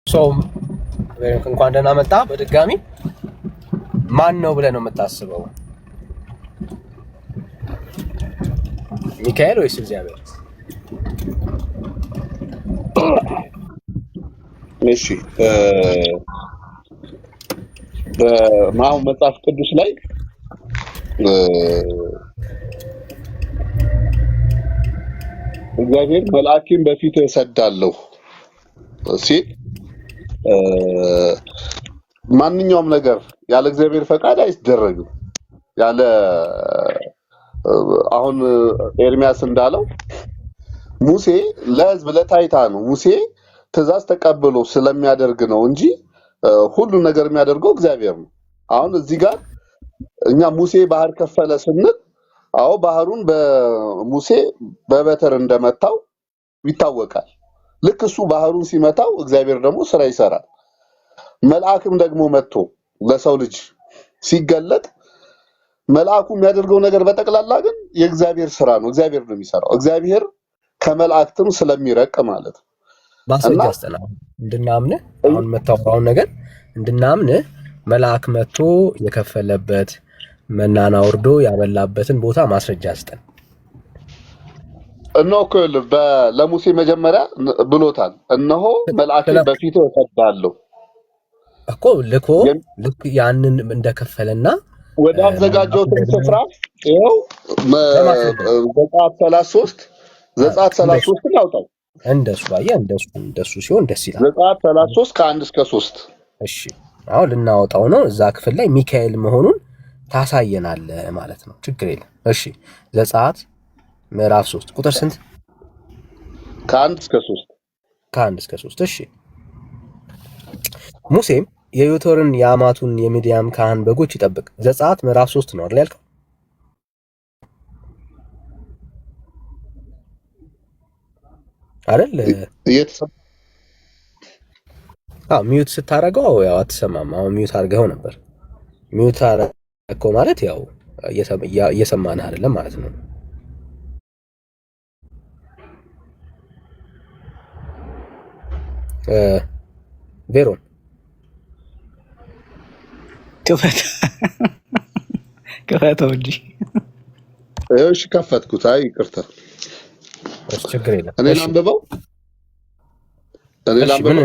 ሰው እንኳን ደህና መጣ በድጋሚ ማን ነው ብለህ ነው የምታስበው? ሚካኤል ወይስ እግዚአብሔር? እሺ በማው መጽሐፍ ቅዱስ ላይ እግዚአብሔር መልአኬን በፊት እሰዳለሁ ሲል ማንኛውም ነገር ያለ እግዚአብሔር ፈቃድ አይደረግም። ያለ አሁን ኤርሚያስ እንዳለው ሙሴ ለሕዝብ ለታይታ ነው። ሙሴ ትእዛዝ ተቀብሎ ስለሚያደርግ ነው እንጂ ሁሉ ነገር የሚያደርገው እግዚአብሔር ነው። አሁን እዚህ ጋር እኛ ሙሴ ባህር ከፈለ ስንል አዎ ባህሩን በሙሴ በበትር እንደመታው ይታወቃል። ልክ እሱ ባህሩን ሲመታው እግዚአብሔር ደግሞ ስራ ይሰራል። መልአክም ደግሞ መጥቶ ለሰው ልጅ ሲገለጥ መልአኩ የሚያደርገው ነገር በጠቅላላ ግን የእግዚአብሔር ስራ ነው። እግዚአብሔር ነው የሚሰራው። እግዚአብሔር ከመላእክትም ስለሚረቅ ማለት ነው። ማስረጃ አስጠናው እንድናምን አሁን መታወራውን ነገር እንድናምን መልአክ መጥቶ የከፈለበት መናና ወርዶ ያበላበትን ቦታ ማስረጃ አስጠን። እነሆ ለሙሴ መጀመሪያ ብሎታል። እነሆ መልአኬን በፊት እሰዳለሁ እኮ ልክ ያንን እንደከፈለና ወደ አዘጋጀሁት ስፍራ ይኸው ዘጸአት 33 ያውጣው። እንደሱ ባየ እንደሱ ሲሆን ደስ ይላል። ዘጸአት 33 ከ1 እስከ 3። እሺ አሁን ልናወጣው ነው። እዛ ክፍል ላይ ሚካኤል መሆኑን ታሳየናል ማለት ነው። ችግር የለም። እሺ ዘጸአት ምዕራፍ 3 ቁጥር ስንት? ከ1 እስከ 3 ከ1 እስከ 3። እሺ ሙሴም የዮቶርን የአማቱን የሚዲያም ካህን በጎች ይጠብቅ። ዘጸአት ምዕራፍ 3 ነው አይደል ያልከው? አይደል? ሚዩት ስታረገው ያው አትሰማም። አሁን ሚዩት አድርገው ነበር። ሚዩት አረከው ማለት ያው እየሰማንህ አይደለም ማለት ነው። ቬሮን ክፈተው እንጂ። እሺ ከፈትኩት። አይ ይቅርታ። ችግር የለም። እኔ ላንብበው። ምን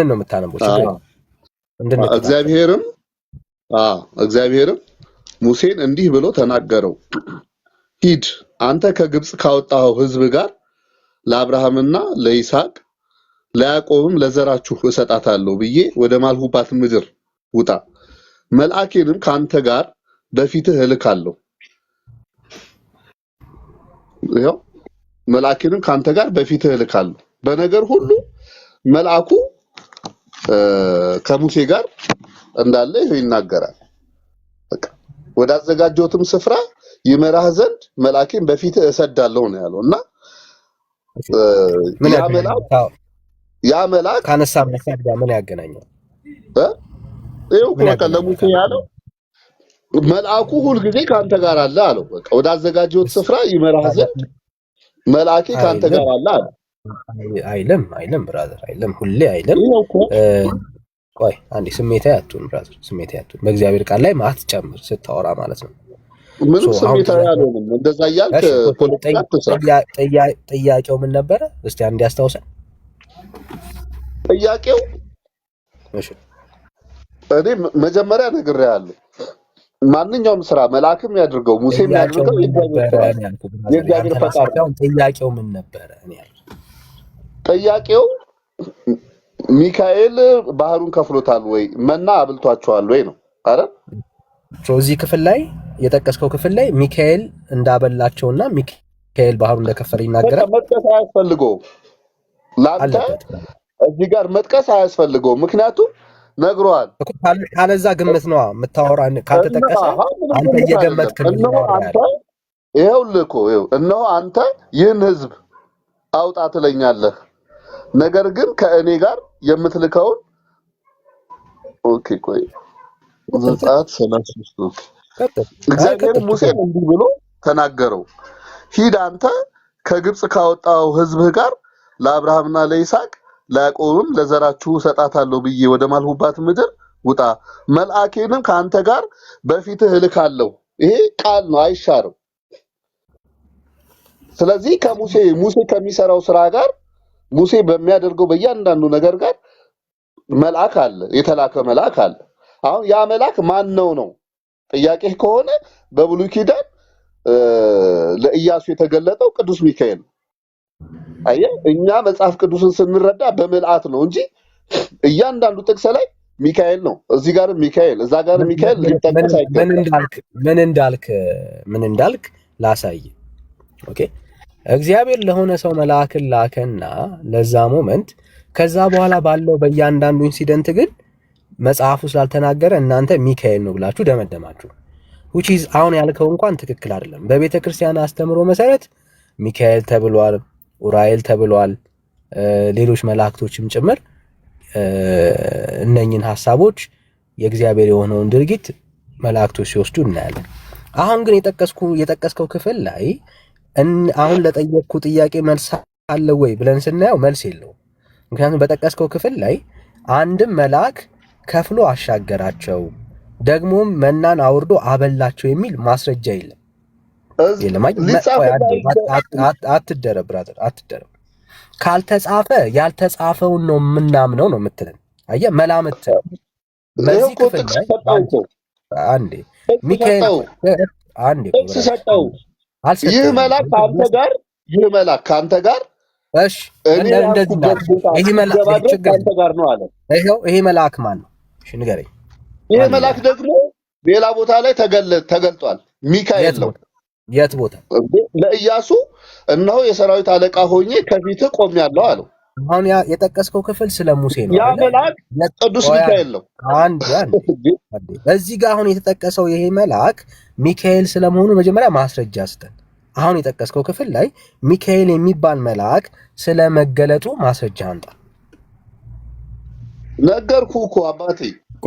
ነው የምታነበው? ችግር የለም። እግዚአብሔርም ሙሴን እንዲህ ብሎ ተናገረው። ሂድ አንተ ከግብፅ ካወጣኸው ሕዝብ ጋር ለአብርሃምና ለይስሐቅ ለያዕቆብም ለዘራችሁ እሰጣታለሁ ብዬ ወደ ማልሁባት ምድር ውጣ። መልአኬንም ካንተ ጋር በፊትህ እልካለሁ። ይኸው መልአኬንም ካንተ ጋር በፊትህ እልካለሁ። በነገር ሁሉ መልአኩ ከሙሴ ጋር እንዳለ ይሄው ይናገራል። በቃ ወደ አዘጋጀሁትም ስፍራ ይመራህ ዘንድ መልአኬን በፊትህ እሰዳለሁ ነው ያለው። እና ያ መልአክ ካነሳ መሳዳ ምን ያገናኛል? ይኸው በቃ ለሙሴ ያለው መልአኩ ሁል ጊዜ ካንተ ጋር አለ አለው። በቃ ወደ አዘጋጀሁት ስፍራ ይመራህ ዘንድ መልአኬ ካንተ ጋር አለ አለ። አይልም ብራዘር፣ አይልም፣ ሁሌ አይልም። ቆይ አንዴ ስሜታዊ አትሁን ብራዘር፣ ስሜታዊ አትሁን። በእግዚአብሔር ቃል ላይ ማት ጨምር ስታወራ ማለት ነው። ምንም ስሜታዊ አይደለም። እንደዛ እያልክ ፖለቲካ ትስራ። ጥያቄው ምን ነበረ? እስቲ አንዴ አስታውሰን። ጥያቄው እኔ መጀመሪያ ነግሬሃለሁ። ማንኛውም ስራ መልአክም ያድርገው ሙሴም ያድርገው የእግዚአብሔር ፈቃድ ነው። ጥያቄው ምን ነበረ? ጥያቄው ሚካኤል ባህሩን ከፍሎታል ወይ መና አብልቷቸዋል ወይ ነው አይደል? እዚህ ክፍል ላይ የጠቀስከው ክፍል ላይ ሚካኤል እንዳበላቸውና ሚካኤል ባህሩን እንደከፈለ ይናገራል። መጥቀስ አያስፈልገውም። ላንተ እዚህ ጋር መጥቀስ አያስፈልገውም። ምክንያቱም ነግሯል። ካለዛ ግምት ነው የምታወራ። ካልተጠቀሰ አንተ እየገመትክ ነው። እነሆ አንተ ይህን ሕዝብ አውጣ ትለኛለህ፣ ነገር ግን ከእኔ ጋር የምትልከውን ቆይ ዘጸአት 33 እግዚአብሔር ሙሴን እንዲህ ብሎ ተናገረው። ሂድ አንተ ከግብፅ ካወጣው ሕዝብህ ጋር ለአብርሃምና ለይስሐቅ ለያዕቆብም ለዘራችሁ እሰጣታለሁ ብዬ ወደ ማልሁባት ምድር ውጣ፣ መልአኬንም ከአንተ ጋር በፊትህ እልካለሁ። ይሄ ቃል ነው፣ አይሻርም። ስለዚህ ሙሴ ከሚሰራው ስራ ጋር ሙሴ በሚያደርገው በእያንዳንዱ ነገር ጋር መልአክ አለ፣ የተላከ መልአክ አለ። አሁን ያ መልአክ ማን ነው ጥያቄ ከሆነ በብሉይ ኪዳን ለኢያሱ የተገለጠው ቅዱስ ሚካኤል ነው። አየህ፣ እኛ መጽሐፍ ቅዱስን ስንረዳ በምልአት ነው እንጂ እያንዳንዱ ጥቅስ ላይ ሚካኤል ነው፣ እዚህ ጋር ሚካኤል፣ እዛ ጋር ሚካኤል ሊጠቀስ አይገባም። ምን እንዳልክ ላሳይ። ኦኬ፣ እግዚአብሔር ለሆነ ሰው መልአክን ላከና ለዛ ሞመንት፣ ከዛ በኋላ ባለው በእያንዳንዱ ኢንሲደንት ግን መጽሐፉ ስላልተናገረ እናንተ ሚካኤል ነው ብላችሁ ደመደማችሁ። which is አሁን ያልከው እንኳን ትክክል አይደለም። በቤተ ክርስቲያን አስተምሮ መሰረት ሚካኤል ተብሏል፣ ኡራኤል ተብሏል፣ ሌሎች መላእክቶችም ጭምር እነኝን ሐሳቦች የእግዚአብሔር የሆነውን ድርጊት መላእክቶች ሲወስዱ እናያለን። አሁን ግን የጠቀስከው ክፍል ላይ አሁን ለጠየቅኩ ጥያቄ መልስ አለ ወይ ብለን ስናየው መልስ የለውም። ምክንያቱም በጠቀስከው ክፍል ላይ አንድም መልአክ ከፍሎ አሻገራቸው ደግሞም መናን አውርዶ አበላቸው የሚል ማስረጃ የለም። አትደረብ ብራዘር፣ አትደረብ። ካልተጻፈ ያልተጻፈውን ነው የምናምነው ነው የምትለን። አየህ፣ መላምት በዚህ ክፍል ላይ አንዴ ሚካኤል ሰጠው። ይህ መልአክ ከአንተ ጋር እሺ፣ ይሄ መልአክ ማን ነው? እሺ ንገረኝ። ይሄ መልአክ ደግሞ ሌላ ቦታ ላይ ተገልጧል። ሚካኤል ነው። የት ቦታ? ለኢያሱ እነሆ የሰራዊት አለቃ ሆኜ ከፊትህ ቆሜያለሁ አለው። አሁን የጠቀስከው ክፍል ስለ ሙሴ ነው። ያ መልአክ ቅዱስ ሚካኤል ነው። በዚህ ጋር አሁን የተጠቀሰው ይሄ መልአክ ሚካኤል ስለመሆኑ መጀመሪያ ማስረጃ ስጠን። አሁን የጠቀስከው ክፍል ላይ ሚካኤል የሚባል መልአክ ስለመገለጡ ማስረጃ አንጣ። ነገርኩህ እኮ አባቴ።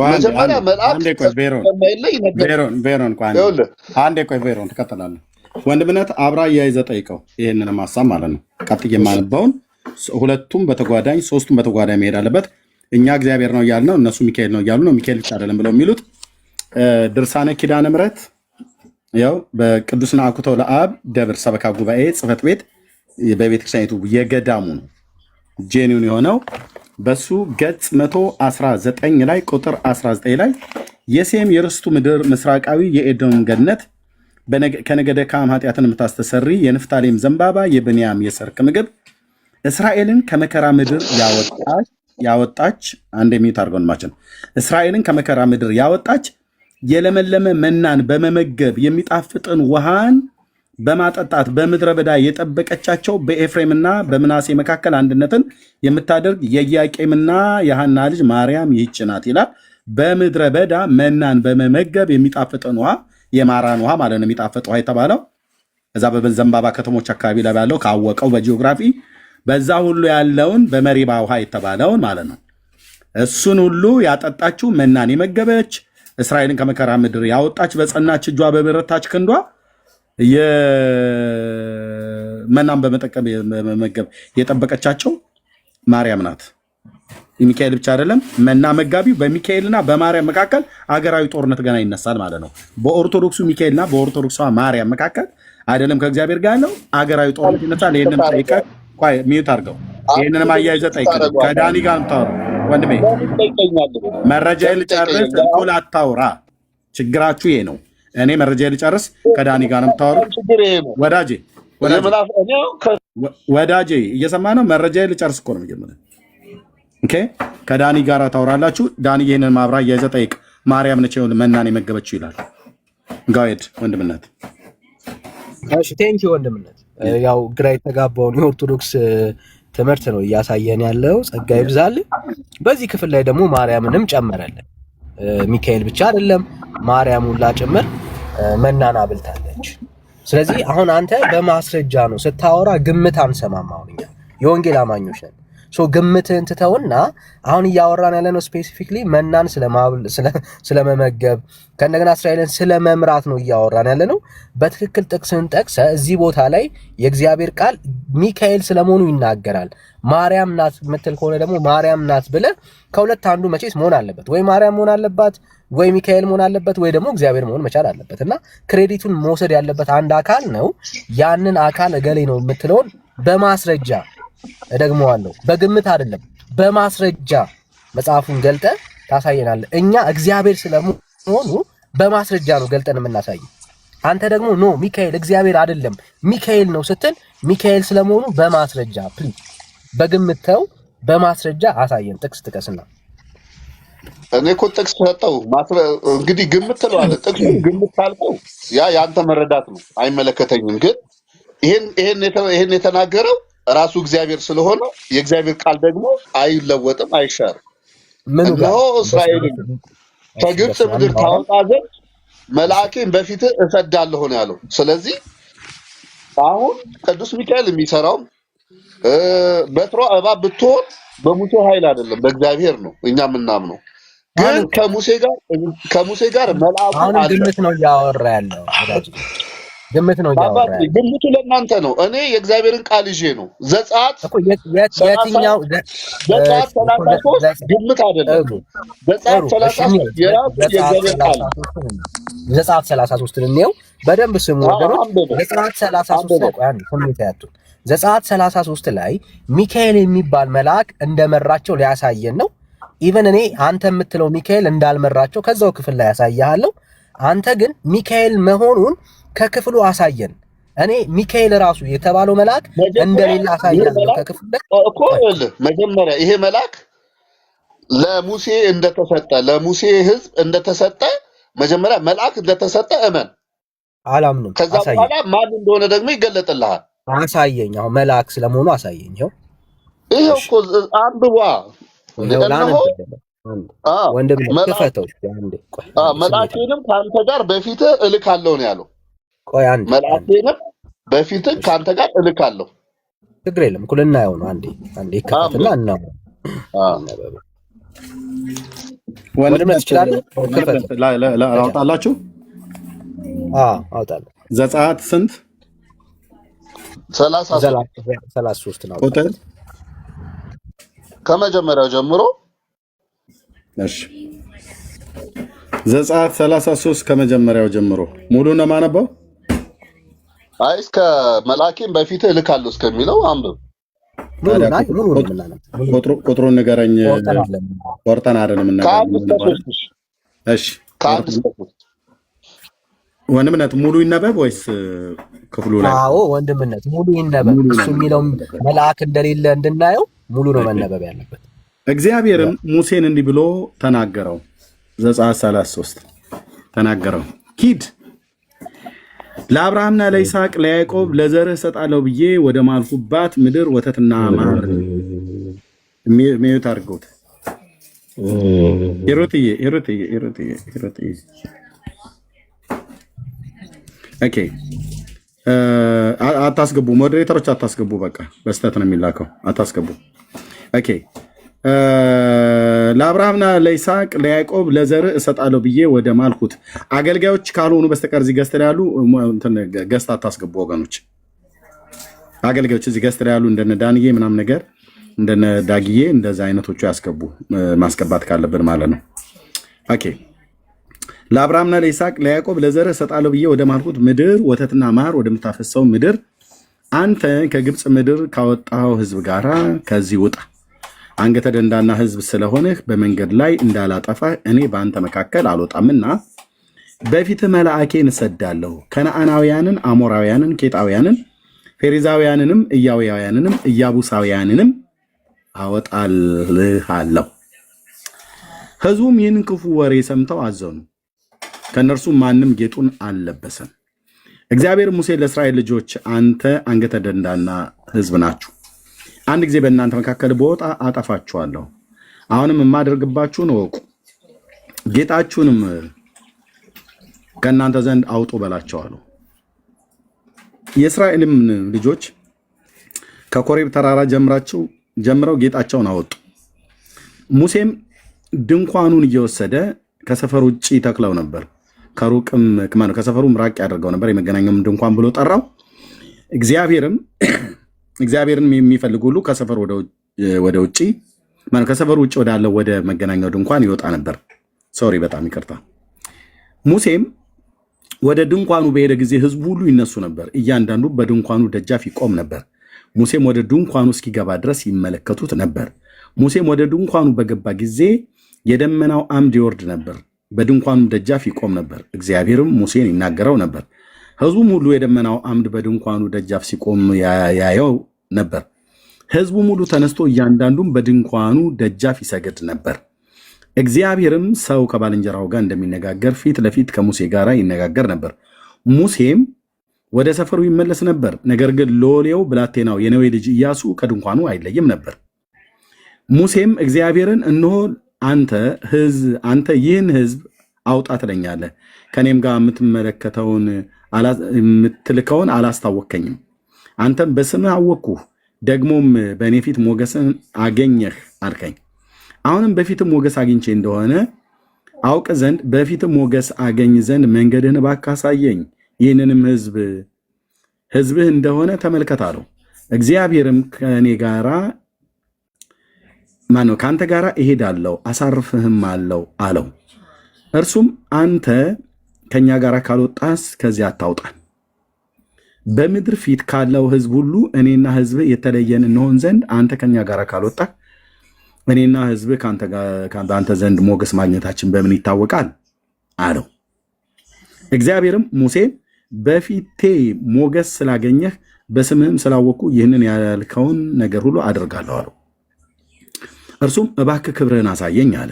መጀመሪያ መልአክ ቤሮን ትቀጥላለህ። ወንድምነት አብራ እያይዘህ ጠይቀው ይህንን ሀሳብ ማለት ነው። ቀጥዬ የማነበውን ሁለቱም በተጓዳኝ ሶስቱም በተጓዳኝ መሄድ አለበት። እኛ እግዚአብሔር ነው እያልን ነው፣ እነሱ ሚካኤል ነው እያሉ ነው። ሚካኤል ብቻ አይደለም ብለው የሚሉት ድርሳነ ኪዳነ ምሕረት ያው በቅዱስ ናኩቶ ለአብ ደብር ሰበካ ጉባኤ ጽሕፈት ቤት በቤተክርስቲያኒቱ የገዳሙ ነው ጄኒውን የሆነው በሱ ገጽ 119 ላይ ቁጥር 19 ላይ የሴም የርስቱ ምድር ምስራቃዊ የኤዶም ገነት ከነገደ ካም ኃጢአትን የምታስተሰሪ የንፍታሌም ዘንባባ የብንያም የሰርክ ምግብ እስራኤልን ከመከራ ምድር ያወጣች አንድ የሚዩት አድርገን ማችን እስራኤልን ከመከራ ምድር ያወጣች የለመለመ መናን በመመገብ የሚጣፍጥን ውሃን በማጠጣት በምድረ በዳ የጠበቀቻቸው በኤፍሬምና በምናሴ መካከል አንድነትን የምታደርግ የኢያቄምና የሐና ልጅ ማርያም ይህች ናት ይላል። በምድረ በዳ መናን በመመገብ የሚጣፍጥን ውሃ የማራን ውሃ ማለት ነው። የሚጣፍጥ ውሃ የተባለው እዛ በዘንባባ ከተሞች አካባቢ ላይ ያለው ካወቀው በጂኦግራፊ በዛ ሁሉ ያለውን በመሪባ ውሃ የተባለውን ማለት ነው። እሱን ሁሉ ያጠጣችው መናን የመገበች እስራኤልን ከመከራ ምድር ያወጣች በጸናች እጇ በበረታች ክንዷ የመናን በመመገብ የጠበቀቻቸው ማርያም ናት። ሚካኤል ብቻ አይደለም መና መጋቢው በሚካኤልና በማርያም መካከል አገራዊ ጦርነት ገና ይነሳል ማለት ነው። በኦርቶዶክሱ ሚካኤልና በኦርቶዶክሷ ማርያም መካከል አይደለም ከእግዚአብሔር ጋር ያለው አገራዊ ጦርነት ይነሳል። ይሄንን ጠይቀህ ሚዩት አድርገው። ይሄንንም አያይዘህ ጠይቀህ ከዳኒ ጋር የምታወራው ወንድሜ መረጃ ልጨርስ፣ እንኩል አታውራ። ችግራችሁ ይሄ ነው። እኔ መረጃ ልጨርስ፣ ከዳኒ ጋር ነው የምታወሩት። ወዳጄ እየሰማ ነው። መረጃ ልጨርስ እኮ ነው የሚጀምረው። ኦኬ፣ ከዳኒ ጋር ታወራላችሁ። ዳኒ ይሄንን ማብራ እያይዘህ ጠይቅ። ማርያም ነች መናን የመገበችው ይላል። ጋይድ ወንድምነት። እሺ ቴንኪ ወንድምነት። ያው ግራ የተጋባውን የኦርቶዶክስ ትምህርት ነው እያሳየን ያለው። ጸጋ ይብዛል። በዚህ ክፍል ላይ ደግሞ ማርያምንም ጨመረልን። ሚካኤል ብቻ አይደለም ማርያም ሁላ ጭምር መናን አብልታለች። ስለዚህ አሁን አንተ በማስረጃ ነው ስታወራ፣ ግምት አንሰማም። አሁን እኛ የወንጌል አማኞች ነን። ሶ ግምትህን ትተውና አሁን እያወራን ያለነው ስፔሲፊክሊ መናን ስለመመገብ ከእንደገና እስራኤልን ስለመምራት ነው እያወራን ያለነው። በትክክል ጥቅስን ጠቅሰ እዚህ ቦታ ላይ የእግዚአብሔር ቃል ሚካኤል ስለመሆኑ ይናገራል። ማርያም ናት የምትል ከሆነ ደግሞ ማርያም ናት ብለህ ከሁለት አንዱ መቼስ መሆን አለበት። ወይ ማርያም መሆን አለባት፣ ወይ ሚካኤል መሆን አለበት፣ ወይ ደግሞ እግዚአብሔር መሆን መቻል አለበት። እና ክሬዲቱን መውሰድ ያለበት አንድ አካል ነው። ያንን አካል እገሌ ነው የምትለውን በማስረጃ እደግመዋለሁ፣ በግምት አይደለም፣ በማስረጃ መጽሐፉን ገልጠ ታሳየናለህ። እኛ እግዚአብሔር ስለመሆኑ በማስረጃ ነው ገልጠን የምናሳይ። አንተ ደግሞ ኖ ሚካኤል እግዚአብሔር አይደለም ሚካኤል ነው ስትል ሚካኤል ስለመሆኑ በማስረጃ ፕሊዝ፣ በግምት ተው፣ በማስረጃ አሳየን። ጥቅስ ጥቀስና እኔ እኮ ጥቅስ ሰጠው። እንግዲህ ግምት ትለዋለህ። ጥቅሱን ግምት ካልከው ያ የአንተ መረዳት ነው፣ አይመለከተኝም። ግን ይሄን የተናገረው ራሱ እግዚአብሔር ስለሆነ የእግዚአብሔር ቃል ደግሞ አይለወጥም፣ አይሻርም። እነሆ እስራኤልን ከግብፅ ምድር ታወጣ ዘንድ መልአኬን በፊትህ እሰዳለሁ ነው ያለው። ስለዚህ አሁን ቅዱስ ሚካኤል የሚሰራው በትሯ እባብ ብትሆን በሙሴ ኃይል አይደለም፣ በእግዚአብሔር ነው እኛ የምናምነው። ግን ከሙሴ ጋር መልአኩ አለ። ግምት ነው እያወራ ያለው ወዳጅ፣ ግምት ነው እያወራ ያለው። ግምቱ ለእናንተ ነው። እኔ የእግዚአብሔርን ቃል ይዤ ነው። ዘጸአት የትኛው ዘጸአት 33 ግምት አይደለም። ዘጸአት 33 የራሱ የእግዚአብሔር ቃል። ዘጸአት 33 እንየው በደንብ ስሙ ወገኖች። ዘጸአት 33 ላይ አንድ ኮሜንት ያጡ። ዘጸአት 33 ላይ ሚካኤል የሚባል መልአክ እንደመራቸው ሊያሳየን ነው። ኢቨን እኔ አንተ የምትለው ሚካኤል እንዳልመራቸው ከዛው ክፍል ላይ ያሳያለሁ። አንተ ግን ሚካኤል መሆኑን ከክፍሉ አሳየን። እኔ ሚካኤል ራሱ የተባለው መልአክ እንደሌላ አሳያለሁ ከክፍሉ ላይ እኮ። መጀመሪያ ይሄ መልአክ ለሙሴ እንደተሰጠ ለሙሴ ሕዝብ እንደተሰጠ መጀመሪያ መልአክ እንደተሰጠ እመን። አላምንም። ከዛ በኋላ ማን እንደሆነ ደግሞ ይገለጥልሃል። አሳየኝ። አሁን መልአክ ስለመሆኑ አሳየኝ። ይሄው እኮ አንብቧ። ወንድም ክፈተው። መልአኬንም ከአንተ ጋር በፊትህ እልካለሁ ነው ያለው። ቆይ አንዴ፣ መልአኬንም በፊትህ ከአንተ ጋር እልካለሁ። ችግር የለም እኮ ልናየው ነው። አንዴ ክፈትና እናው ወንድም አውጣላችሁ። አውጣለሁ። ዘጸአት ስንት? 33 ነው ቁጥር ከመጀመሪያው ጀምሮ። እሺ ዘጸአት 33 ከመጀመሪያው ጀምሮ ሙሉ ነው ማነበው? አይ እስከ መልአኬን በፊትህ እልካለሁ እስከሚለው አንብብ። ቁጥሩን ንገረኝ። ቆርጠን አይደለም እና እሺ ወንድምነት ሙሉ ይነበብ ወይስ ክፍሉ ላይ? አዎ ወንድምነት ሙሉ ይነበብ። እሱ የሚለው መልአክ እንደሌለ እንድናየው ሙሉ ነው መነበብ ያለበት። እግዚአብሔርም ሙሴን እንዲህ ብሎ ተናገረው። ዘጸአት 33 ተናገረው፣ ሂድ ለአብርሃምና ለይስሐቅ ለያዕቆብ ለዘርህ እሰጣለሁ ብዬ ወደ ማልኩባት ምድር ወተትና ማር ሚዩት አድርገውት ሂሩትዬ ኦኬ አታስገቡ፣ ሞዴሬተሮች አታስገቡ። በቃ በስተት ነው የሚላከው፣ አታስገቡ። ኦኬ ለአብርሃምና ለይስሐቅ ለያዕቆብ ለዘርህ እሰጣለሁ ብዬ ወደ ማልኩት አገልጋዮች ካልሆኑ በስተቀር እዚህ ገዝተው ያሉ ገዝታ አታስገቡ ወገኖች። አገልጋዮች እዚህ ገዝተው ያሉ እንደነ ዳንዬ ምናምን ነገር እንደነ ዳግዬ እንደዛ አይነቶቹ ያስገቡ፣ ማስገባት ካለብን ማለት ነው። ኦኬ ለአብርሃምና ለይስሐቅ ለያዕቆብ ለዘርህ እሰጣለሁ ብዬ ወደ ማልኩት ምድር ወተትና ማር ወደምታፈሰው ምድር አንተ ከግብፅ ምድር ካወጣው ሕዝብ ጋራ ከዚህ ውጣ። አንገተ ደንዳና ሕዝብ ስለሆንህ በመንገድ ላይ እንዳላጠፋህ እኔ በአንተ መካከል አልወጣምና በፊትህ መልአኬን እሰዳለሁ። ከነዓናውያንን፣ አሞራውያንን፣ ኬጣውያንን፣ ፌሪዛውያንንም፣ ኢያውያውያንንም ኢያቡሳውያንንም አወጣልሃለሁ። ሕዝቡም ይህን ክፉ ወሬ ሰምተው አዘኑ። ከእነርሱ ማንም ጌጡን አልለበሰም። እግዚአብሔር ሙሴ ለእስራኤል ልጆች አንተ አንገተ ደንዳና ሕዝብ ናችሁ፣ አንድ ጊዜ በእናንተ መካከል በወጣ አጠፋችኋለሁ። አሁንም የማደርግባችሁን እወቁ፣ ጌጣችሁንም ከእናንተ ዘንድ አውጡ በላቸዋለሁ። የእስራኤልም ልጆች ከኮሬብ ተራራ ጀምራችሁ ጀምረው ጌጣቸውን አወጡ። ሙሴም ድንኳኑን እየወሰደ ከሰፈር ውጭ ተክለው ነበር። ከሩቅም ከሰፈሩም ራቅ ያደርገው ነበር። የመገናኛውም ድንኳን ብሎ ጠራው። እግዚአብሔርን የሚፈልግ ሁሉ ከሰፈር ወደ ውጭ ከሰፈር ውጭ ወዳለው ወደ መገናኛው ድንኳን ይወጣ ነበር። ሶሪ፣ በጣም ይቅርታ። ሙሴም ወደ ድንኳኑ በሄደ ጊዜ ህዝቡ ሁሉ ይነሱ ነበር፣ እያንዳንዱ በድንኳኑ ደጃፍ ይቆም ነበር። ሙሴም ወደ ድንኳኑ እስኪገባ ድረስ ይመለከቱት ነበር። ሙሴም ወደ ድንኳኑ በገባ ጊዜ የደመናው አምድ ይወርድ ነበር፣ በድንኳኑ ደጃፍ ይቆም ነበር። እግዚአብሔርም ሙሴን ይናገረው ነበር። ህዝቡም ሁሉ የደመናው አምድ በድንኳኑ ደጃፍ ሲቆም ያየው ነበር። ህዝቡም ሁሉ ተነስቶ እያንዳንዱም በድንኳኑ ደጃፍ ይሰግድ ነበር። እግዚአብሔርም ሰው ከባልንጀራው ጋር እንደሚነጋገር ፊት ለፊት ከሙሴ ጋር ይነጋገር ነበር። ሙሴም ወደ ሰፈሩ ይመለስ ነበር። ነገር ግን ሎሌው ብላቴናው የነዌ ልጅ ኢያሱ ከድንኳኑ አይለይም ነበር። ሙሴም እግዚአብሔርን እነሆ አንተ ይህን ህዝብ አውጣ ትለኛለህ፣ ከኔም ጋር የምትልከውን አላስታወከኝም። አንተም በስምህ አወቅኩህ፣ ደግሞም በእኔ ፊት ሞገስን አገኘህ አልከኝ። አሁንም በፊትም ሞገስ አግኝቼ እንደሆነ አውቅ ዘንድ በፊትም ሞገስ አገኝ ዘንድ መንገድህን እባክህ አሳየኝ። ይህንንም ህዝብህ እንደሆነ ተመልከት አለው። እግዚአብሔርም ከአንተ ጋር እሄዳለሁ አሳርፍህም አለው። እርሱም አንተ ከእኛ ጋር ካልወጣስ ከዚያ አታውጣን። በምድር ፊት ካለው ህዝብ ሁሉ እኔና ህዝብህ የተለየን እንሆን ዘንድ አንተ ከእኛ ጋር ካልወጣ እኔና ህዝብህ ከአንተ ዘንድ ሞገስ ማግኘታችን በምን ይታወቃል አለው። እግዚአብሔርም ሙሴን በፊቴ ሞገስ ስላገኘህ በስምህም ስላወቅኩ ይህንን ያልከውን ነገር ሁሉ አደርጋለሁ አለው። እርሱም እባክህ ክብርህን አሳየኝ አለ።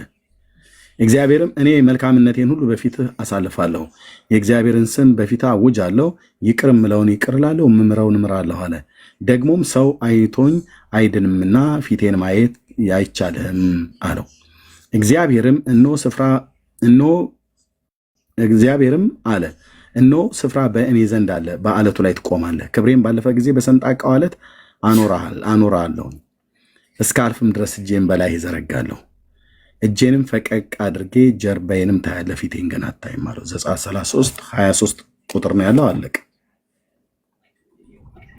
እግዚአብሔርም እኔ መልካምነቴን ሁሉ በፊትህ አሳልፋለሁ፣ የእግዚአብሔርን ስም በፊትህ አውጃለሁ፣ ይቅር እምለውን ይቅር እላለሁ፣ እምምረውን እምራለሁ አለ። ደግሞም ሰው አይቶኝ አይድንምና ፊቴን ማየት አይቻልህም አለው። እግዚአብሔርም አለ እነሆ ስፍራ በእኔ ዘንድ አለ፣ በአለቱ ላይ ትቆማለህ። ክብሬም ባለፈ ጊዜ በሰንጣቃው አለት አኖራለሁ፣ እስካልፍም ድረስ እጄን በላይ ይዘረጋለሁ። እጄንም ፈቀቅ አድርጌ ጀርባዬንም ታያለህ፣ ፊቴን ግን አታይም አለው። ዘጸአት 33:23 ቁጥር ነው ያለው። አለቀ።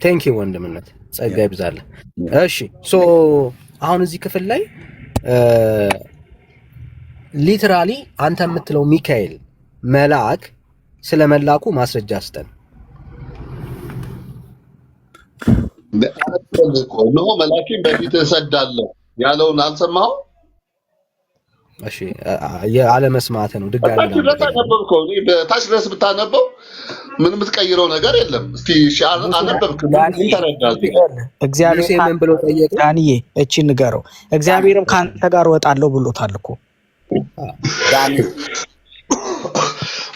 ቴንክ ዩ ወንድምነት፣ ጸጋ ይብዛልህ። እሺ አሁን እዚህ ክፍል ላይ ሊትራሊ አንተ የምትለው ሚካኤል መልአክ ስለ መላኩ ማስረጃ ስጠን። ኖ መልአኬን በፊትህ እሰዳለሁ ያለውን አልሰማኸው? እሺ ያለመስማት ነው። ድጋሚ ታች ድረስ ብታነበው ምን የምትቀይረው ነገር የለም። እስቲ አነበብክ እግዚአብሔር ምን ብሎ ጠየቀ? ዳንዬ እቺ ንገረው። እግዚአብሔርም ከአንተ ጋር እወጣለሁ ብሎታል እኮ ዳኒ።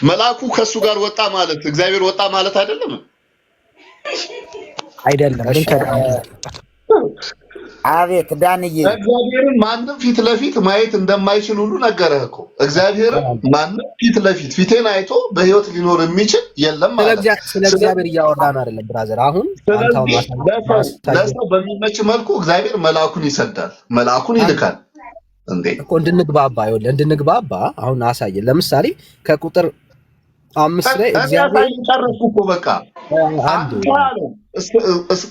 መልአኩ ከሱ ጋር ወጣ ማለት እግዚአብሔር ወጣ ማለት አይደለም። አቤት ዳንዬ፣ እግዚአብሔርን ማንም ፊት ለፊት ማየት እንደማይችል ሁሉ ነገረህ እኮ። እግዚአብሔርን ማንም ፊት ለፊት ፊቴን አይቶ በህይወት ሊኖር የሚችል የለም ማለት ነው። ስለ እግዚአብሔር እያወራን አይደለም ብራዘር። አሁን ለሰው በሚመች መልኩ እግዚአብሔር መልአኩን ይሰዳል፣ መልአኩን ይልካል እንዴ እኮ እንድንግባባ አሁን አሳየን። ለምሳሌ ከቁጥር 5 ላይ እግዚአብሔር ጨረስኩ እኮ በቃ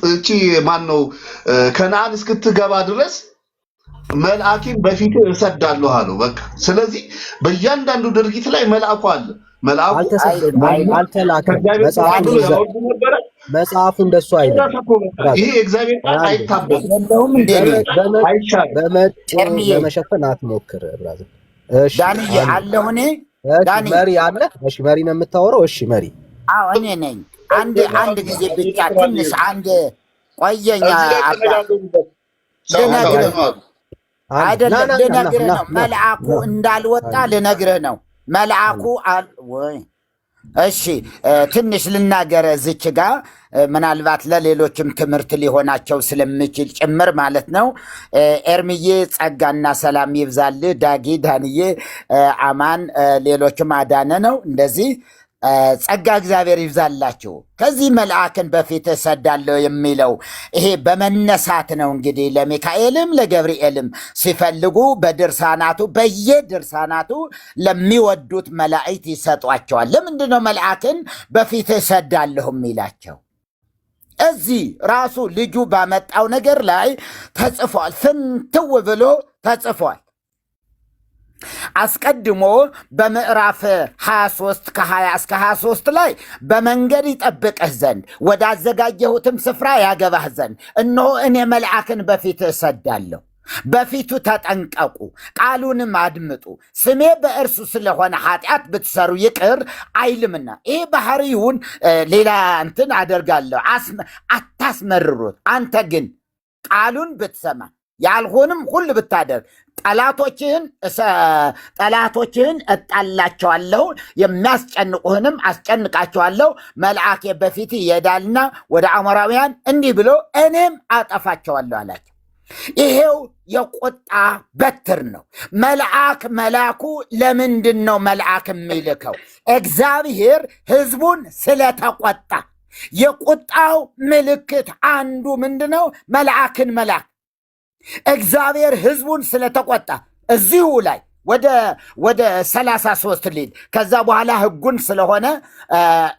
እቺ ማን ነው ከነዓን እስክትገባ ድረስ መልአኬን በፊቱ እሰዳለሁ አለው። በቃ ስለዚህ በእያንዳንዱ ድርጊት ላይ መልአኩ አለ። መልአኩ አልተላከም። መጽሐፉ እንደሱ አይደለም። ይሄ እግዚአብሔር ቃል አይታበልም። በመሸፈን አትሞክር ብራዘር። እሺ ዳንዬ አለሁ እኔ መሪ አለ። እሺ መሪ ነው የምታወራው? እሺ መሪ እኔ ነኝ። አንድ ጊዜ ብቻ ትንሽ አንድ ቆየኛ ልነግርህ ነው። መልአኩ እንዳልወጣ ልነግርህ ነው። መልአኩ ወይ እሺ ትንሽ ልናገር እዚች ጋር ምናልባት ለሌሎችም ትምህርት ሊሆናቸው ስለምችል ጭምር ማለት ነው። ኤርምዬ ጸጋና ሰላም ይብዛልህ። ዳንዬ አማን፣ ሌሎችም አዳነ ነው እንደዚህ ጸጋ እግዚአብሔር ይብዛላችሁ። ከዚህ መልአክን በፊት እሰዳለሁ የሚለው ይሄ በመነሳት ነው። እንግዲህ ለሚካኤልም ለገብርኤልም ሲፈልጉ በድርሳናቱ በየድርሳናቱ ለሚወዱት መላእክት ይሰጧቸዋል። ለምንድን ነው መልአክን በፊት እሰዳለሁ የሚላቸው? እዚህ ራሱ ልጁ ባመጣው ነገር ላይ ተጽፏል። ፍንትው ብሎ ተጽፏል። አስቀድሞ በምዕራፍ 23 ከ20 እስከ 23 ላይ በመንገድ ይጠብቅህ ዘንድ ወዳዘጋጀሁትም ስፍራ ያገባህ ዘንድ እነሆ እኔ መልአክን በፊት እሰዳለሁ፣ በፊቱ ተጠንቀቁ፣ ቃሉንም አድምጡ፣ ስሜ በእርሱ ስለሆነ ኃጢአት ብትሰሩ ይቅር አይልምና። ይህ ባህሪውን ሌላ እንትን አደርጋለሁ፣ አታስመርሩት። አንተ ግን ቃሉን ብትሰማ ያልሆንም ሁሉ ብታደርግ ጠላቶችህን እጣላቸዋለሁ፣ የሚያስጨንቁህንም አስጨንቃቸዋለሁ። መልአኬ በፊት ይሄዳልና ወደ አሞራውያን እንዲህ ብሎ እኔም አጠፋቸዋለሁ አላቸው። ይሄው የቁጣ በትር ነው። መላኩ ለምንድን ነው መልአክ የሚልከው? እግዚአብሔር ሕዝቡን ስለተቆጣ። የቁጣው ምልክት አንዱ ምንድነው? መልአክን መላክ። እግዚአብሔር ሕዝቡን ስለተቆጣ እዚሁ ላይ ወደ 33 ሊል ከዛ በኋላ ሕጉን ስለሆነ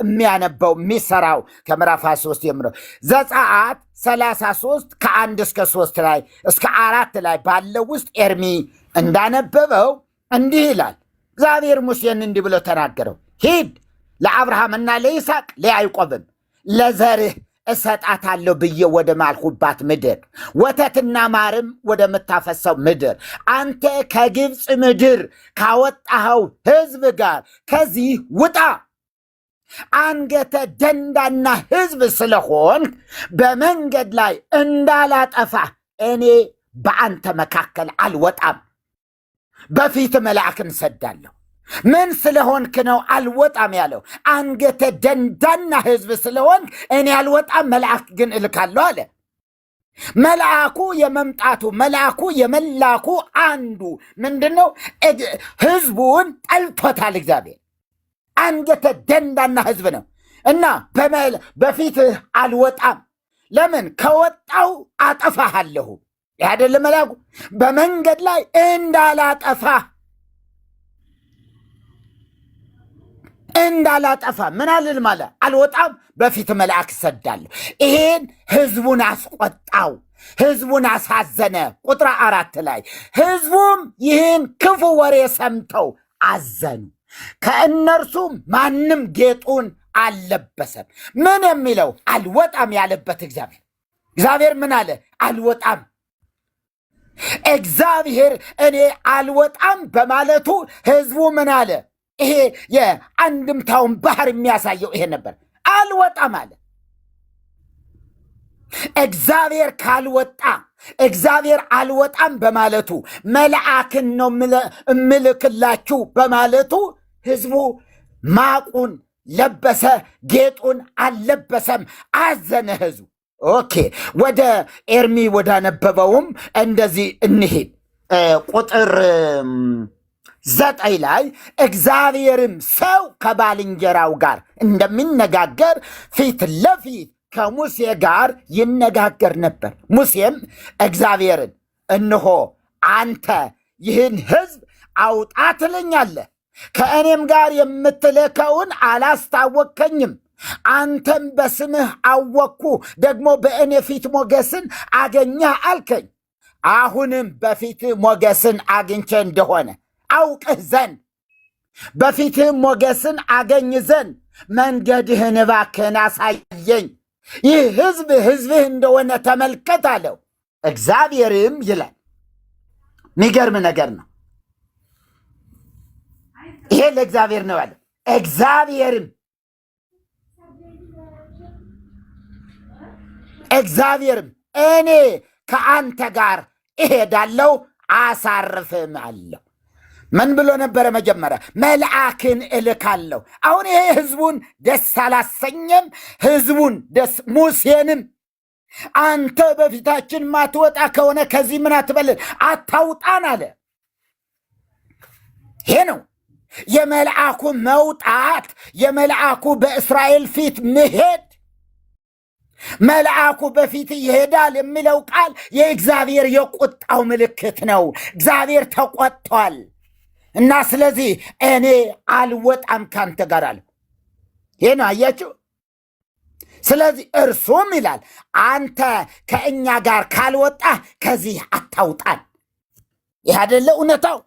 የሚያነበው የሚሰራው ከምዕራፍ 23 ጀምሮ ዘጸአት 33 ከ1 እስከ 3 ላይ እስከ 4 ላይ ባለው ውስጥ ኤርሚ እንዳነበበው እንዲህ ይላል። እግዚአብሔር ሙሴን እንዲህ ብሎ ተናገረው፣ ሂድ ለአብርሃምና ለይስሐቅ ለያዕቆብም ለዘርህ እሰጣታለሁ ብዬ ወደ ማልሁባት ምድር ወተትና ማርም ወደምታፈሰው ምድር አንተ ከግብፅ ምድር ካወጣኸው ሕዝብ ጋር ከዚህ ውጣ። አንገተ ደንዳና ሕዝብ ስለሆን በመንገድ ላይ እንዳላጠፋ እኔ በአንተ መካከል አልወጣም። በፊት መልአክን ሰዳለሁ። ምን ስለሆንክ ነው አልወጣም ያለው? አንገተ ደንዳና ሕዝብ ስለሆንክ እኔ አልወጣም፣ መልአክ ግን እልካለሁ አለ። መልአኩ የመላኩ አንዱ ምንድነው? ሕዝቡን ጠልቶታል እግዚአብሔር። አንገተ ደንዳና ሕዝብ ነው እና በፊትህ አልወጣም። ለምን? ከወጣው አጠፋሃለሁ። ይህ አይደለ መልአኩ? በመንገድ ላይ እንዳላጠፋ ምን አልል ማለት አልወጣም፣ በፊት መልአክ ሰዳለሁ። ይሄን ሕዝቡን አስቆጣው፣ ሕዝቡን አሳዘነ። ቁጥር 4 ላይ ሕዝቡም ይህን ክፉ ወሬ ሰምተው አዘኑ፣ ከእነርሱም ማንም ጌጡን አልለበሰም። ምን የሚለው አልወጣም ያለበት እግዚአብሔር ምን አለ? አልወጣም። እግዚአብሔር እኔ አልወጣም በማለቱ ሕዝቡ ምን አለ? ይሄ የአንድምታውን ባህር የሚያሳየው ይሄ ነበር። አልወጣም አለ። እግዚአብሔር አልወጣም በማለቱ መልአክን ነው እምልክላችሁ በማለቱ ሕዝቡ ማቁን ለበሰ፣ ጌጡን አልለበሰም፣ አዘነ ሕዝቡ። ኦኬ፣ ወደ ኤርሚ ወዳነበበውም እንደዚህ እንሂድ። ቁጥር 9 ላይ እግዚአብሔርም ሰው ከባልንጀራው ጋር እንደሚነጋገር ፊት ለፊት ከሙሴ ጋር ይነጋገር ነበር። ሙሴም እግዚአብሔርን እነሆ አንተ ይህን ሕዝብ አውጣ ትለኛለህ፣ ከእኔም ጋር የምትልከውን አላስታወቅከኝም። አንተም በስምህ አወቅኩ፣ ደግሞ በእኔ ፊት ሞገስን አገኘህ አልከኝ። አሁንም በፊትህ ሞገስን አግኝቼ እንደሆነ አውቅህ ዘንድ በፊትህም ሞገስን አገኝ ዘንድ መንገድህን እባክህን አሳየኝ። ይህ ሕዝብ ሕዝብህ እንደሆነ ተመልከት አለው። እግዚአብሔርም ይላል፣ የሚገርም ነገር ነው ይሄ። ለእግዚአብሔር ነው ያለው። እግዚአብሔርም እኔ ከአንተ ጋር እሄዳለሁ አሳርፍም አለው። ምን ብሎ ነበረ መጀመሪያ? መልአክን እልካለሁ። አሁን ይሄ ሕዝቡን ደስ አላሰኘም። ሕዝቡን ደስ ሙሴንም አንተ በፊታችን ማትወጣ ከሆነ ከዚህ ምን አትበልን፣ አታውጣን አለ። ይሄ ነው የመልአኩ መውጣት፣ የመልአኩ በእስራኤል ፊት መሄድ፣ መልአኩ በፊት ይሄዳል የሚለው ቃል የእግዚአብሔር የቁጣው ምልክት ነው። እግዚአብሔር ተቆጥቷል እና ስለዚህ እኔ አልወጣም ካንተ ጋር አለ። ይሄ ነው አያችሁ። ስለዚህ እርሱም ይላል አንተ ከእኛ ጋር ካልወጣህ ከዚህ አታውጣን። ይህ አይደለ እውነታው?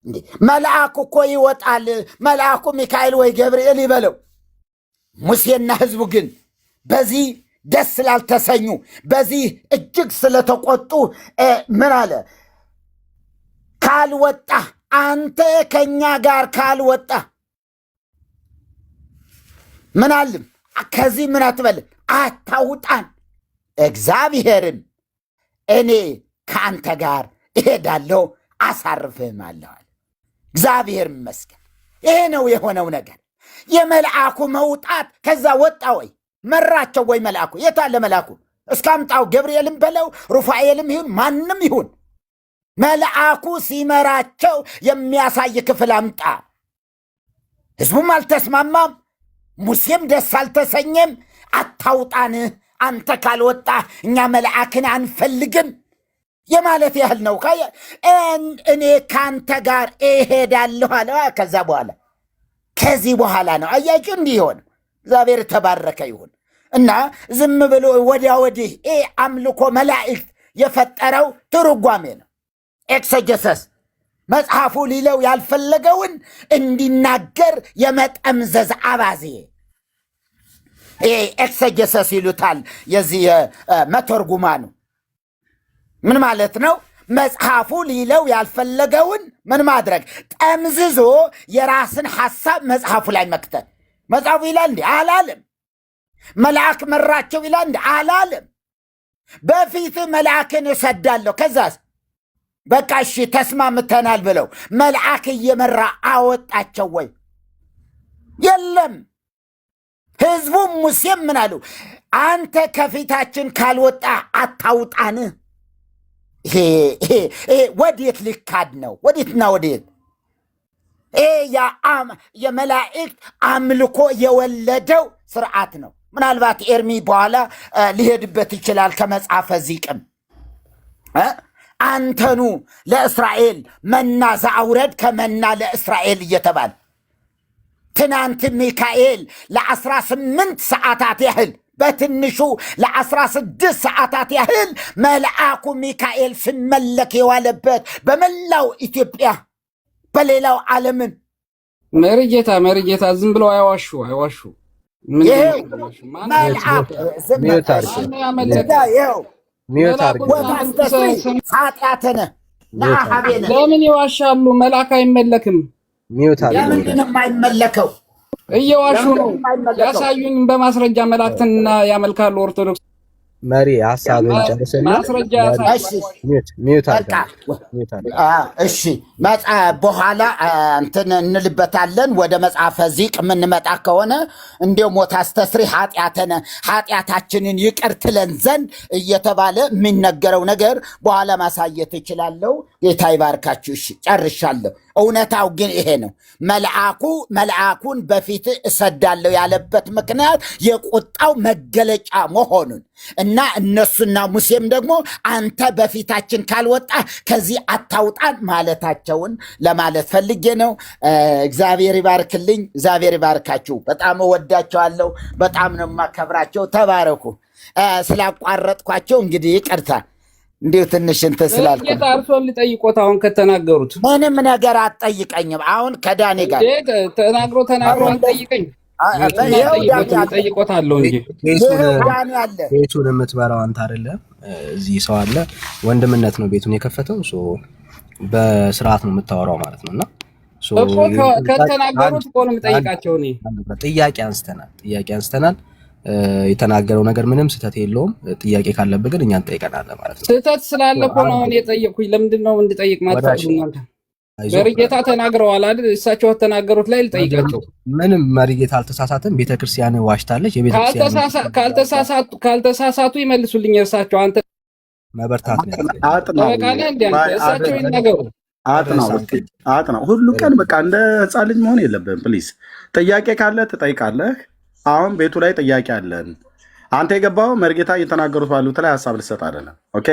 እንዴ መልአኩ እኮ ይወጣል። መልአኩ ሚካኤል ወይ ገብርኤል ይበለው። ሙሴና ህዝቡ ግን በዚህ ደስ ስላልተሰኙ፣ በዚህ እጅግ ስለተቆጡ ምን አለ? ካልወጣህ፣ አንተ ከእኛ ጋር ካልወጣህ ምን አልም ከዚህ ምን አትበልም፣ አታውጣን። እግዚአብሔርም እኔ ከአንተ ጋር እሄዳለሁ አሳርፍህም አለዋል። እግዚአብሔር ይመስገን። ይሄ ነው የሆነው ነገር። የመልአኩ መውጣት ከዛ ወጣ ወይ መራቸው ወይ መልአኩ? የታለ መልአኩ? እስካምጣው ገብርኤልም በለው ሩፋኤልም ይሁን ማንም ይሁን መልአኩ ሲመራቸው የሚያሳይ ክፍል አምጣ። ህዝቡም አልተስማማም፣ ሙሴም ደስ አልተሰኘም። አታውጣን፣ አንተ ካልወጣ እኛ መልአክን አንፈልግም የማለት ያህል ነው። እኔ ካንተ ጋር እሄዳለሁ አለ። ከዚህ በኋላ ነው አያችሁ እንዲህ ይሆን። እግዚአብሔር ተባረከ ይሁን እና ዝም ብሎ ወዲያ ወዲህ አምልኮ መላእክት የፈጠረው ትርጓሜ ነው። ኤክሰጀሰስ መጽሐፉ ሊለው ያልፈለገውን እንዲናገር የመጠምዘዝ አባዜ ኤክሰጀሰስ ይሉታል። የዚህ መተርጉማኑ ምን ማለት ነው? መጽሐፉ ሊለው ያልፈለገውን ምን ማድረግ? ጠምዝዞ የራስን ሐሳብ መጽሐፉ ላይ መክተት። መጽሐፉ ይላል እንዲ አላለም። መልአክ መራቸው ይላል እንዲ አላለም። በፊት መልአክን እሰዳለሁ ከዛስ በቃ እሺ ተስማምተናል ብለው መልአክ እየመራ አወጣቸው ወይ? የለም። ህዝቡም ሙሴም ምን አሉ? አንተ ከፊታችን ካልወጣ አታውጣን። ይሄ ወዴት ሊካድ ነው? ወዴትና ወዴት? የመላእክት አምልኮ የወለደው ስርዓት ነው። ምናልባት ኤርሚ በኋላ ሊሄድበት ይችላል ከመጽሐፈ ዚቅም አንተኑ ለእስራኤል መና ዘአውረድ ከመና ለእስራኤል እየተባለ ትናንት ሚካኤል ለ18 ሰዓታት ያህል በትንሹ ለ16 ሰዓታት ያህል መልአኩ ሚካኤል ሲመለክ የዋለበት በመላው ኢትዮጵያ በሌላው ዓለምን መርጌታ ዝም ብለው አይዋሹ። ኃጢአተነ ለምን ይዋሻሉ? መልአክ አይመለክም። ለምንድን ነው የማይመለከው? እየዋሹ ነው። ያሳዩኝ በማስረጃ መላእክትና ያመልካሉ ኦርቶዶክስ። መሪ ሐሳብን ጨርሰና ማስረጃ እሺ በኋላ እንትን እንልበታለን። ወደ መጽሐፈ ዚቅ የምንመጣ ከሆነ እንዲው ሞት አስተስሪ ኃጢአታችንን ይቅር ትለን ዘንድ እየተባለ የሚነገረው ነገር በኋላ ማሳየት እችላለሁ። ጌታ ይባርካችሁ። እሺ ጨርሻለሁ። እውነታው ግን ይሄ ነው። መልአኩን በፊት እሰዳለሁ ያለበት ምክንያት የቁጣው መገለጫ መሆኑን እና እነሱና ሙሴም ደግሞ አንተ በፊታችን ካልወጣ ከዚህ አታውጣን ማለታቸውን ለማለት ፈልጌ ነው። እግዚአብሔር ይባርክልኝ። እግዚአብሔር ይባርካችሁ። በጣም እወዳቸዋለሁ። በጣም ነው የማከብራቸው። ተባረኩ። ስላቋረጥኳቸው እንግዲህ ይቅርታ። እንዲሁ ትንሽ እንትን ስላልኩ እርሶን ሊጠይቆት አሁን ከተናገሩት ምንም ነገር አትጠይቀኝም። አሁን ከዳኔ ጋር ተናግሮ አትጠይቀኝ። ጠይቆታለሁ እንጂ ቤቱን የምትበራው አንተ አይደለም። እዚህ ሰው አለ፣ ወንድምነት ነው ቤቱን የከፈተው። በስርዓት ነው የምታወራው ማለት ነው። እና ከተናገሩት እኮ ነው የምጠይቃቸው። ጥያቄ አንስተናል። የተናገረው ነገር ምንም ስህተት የለውም። ጥያቄ ካለብህ ግን እኛን ጠይቀናለህ ማለት ነው። ስህተት ስላለ እኮ ነው አሁን የጠየቅኩኝ። ለምንድን ነው እንድጠይቅ ማጥፋት? መሪጌታ ተናግረዋል አይደል? እሳቸው ተናገሩት ላይ ልጠይቃቸው። ምንም መሪጌታ አልተሳሳተም። ቤተክርስቲያን ዋሽታለች። ካልተሳሳቱ ይመልሱልኝ። እርሳቸው አንተ መበርታት ነው እሳቸው ይናገሩ። አጥናው። ሁሉ ቀን በቃ እንደ ህፃን ልጅ መሆን የለብህም ፕሊዝ። ጥያቄ ካለ ትጠይቃለህ። አሁን ቤቱ ላይ ጥያቄ አለን። አንተ የገባው መርጌታ እየተናገሩት ባሉት ላይ ሀሳብ ልሰጥ አይደለም። ኦኬ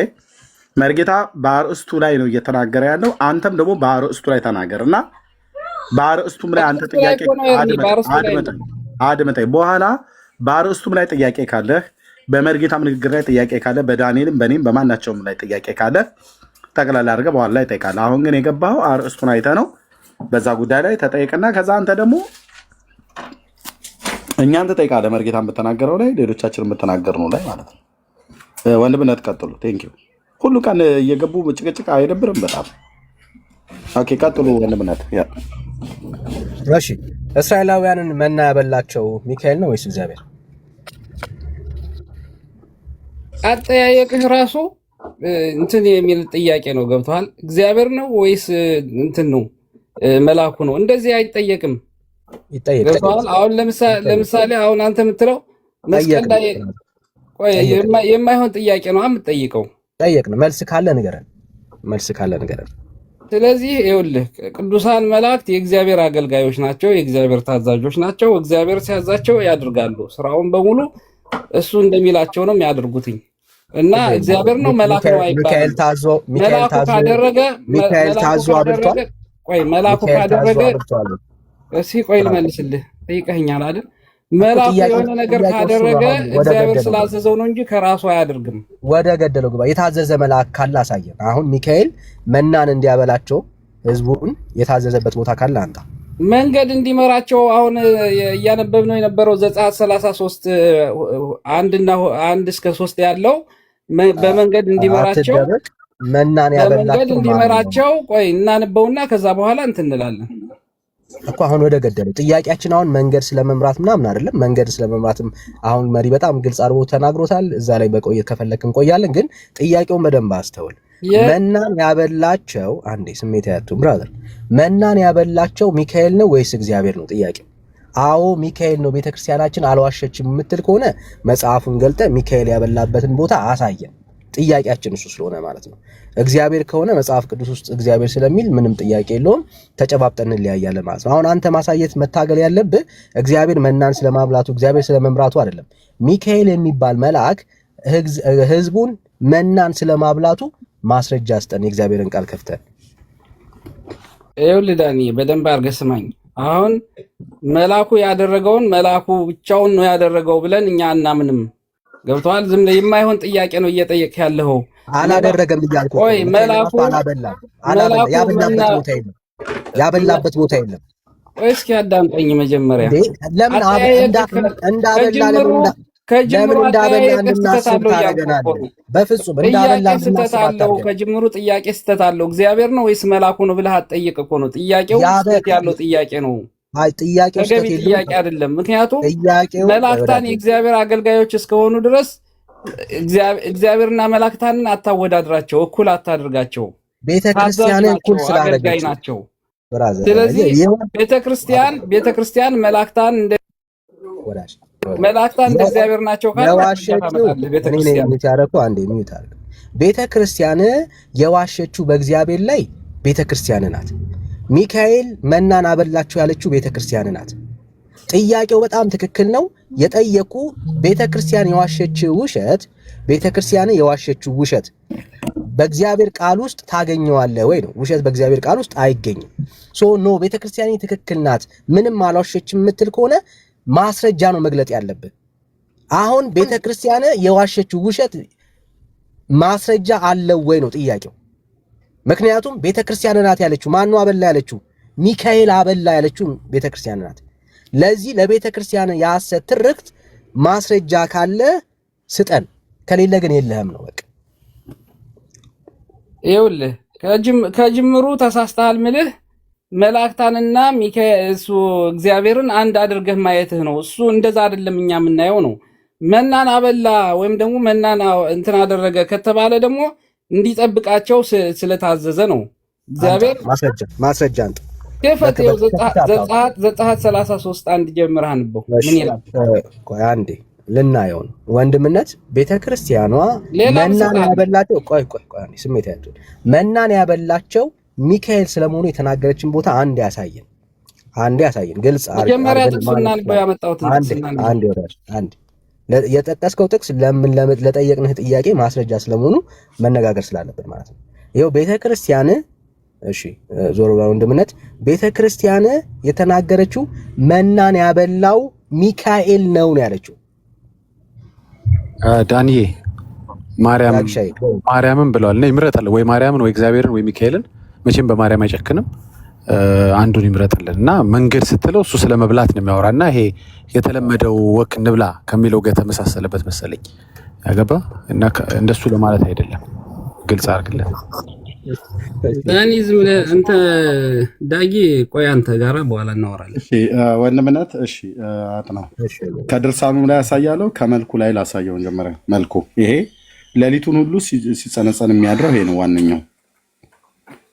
መርጌታ በአርእስቱ ላይ ነው እየተናገረ ያለው። አንተም ደግሞ በአርእስቱ ላይ ተናገር እና በአርእስቱም ላይ አንተ ጥያቄ አድምጠኝ። በኋላ በአርእስቱም ላይ ጥያቄ ካለህ፣ በመርጌታም ንግግር ላይ ጥያቄ ካለ፣ በዳንኤልም በእኔም በማናቸውም ላይ ጥያቄ ካለ ጠቅላላ አድርገህ በኋላ ላይ ጠይቃለህ። አሁን ግን የገባኸው አርእስቱን አይተህ ነው። በዛ ጉዳይ ላይ ተጠይቅና ከዛ አንተ ደግሞ እኛን ትጠይቃለህ። መርጌታ የምትናገረው ላይ ሌሎቻችን የምትናገር ነው ላይ ማለት ነው። ወንድምነት ቀጥሉ። ቴንክ ዩ። ሁሉ ቀን እየገቡ ጭቅጭቅ አይደብርም? በጣም ኦኬ። ቀጥሉ ወንድምነት። እሺ እስራኤላውያንን መና ያበላቸው ሚካኤል ነው ወይስ እግዚአብሔር? አጠያየቅህ ራሱ እንትን የሚል ጥያቄ ነው። ገብቶሃል? እግዚአብሔር ነው ወይስ እንትን ነው መልአኩ ነው? እንደዚህ አይጠየቅም። ገብቶሃል? አሁን ለምሳሌ አሁን አንተ የምትለው መስቀል ላይ የማይሆን ጥያቄ ነው የምትጠይቀው። ጠየቅን። መልስ ካለ ንገረን። ስለዚህ ይኸውልህ ቅዱሳን መላእክት የእግዚአብሔር አገልጋዮች ናቸው፣ የእግዚአብሔር ታዛዦች ናቸው። እግዚአብሔር ሲያዛቸው ያደርጋሉ። ስራውን በሙሉ እሱ እንደሚላቸው ነው የሚያደርጉትኝ እና እግዚአብሔር ነው መልአክ ነው አይባልም። መልአኩ ካደረገ ቆይ ልመልስልህ። ጠይቀኸኛል አይደል? መልአኩ የሆነ ነገር ካደረገ እግዚአብሔር ስላዘዘው ነው እንጂ ከራሱ አያደርግም። ወደ ገደለው ግባ። የታዘዘ መልአክ ካለ አሳየን። አሁን ሚካኤል መናን እንዲያበላቸው ህዝቡን የታዘዘበት ቦታ ካለ አንተ መንገድ እንዲመራቸው አሁን እያነበብነው የነበረው ዘጸአት 33 1 እስከ 3 ያለው በመንገድ እንዲመራቸው መናን ያበላቸው ቆይ እናንበውና ከዛ በኋላ እንትን እንላለን እኮ። አሁን ወደ ገደለው ጥያቄያችን አሁን መንገድ ስለመምራት ምናምን አይደለም። መንገድ ስለመምራትም አሁን መሪ በጣም ግልጽ አድርጎ ተናግሮታል። እዛ ላይ በቆየት ከፈለክ እንቆያለን፣ ግን ጥያቄውን በደንብ አስተውል። መናን ያበላቸው አንዴ ስሜት ያቱ ብራዘር፣ መናን ያበላቸው ሚካኤል ነው ወይስ እግዚአብሔር ነው ጥያቄው? አዎ ሚካኤል ነው ቤተክርስቲያናችን አልዋሸችም የምትል ከሆነ መጽሐፉን ገልጠ ሚካኤል ያበላበትን ቦታ አሳየን። ጥያቄያችን እሱ ስለሆነ ማለት ነው። እግዚአብሔር ከሆነ መጽሐፍ ቅዱስ ውስጥ እግዚአብሔር ስለሚል ምንም ጥያቄ የለውም። ተጨባብጠን እንለያያለን ማለት ነው። አሁን አንተ ማሳየት መታገል ያለብህ እግዚአብሔር መናን ስለማብላቱ እግዚአብሔር ስለመምራቱ አይደለም። ሚካኤል የሚባል መልአክ ህዝቡን መናን ስለማብላቱ ማስረጃ አስጠን። የእግዚአብሔርን ቃል ከፍተን ይኸውልህ ዳኒ በደንብ አድርገህ ስማኝ። አሁን መልአኩ ያደረገውን መልአኩ ብቻውን ነው ያደረገው ብለን እኛ አናምንም። ገብቶሃል? ዝም ብለህ የማይሆን ጥያቄ ነው እየጠየቅህ ያለው። አላደረገም እያልኩ ቆይ መልአኩ ያበላበት ቦታ የለም። ቆይ እስኪ አዳምጠኝ መጀመሪያ። ለምን እንዳበላ እንድናስብ ታደርገናለህ? በፍጹም እንዳበላ እንድናስብ። ከጅምሩ ጥያቄ ስተት አለው። እግዚአብሔር ነው ወይስ መልአኩ ነው ብለህ አትጠይቅ እኮ ነው ጥያቄው። ስተት ያለው ጥያቄ ነው። ጥያቄው ተገቢ ጥያቄ አይደለም። ምክንያቱም መላእክታን የእግዚአብሔር አገልጋዮች እስከሆኑ ድረስ እግዚአብሔርና መላእክታንን አታወዳድራቸው፣ እኩል አታድርጋቸው። ቤተክርስቲያንን እኩል አገልጋይ ናቸው። ስለዚህ ቤተክርስቲያን መላእክታን እንደ እግዚአብሔር ናቸው ቤተክርስቲያን የዋሸችው በእግዚአብሔር ላይ ቤተክርስቲያን ናት። ሚካኤል መናን አበላችሁ ያለችው ቤተክርስቲያን ናት። ጥያቄው በጣም ትክክል ነው። የጠየቁ ቤተክርስቲያን የዋሸችው ውሸት በእግዚአብሔር ቃል ውስጥ ታገኘዋለህ ወይ ነው? ውሸት በእግዚአብሔር ቃል ውስጥ አይገኝም። ኖ ቤተክርስቲያን ትክክል ናት ምንም አልዋሸችም የምትል ከሆነ ማስረጃ ነው መግለጥ ያለብን። አሁን ቤተክርስቲያን የዋሸችው ውሸት ማስረጃ አለው ወይ ነው ጥያቄው። ምክንያቱም ቤተክርስቲያን ናት ያለችው ማነው አበላ ያለችው? ሚካኤል አበላ ያለችው ቤተክርስቲያን ናት። ለዚህ ለቤተክርስቲያን የሐሰት ትርክት ማስረጃ ካለ ስጠን፣ ከሌለ ግን የለህም ነው በቃ። ይኸውልህ ከጅምሩ ተሳስተሃል ምልህ መላእክታንና ሚካኤል እሱ እግዚአብሔርን አንድ አድርገህ ማየትህ ነው። እሱ እንደዛ አይደለም እኛ የምናየው ነው። መናን አበላ ወይም ደግሞ መናን እንትን አደረገ ከተባለ ደግሞ እንዲጠብቃቸው ስለታዘዘ ነው። እግዚአብሔር ማስረጃ አንተ ከፈተው ዘጸአት 33 1 ጀምረህ አንብበው ምን ይላል? ቆይ አንዴ ልናየው ነው። ወንድምነት ቤተክርስቲያኗ መናን ያበላቸው ቆይ አንዴ ስሜት ያለው መናን ያበላቸው ሚካኤል ስለመሆኑ የተናገረችን ቦታ አንድ ያሳየን ግልጽ መጀመሪያ ጥቅሱና ነው ያመጣሁት። አንድ የጠቀስከው ጥቅስ ለምን ለጠየቅንህ ጥያቄ ማስረጃ ስለመሆኑ መነጋገር ስላለብን ማለት ነው። ይኸው ቤተክርስቲያን እሺ ዞሮ ወንድምነት ቤተክርስቲያን የተናገረችው መናን ያበላው ሚካኤል ነው ያለችው። ዳንኤ ማርያምን ብለዋል እና ይምረጣል ወይ ማርያምን ወይ እግዚአብሔርን ወይ ሚካኤልን፣ መቼም በማርያም አይጨክንም። አንዱን ይምረጥልን እና መንገድ ስትለው እሱ ስለ መብላት ነው የሚያወራ እና ይሄ የተለመደው ወክ እንብላ ከሚለው ጋር የተመሳሰለበት መሰለኝ ያገባ እና እንደሱ ለማለት አይደለም። ግልጽ አድርግለት ዳኒ። ዝም ብለህ አንተ ዳጊ ቆይ አንተ ጋር በኋላ እናወራለን። እሺ ወንድምነት እሺ አጥናው ከድርሳኑ ላይ ያሳያለው ከመልኩ ላይ ላሳየው። መጀመሪያ መልኩ ይሄ ሌሊቱን ሁሉ ሲጸነጸን የሚያድረው ይሄ ነው ዋነኛው።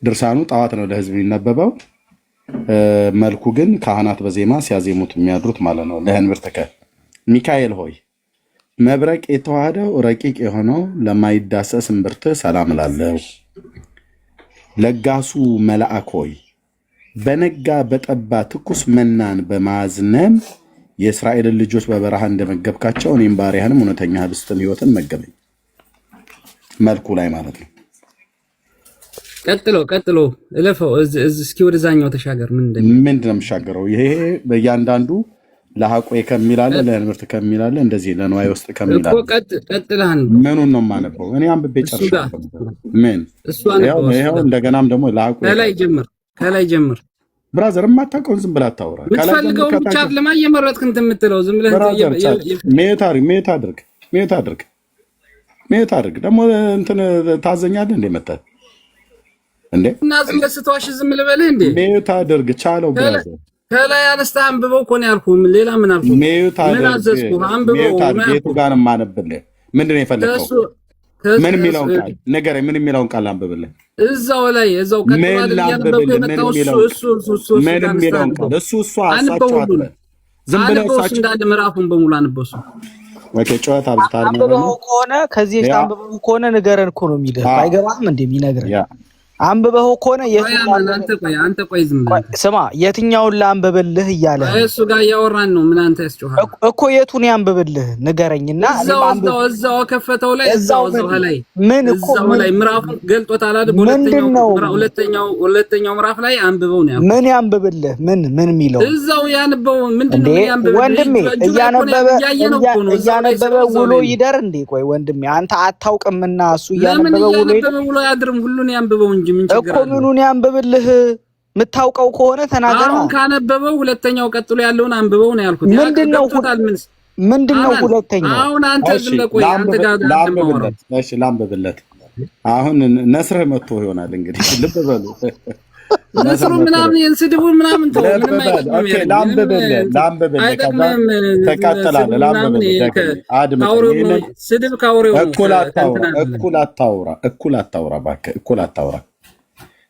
ድርሳኑ ጠዋት ነው ለህዝብ የሚነበበው። መልኩ ግን ካህናት በዜማ ሲያዜሙት የሚያድሩት ማለት ነው። ለህንብርትከ ሚካኤል ሆይ መብረቅ የተዋሃደው ረቂቅ የሆነው ለማይዳሰስ እምብርት ሰላም እላለሁ። ለጋሱ መልአክ ሆይ በነጋ በጠባ ትኩስ መናን በማዝነም የእስራኤልን ልጆች በበረሃ እንደመገብካቸው እኔም ባሪያህንም እውነተኛ ህብስትን ህይወትን መገበኝ። መልኩ ላይ ማለት ነው። ቀጥሎ እለፈው። እስኪ ወደዛኛው ተሻገር። ምንድን ነው የምሻገረው? ይሄ በእያንዳንዱ ለሐቆይ ከሚላለ ለህንብርት ከሚላለ እንደዚህ ለንዋይ ውስጥ ከሚላለ ቀጥላን ምኑን ነው የማነበው? እኔ አንብቤ ጨርሻለሁ። ምን ይኸው እንደገናም ደግሞ ለሐቆይ ከላይ ጀምር። ብራዘር የማታውቀውን ዝም ብለህ አታውራ። የምትፈልገውን ብቻ ለማ እየመረጥክ እንትን የምትለው ዝም ብለህ ሜት አድርግ። ደግሞ እንትን ታዘኛለህ እንዴ መጣህ እንዴ? እና ዝም ብለህ ስትዋሽ ዝም ልበልህ እንዴ? ሜት አድርግ ቻለው ብራዘር። ከላይ አነስተህ አንብበው እኮ ነው ያልኩህ። ሌላ ምን አልኩህ? ምን አዘዝኩህ? አንብበው። ቤቱ ጋር የማነብልህ ምንድን ነው የፈለከው? ምን የሚለውን ቃል ንገረኝ። ምን የሚለውን ቃል አንብብልህ? እዛው ላይ እዛው ከጥራድ ያነበብኩ የመጣው እሱ ምን የሚለውን ቃል እሱ አሳቸው አትበል። ዝም ብለህ እሳቸው እንዳለ ምዕራፉን በሙሉ አንበሱ። ኦኬ ጨዋታ አብዝታል ነው አንብበው ከሆነ ከዚህ አንብበው ከሆነ ንገረን እኮ ነው የሚልህ። አይገባም እንዴ የሚነግረን? አንብበው ከሆነ አንተ ቆይ ዝም ብለህ ስማ። የትኛውን ላንብብልህ እያለ እሱ ጋር እያወራን ነው። ምን አንተ ያስጮሃል እኮ የቱን ያንብብልህ ንገረኝና እዛው ከፈተው ላይ እዛው ላይ ምን እኮ እዛው ላይ ምዕራፉን ገልጦታል አይደል? ሁለተኛው ምዕራፍ ላይ አንብበው ነው። ምን ያንብብልህ? ምን የሚለው እዛው ያንበው ምንድነው? ያንብበው ወንድሜ እያነበበ ውሎ ይደር እንዴ? ቆይ ወንድሜ አንተ አታውቅምና እሱ እያነበበ ውሎ ያድርም። ሁሉን ያንብበው እንጂ ምን ችግር አለ? እኮ ምኑን ያንብብልህ? የምታውቀው ከሆነ ተናገር። አሁን ካነበበው ሁለተኛው ቀጥሎ ያለውን አንብበው ነው ያልኩት። ምንድነው ሁለተኛው? አሁን አንተ ዝም ብለህ አንተ ጋር ላንብብለት። እሺ ላንብብለት። አሁን ነስርህ መጥቶ ይሆናል እንግዲህ ልብ በሉ። ነስሩ ምናምን ስድቡ ምናምን ተው። ምንም አይደለም። ኦኬ ላንብብለት። ተቀጥላለህ። ላንብብለት። አድምጥ። ስድብ ካውሬው እኩል አታውራ እባክህ። እኩል አታውራ።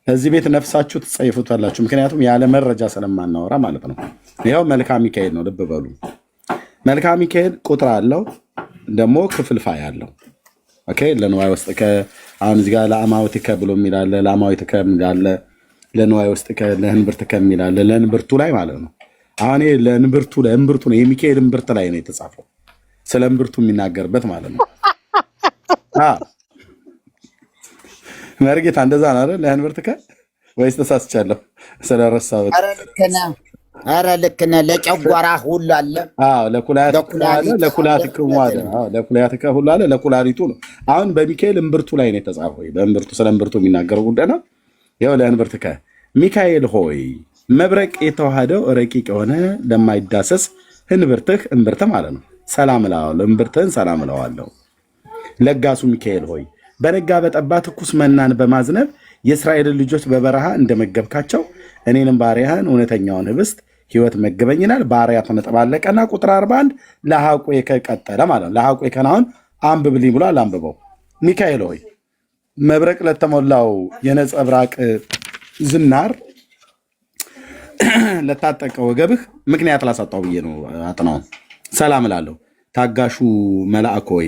እዚህ ቤት ነፍሳችሁ ትጸይፉታላችሁ። ምክንያቱም ያለ መረጃ ስለማናወራ ማለት ነው። ይኸው መልክአ ሚካኤል ነው። ልብ በሉ። መልክአ ሚካኤል ቁጥር አለው ደግሞ ክፍልፋይ አለው። ኦኬ ለንዋይ ውስጥ አሁን እዚህ ጋር ለአማውቲከ ብሎ የሚላለ ለአማዊትከ የሚላለ ለንዋይ ውስጥ ለህንብርትከ የሚላለ ለህንብርቱ ላይ ማለት ነው። አሁን ለህንብርቱ ነው የሚካኤል ህንብርት ላይ ነው የተጻፈው። ስለ ህንብርቱ የሚናገርበት ማለት ነው። መርጌታ እንደዛ ነው አይደል? ለህንብርትከ ወይስ ተሳስቻለሁ? ስለረሳሁት። ኧረ ልክ ነህ። ለጨጓራ ሁሉ አለ። ለኩላሊትከ ሁሉ አለ። ለኩላሊቱ ነው። አሁን በሚካኤል ህንብርቱ ላይ ነው የተጻፈው። በህንብርቱ ስለ ህንብርቱ የሚናገረው ጉዳይ ነው። ይኸው ለህንብርትከ ሚካኤል ሆይ መብረቅ የተዋሃደው ረቂቅ የሆነ ለማይዳሰስ ህንብርትህ እምብርት ማለት ነው ሰላም እለዋለሁ። እምብርትህን ሰላም እለዋለሁ። ለጋሱ ሚካኤል ሆይ በነጋ በጠባ ትኩስ መናን በማዝነብ የእስራኤልን ልጆች በበረሃ እንደመገብካቸው እኔንም ባሪያህን እውነተኛውን ህብስት ህይወት መገበኝ ይላል። ባሪያ ተነጠባለቀና ቁጥር 41 ለሐቆከ ቀጠለ ማለት ነው። ለሐቆከን አሁን አንብብልኝ ብሏል። አንብበው። ሚካኤል ሆይ መብረቅ ለተሞላው የነጸብራቅ ዝናር ለታጠቀ ወገብህ ምክንያት ላሳጣው ብዬ ነው። አጥናውን ሰላም እላለሁ። ታጋሹ መልአክ ሆይ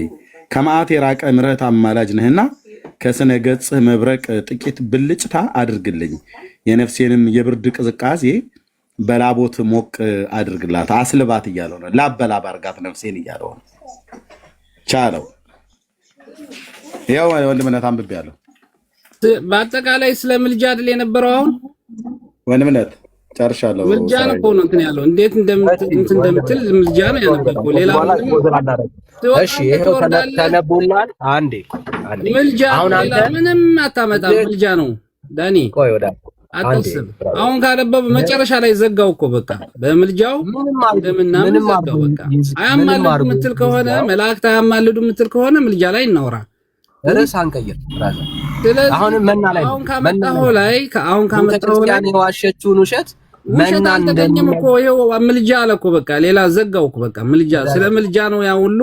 ከመዓት የራቀ ምሕረት አማላጅ ነህና ከስነ ገጽህ መብረቅ ጥቂት ብልጭታ አድርግልኝ፣ የነፍሴንም የብርድ ቅዝቃዜ በላቦት ሞቅ አድርግላት፣ አስልባት እያለው ነው። ላበላብ አርጋት ነፍሴን እያለው ነው። ቻለው። ያው ወንድምነት አንብቤያለሁ። በአጠቃላይ ስለ ምልጃ አይደል የነበረው? አሁን ወንድምነት ጨርሻለሁ። ምልጃ ነው እኮ ነው እንትን ያለው። እንዴት እንደምትል ምልጃ ነው ያነበብኩ። ሌላ እሺ፣ ይሄው ተነቦላል። አንዴ ምልጃ አሁን አንተ ምንም አታመጣም። ምልጃ ነው ዳኒ። ቆይ ወዳ አታስብ። አሁን ካነበብ መጨረሻ ላይ ዘጋው እኮ በቃ በምልጃው እንደምና ዘጋው በቃ። አያማልዱ ምትል ከሆነ መላእክት አያማልዱ ምትል ከሆነ ምልጃ ላይ እናውራ። ርዕስ አንቀይር። ስለዚህ አሁን መና ላይ አሁን ካመጣው ላይ የዋሸችውን ውሸት መና እንደገኘም እኮ ይሄው ምልጃ አለ እኮ በቃ። ሌላ ዘጋው እኮ በቃ። ምልጃ ስለ ምልጃ ነው ያ ሁሉ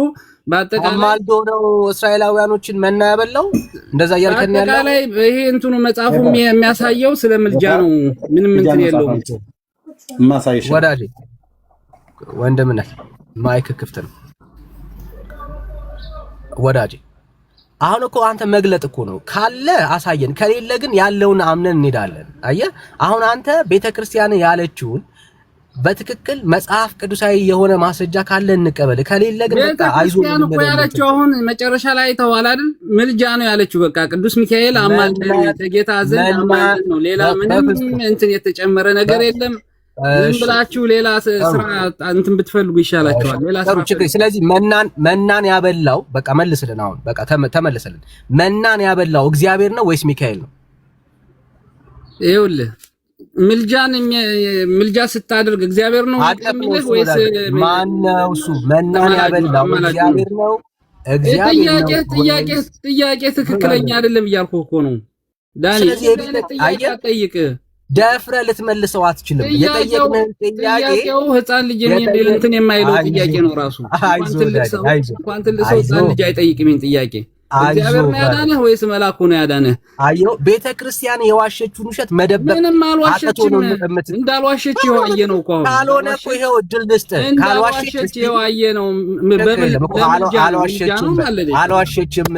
በአጠቃላይ አማልዶ ነው እስራኤላውያኖችን መና ያበላው። እንደዛ እያልከኝ ያለው በአጠቃላይ ይሄ እንትኑ መጽሐፉ የሚያሳየው ስለ ምልጃ ነው። ምንም እንትን የለውም። ማሳየሽ ወዳጄ ወንድምነት ማይክ ክፍት ነው ወዳጄ። አሁን እኮ አንተ መግለጥ እኮ ነው ካለ አሳየን፣ ከሌለ ግን ያለውን አምነን እንሄዳለን። አየህ አሁን አንተ ቤተክርስቲያን ያለችውን በትክክል መጽሐፍ ቅዱሳዊ የሆነ ማስረጃ ካለ እንቀበል፣ ከሌለ ግን በቃ አይዞህ ነው ያለችው። አሁን መጨረሻ ላይ ተዋል አይደል? ምልጃ ነው ያለችው በቃ። ቅዱስ ሚካኤል አማልደን ከጌታ ዘንድ አማልደን ነው። ሌላ ምንም እንትን የተጨመረ ነገር የለም። ምን ብላችሁ ሌላ ስራ እንትን ብትፈልጉ ይሻላችኋል። ሌላ ስራ ችግር። ስለዚህ መናን ያበላው በቃ መልስልን። አሁን በቃ ተመለሰልን። መናን ያበላው እግዚአብሔር ነው ወይስ ሚካኤል ነው? ይኸውልህ ምልጃ ስታደርግ እግዚአብሔር ነው የሚልህ ወይስ ማን ነው? እሱ መናን ያበላው እግዚአብሔር ነው? ጥያቄ ትክክለኛ አይደለም እያልኩህ እኮ ነው ዳኒ። ጥያቄ ጠይቅ ደፍረህ ልትመልሰው አትችልም። የጠየቅነው ጥያቄው ህፃን ልጅ እንትን የማይለው ጥያቄ ነው ራሱ። እንኳን ትልቅ ሰው ህፃን ልጅ አይጠይቅም ጥያቄ። እግዚአብሔር ነው ያዳነህ ወይስ መልአኩ ነው ያዳነህ? አየው ቤተክርስቲያን የዋሸችውን ውሸት መደበቅ ምንም አልዋሸችም። እንዳልዋሸች የዋየ ነው እኮ። ካልሆነ እኮ ይሄው እድል ልስጥህ። ካልዋሸች የዋየ ነው። አልዋሸችም።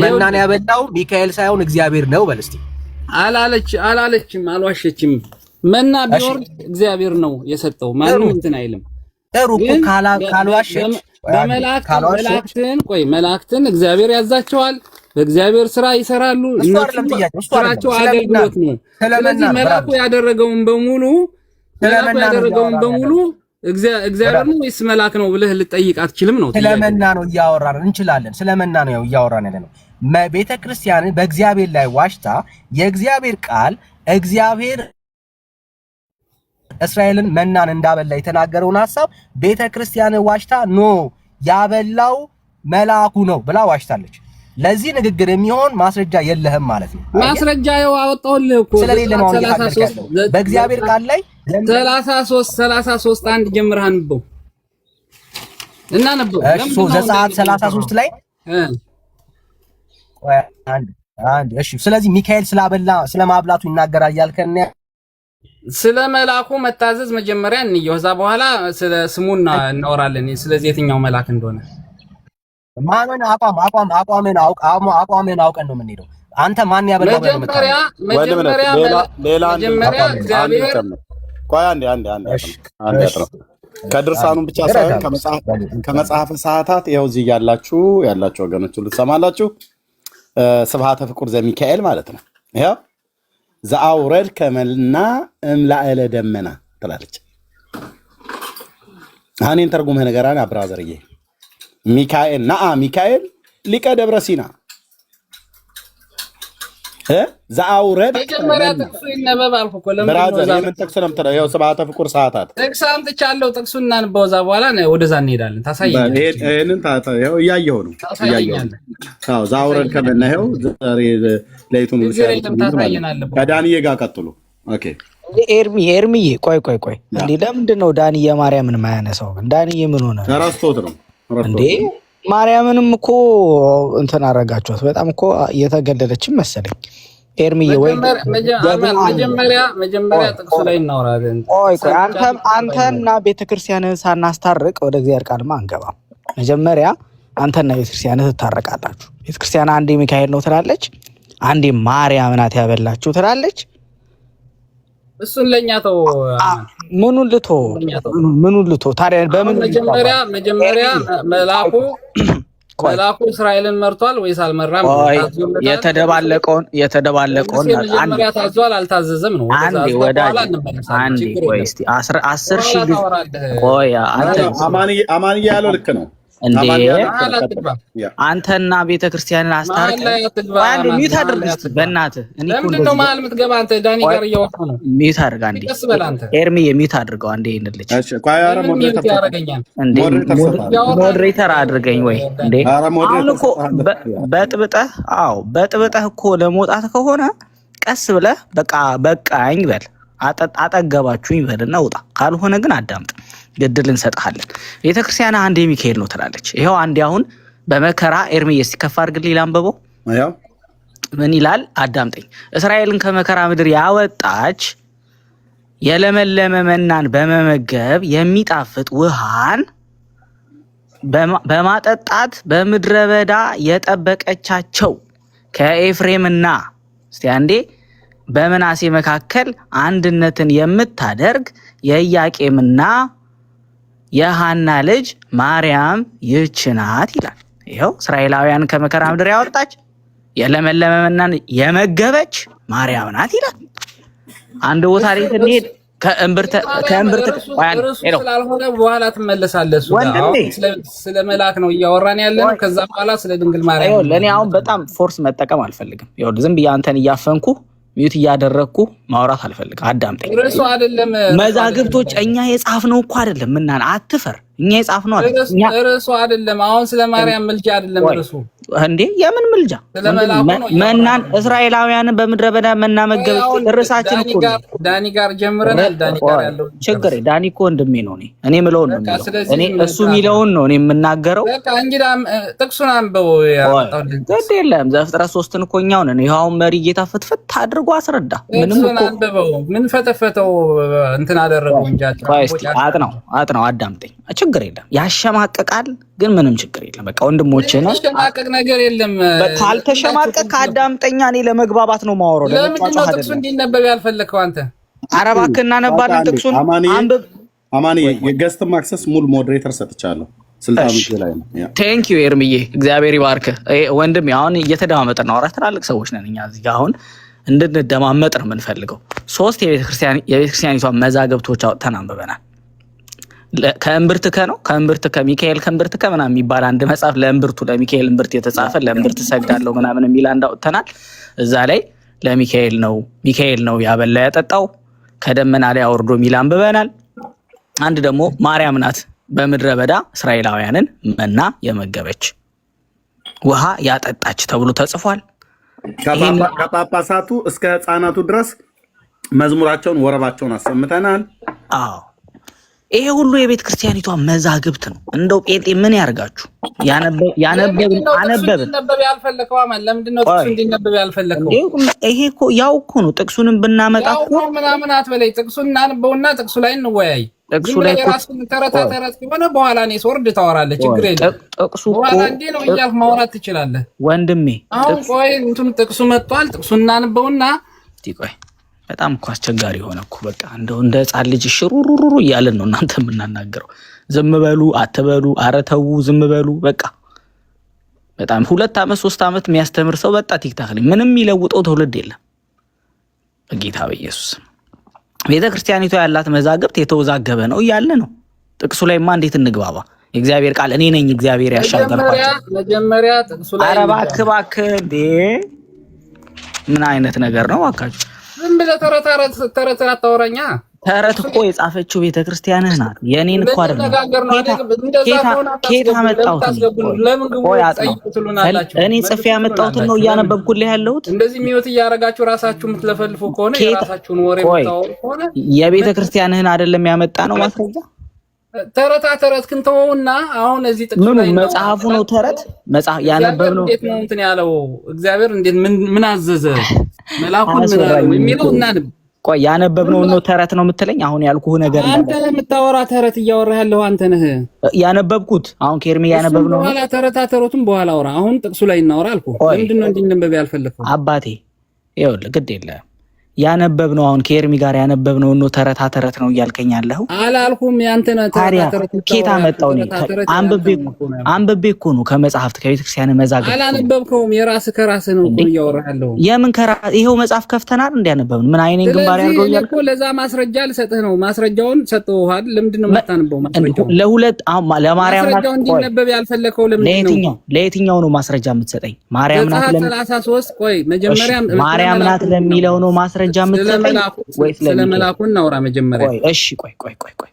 መናን ያበላው ሚካኤል ሳይሆን እግዚአብሔር ነው በል እስቲ። አላለችም፣ አልዋሸችም። መና ቢወርድ እግዚአብሔር ነው የሰጠው። ማንም እንትን አይልም። ሩቁ ካልዋሸች መላእክትን እግዚአብሔር ያዛቸዋል። በእግዚአብሔር ስራ ይሰራሉ። ስራቸው አገልግሎት ነው። ስለዚህ መላእኩ ያደረገውን በሙሉ እግዚአብሔር ነው ወይስ መልአክ ነው ብለህ ልጠይቅ አትችልም ነው። ስለመና ነው እያወራን እንችላለን። ስለመና ነው እያወራን ያለ ነው። ቤተክርስቲያን በእግዚአብሔር ላይ ዋሽታ የእግዚአብሔር ቃል እግዚአብሔር እስራኤልን መናን እንዳበላ የተናገረውን ሐሳብ ቤተክርስቲያን ዋሽታ ኖ ያበላው መልአኩ ነው ብላ ዋሽታለች። ለዚህ ንግግር የሚሆን ማስረጃ የለህም ማለት ነው። ማስረጃ ያው አወጣሁልህ እኮ ስለሌለ ነው። በእግዚአብሔር ቃል ላይ 33 አንድ ጀምረህ አንብበው እና ነበው ዘጸአት 33 ላይ አንድ እሺ። ስለዚህ ሚካኤል ስለማብላቱ ይናገራል ያልከን ስለ መልአኩ መታዘዝ መጀመሪያ እንየው፣ ከዛ በኋላ ስለ ስሙና እናወራለን። ስለዚህ የትኛው መልአክ እንደሆነ ማንን አቋምን አውቀን ነው የምንሄደው። አንተ ማን ያበላው? መጀመሪያ እግዚአብሔር ቆይ አንዴ ከድርሳኑን ብቻ ሳይሆን ከመጽሐፈ ሰዓታት ይኸው እዚህ ያላችሁ ወገኖች ሁሉ ትሰማላችሁ። ስብሐተ ፍቁር ዘሚካኤል ማለት ነው። ይኸው ዘአውረድ ከመልና እምላእለ ደመና ትላለች። አኔን ተርጉመህ ነገራን አብራዘርዬ ሚካኤል ሊቀ ደብረ ሲና ዘአውረድ መጀመሪያ ጥቅሱ ይነበብ አልኩ እኮ። ለምን ብራዘር የምን ጥቅስ ነው የምትለው? ይኸው ስብሐተ ፍቁር ሰዓታት ጥቅስ አምጥቻለሁ። ጥቅሱን እናንበው፣ ከዛ በኋላ ወደዛ እንሄዳለን። ታሳየኛለህ። ይሄንን ይኸው እያየሁ ነው። አዎ ዘአውረድ ከመና ይኸው ዛሬ ለይቱን ከዳንዬ ጋር ቀጥሉ። ኦኬ ኤርሚዬ ቆይ እንዴ ለምንድን ነው ዳንዬ ማርያምን ማያነሳው? ዳንዬ ምን ሆነ? ረስቶት ነው እንዴ? ማርያምንም እኮ እንትን አረጋችኋት። በጣም እኮ እየተገደለችም መሰለኝ። ኤርሚዬ ወይ መጀመሪያ ጥቅሱ ላይ እናወራለን። ቆይ አንተና ቤተክርስቲያንን ሳናስታርቅ ወደ እግዚአብሔር ቃልማ አንገባም። መጀመሪያ አንተና ቤተክርስቲያን ትታረቃላችሁ። ቤተክርስቲያን አንዴ ሚካኤል ነው ትላለች፣ አንዴ ማርያም ናት ያበላችሁ ትላለች። እሱን ለኛ ተው። ምኑን ልቶ ታዲያ በምን መጀመሪያ መላኩ እስራኤልን መርቷል ወይስ አልመራም? የተደባለቀውን መጀመሪያ ታዟል አልታዘዘም ነው። አንዴ ወዳጅ አንዴ ቆይ እስቲ 10 ሺህ ቆይ አማንዬ ያለው ልክ ነው እንዴ? አንተና ቤተክርስቲያንን አስታርቅ። አንዴ ሚውት አድርግ እስቲ በእናትህ። እኔ እኮ እንደዚህ ማል ምትገባ አንተ ዳኒ ጋር እያወራህ ነው። ሚውት አድርግ አንዴ ኤርሚ ሚውት አድርገው አንዴ ይንልች። እሺ ቆይ አረ ሞዴሬተር አድርገኝ ወይ እንዴ? አሁን እኮ በጥብጠህ እኮ ለመውጣት ከሆነ ቀስ ብለህ በቃኝ በል፣ አጠገባችሁኝ በልና ውጣ። ካልሆነ ግን አዳምጥ፣ ግድል እንሰጥሃለን። ቤተክርስቲያን አንዴ ሚካኤል ነው ትላለች። ይሄው አንዴ አሁን በመከራ ኤርሚያስ ሲከፋ አድርግልኝ ላንበበው። ምን ይላል? አዳምጠኝ። እስራኤልን ከመከራ ምድር ያወጣች የለመለመ መናን በመመገብ የሚጣፍጥ ውሃን በማጠጣት በምድረ በዳ የጠበቀቻቸው ከኤፍሬምና እስቲ አንዴ በመናሴ መካከል አንድነትን የምታደርግ የኢያቄምና የሐና ልጅ ማርያም ይህች ናት ይላል። ይኸው እስራኤላውያን ከመከራ ምድር ያወጣች የለመለመ መናን የመገበች ማርያም ናት ይላል። አንድ ቦታ ላይ ስንሄድ ከእምብርት ስላልሆነ በኋላ ትመለሳለህ። ስለ መልአክ ነው እያወራን ያለነው። ከዛ በኋላ ስለ ድንግል ማርያም ለእኔ አሁን በጣም ፎርስ መጠቀም አልፈልግም። ይኸውልህ ዝም ብዬ አንተን እያፈንኩ ሚዩት እያደረግኩ ማውራት አልፈልግም። አዳምጠኝ። ርዕሱ አይደለም መዛግብቶች እኛ የጻፍነው እኮ አይደለም። ምናን አትፈር፣ እኛ የጻፍነው አይደለም። ርዕሱ አይደለም። አሁን ስለ ማርያም ምልጃ አይደለም ርዕሱ እንዴ? የምን ምልጃ? መናን እስራኤላውያንን በምድረ በዳ መና መገበች። ርዕሳችን እኮ ዳኒ ጋር ጀምረናል። ዳኒ ጋር ያለው ችግር ዳኒ እኮ ወንድሜ ነው። እኔ ምለውን ነው እኔ እሱ ሚለውን ነው እኔ የምናገረው። በቃ እንግዲህ ጥቅሱን አንብበው። ግድ የለም ዘፍጥረት 3ን እኮ እኛው ነን። ይኸው መሪ ጌታ ፍትፍት አድርጎ አስረዳ። ምንም እኮ አንብበው። ምን ፈተፈተው እንትን አደረገው እንጂ አጥናው አዳምጠኝ። ችግር የለም ያሸማቀቃል፣ ግን ምንም ችግር የለም። በቃ ወንድሞቼ ነው። ያሸማቀቅ ነገር የለም። ካልተሸማቀቅ አዳምጠኛ። እኔ ለመግባባት ነው ማወራው። ለምንድን ነው ጥቅሱ እንዲነበብ ያልፈለከው አንተ? ኧረ እባክህ እናነባለን ጥቅሱን። አማኒ የገስት ማክሰስ ሙሉ ሞዴሬተር ሰጥቻለሁ። ስልጣኑ ላይ ነው። ቴንክ ዩ ኤርሚዬ፣ እግዚአብሔር ይባርክህ ወንድሜ። አሁን እየተደማመጥን ነው። ትላልቅ ሰዎች ነን እኛ እዚህ ጋር አሁን እንድንደማመጥ ነው የምንፈልገው። 3 የቤተክርስቲያኒቷን መዛግብቶች አውጥተን አንብበናል። ከእምብርትከ ነው ከእምብርትከ ሚካኤል ከእምብርትከ ምናምን የሚባል አንድ መጽሐፍ ለእምብርቱ ለሚካኤል እምብርት የተጻፈ ለእምብርት ሰግዳለሁ ምናምን የሚል አንድ አውጥተናል። እዛ ላይ ለሚካኤል ነው ያበላ ያጠጣው ከደመና ላይ አውርዶ የሚል አንብበናል። አንድ ደግሞ ማርያም ናት በምድረ በዳ እስራኤላውያንን መና የመገበች ውሃ ያጠጣች ተብሎ ተጽፏል። ከጳጳሳቱ እስከ ሕፃናቱ ድረስ መዝሙራቸውን ወረባቸውን አሰምተናል። አዎ ይሄ ሁሉ የቤተ ክርስቲያኒቷ መዛግብት ነው። እንደው ጴንጤ ምን ያርጋችሁ? ያነበብን ያልፈለከው አማን ለምንድን ነው ጥቅሱ እንዲነበብ ያልፈለከው? ይሄ እኮ ያው እኮ ነው። ጥቅሱንም ብናመጣ እኮ ምናምን አትበለኝ። ጥቅሱን እናንበውና ጥቅሱ ላይ እንወያይ። ጥቅሱ ላይ ራስን ተረት ከሆነ በኋላ እኔ ሶርድ ታወራለህ። ችግር የለም። ጥቅሱ በኋላ እንዴ ነው እያልክ ማውራት ትችላለህ ወንድሜ። አሁን ቆይ እንትን ጥቅሱ መጥቷል። ጥቅሱን እናንበውና ቆይ በጣም እኮ አስቸጋሪ ሆነ እኮ። በቃ እንደው እንደ ሕፃን ልጅ ሽሩሩሩ እያለን ነው እናንተ የምናናገረው። ዝም በሉ አትበሉ፣ ኧረ ተው ዝም በሉ በቃ። በጣም 2 ዓመት 3 ዓመት የሚያስተምር ሰው በቃ ቲክታክ ላይ ምንም የሚለውጠው ትውልድ የለም። በጌታ በኢየሱስ ቤተ ክርስቲያኒቷ ያላት መዛግብት የተወዛገበ ነው እያለ ነው። ጥቅሱ ላይማ እንዴት እንግባባ? የእግዚአብሔር ቃል እኔ ነኝ እግዚአብሔር ያሻገርኳቸው። መጀመሪያ ጥቅሱ ላይ ኧረ እባክህ እንዴ! ምን አይነት ነገር ነው እባካችሁ? ዝም ብለህ ተረት አታወራኛ። ተረት እኮ የጻፈችው ቤተክርስቲያንህ ናት። የኔን እኮ አይደለም። ኬት አመጣሁት? እኔ ጽፌ ያመጣሁትን ነው እያነበብኩልህ ያለሁት። እንደዚህ ሚወት እያደረጋችሁ ራሳችሁ የምትለፈልፉ ከሆነ የራሳችሁን ወሬ የምታወሩ ከሆነ የቤተክርስቲያንህን አይደለም ያመጣ ነው ማስረጃ። ተረት ክንተውና አሁን እዚህ ጥቅሱ ላይ መጽሐፉ ነው ተረት መጽሐፍ ያነበብነው። እንዴት ነው እንትን ያለው እግዚአብሔር እንዴት ምን አዘዘ መልአኩን ምን አለው የሚለው እናንብ ቆይ ያነበብነው ነው ተረት ነው የምትለኝ? አሁን ያልኩህ ነገር አንተ የምታወራ ተረት እያወራህ ያለው አንተ ነህ። ያነበብኩት አሁን ከኤርሚ ያነበብነው በኋላ ተረቱን በኋላ አውራ። አሁን ጥቅሱ ላይ እናወራ አልኩህ። ለምንድን ነው እንዲነበብ ያልፈለከው? አባቴ ይኸውልህ ግድ የለም ያነበብነው አሁን ከኤርሚ ጋር ያነበብነው ነው ተረት ነው እያልከኝ ያለኸው አላልኩም። ያንተ ነው ተረት ኬታ መጣው ነው አንብቤ እኮ ነው ከመጽሐፍት ከቤተክርስቲያን መዛግብት አላነበብከውም። የራስህ ከራስህ ነው እኮ እያወራህ ያለው። የምን ይሄው መጽሐፍ ከፍተናል እንዲያነበብን ምን አይኔን ግንባር ያርገው እያልኩ እኮ ለዛ ማስረጃ ልሰጥህ ነው። ማስረጃውን ሰጥተውሃል። ለምንድን ነው የማታነበው? ማስረጃው ለሁለት ለማርያም ናት። ማስረጃው እንዲነበብ ያልፈለከው ለምንድን ነው? ለየትኛው ነው ማስረጃ የምትሰጠኝ? ማርያም ናት 33 ቆይ መጀመሪያ ማርያም ናት ለሚለው ነው ማስረጃ የምትሰጠኝ ወይስ ስለመላኩ እናውራ መጀመሪያ? እሺ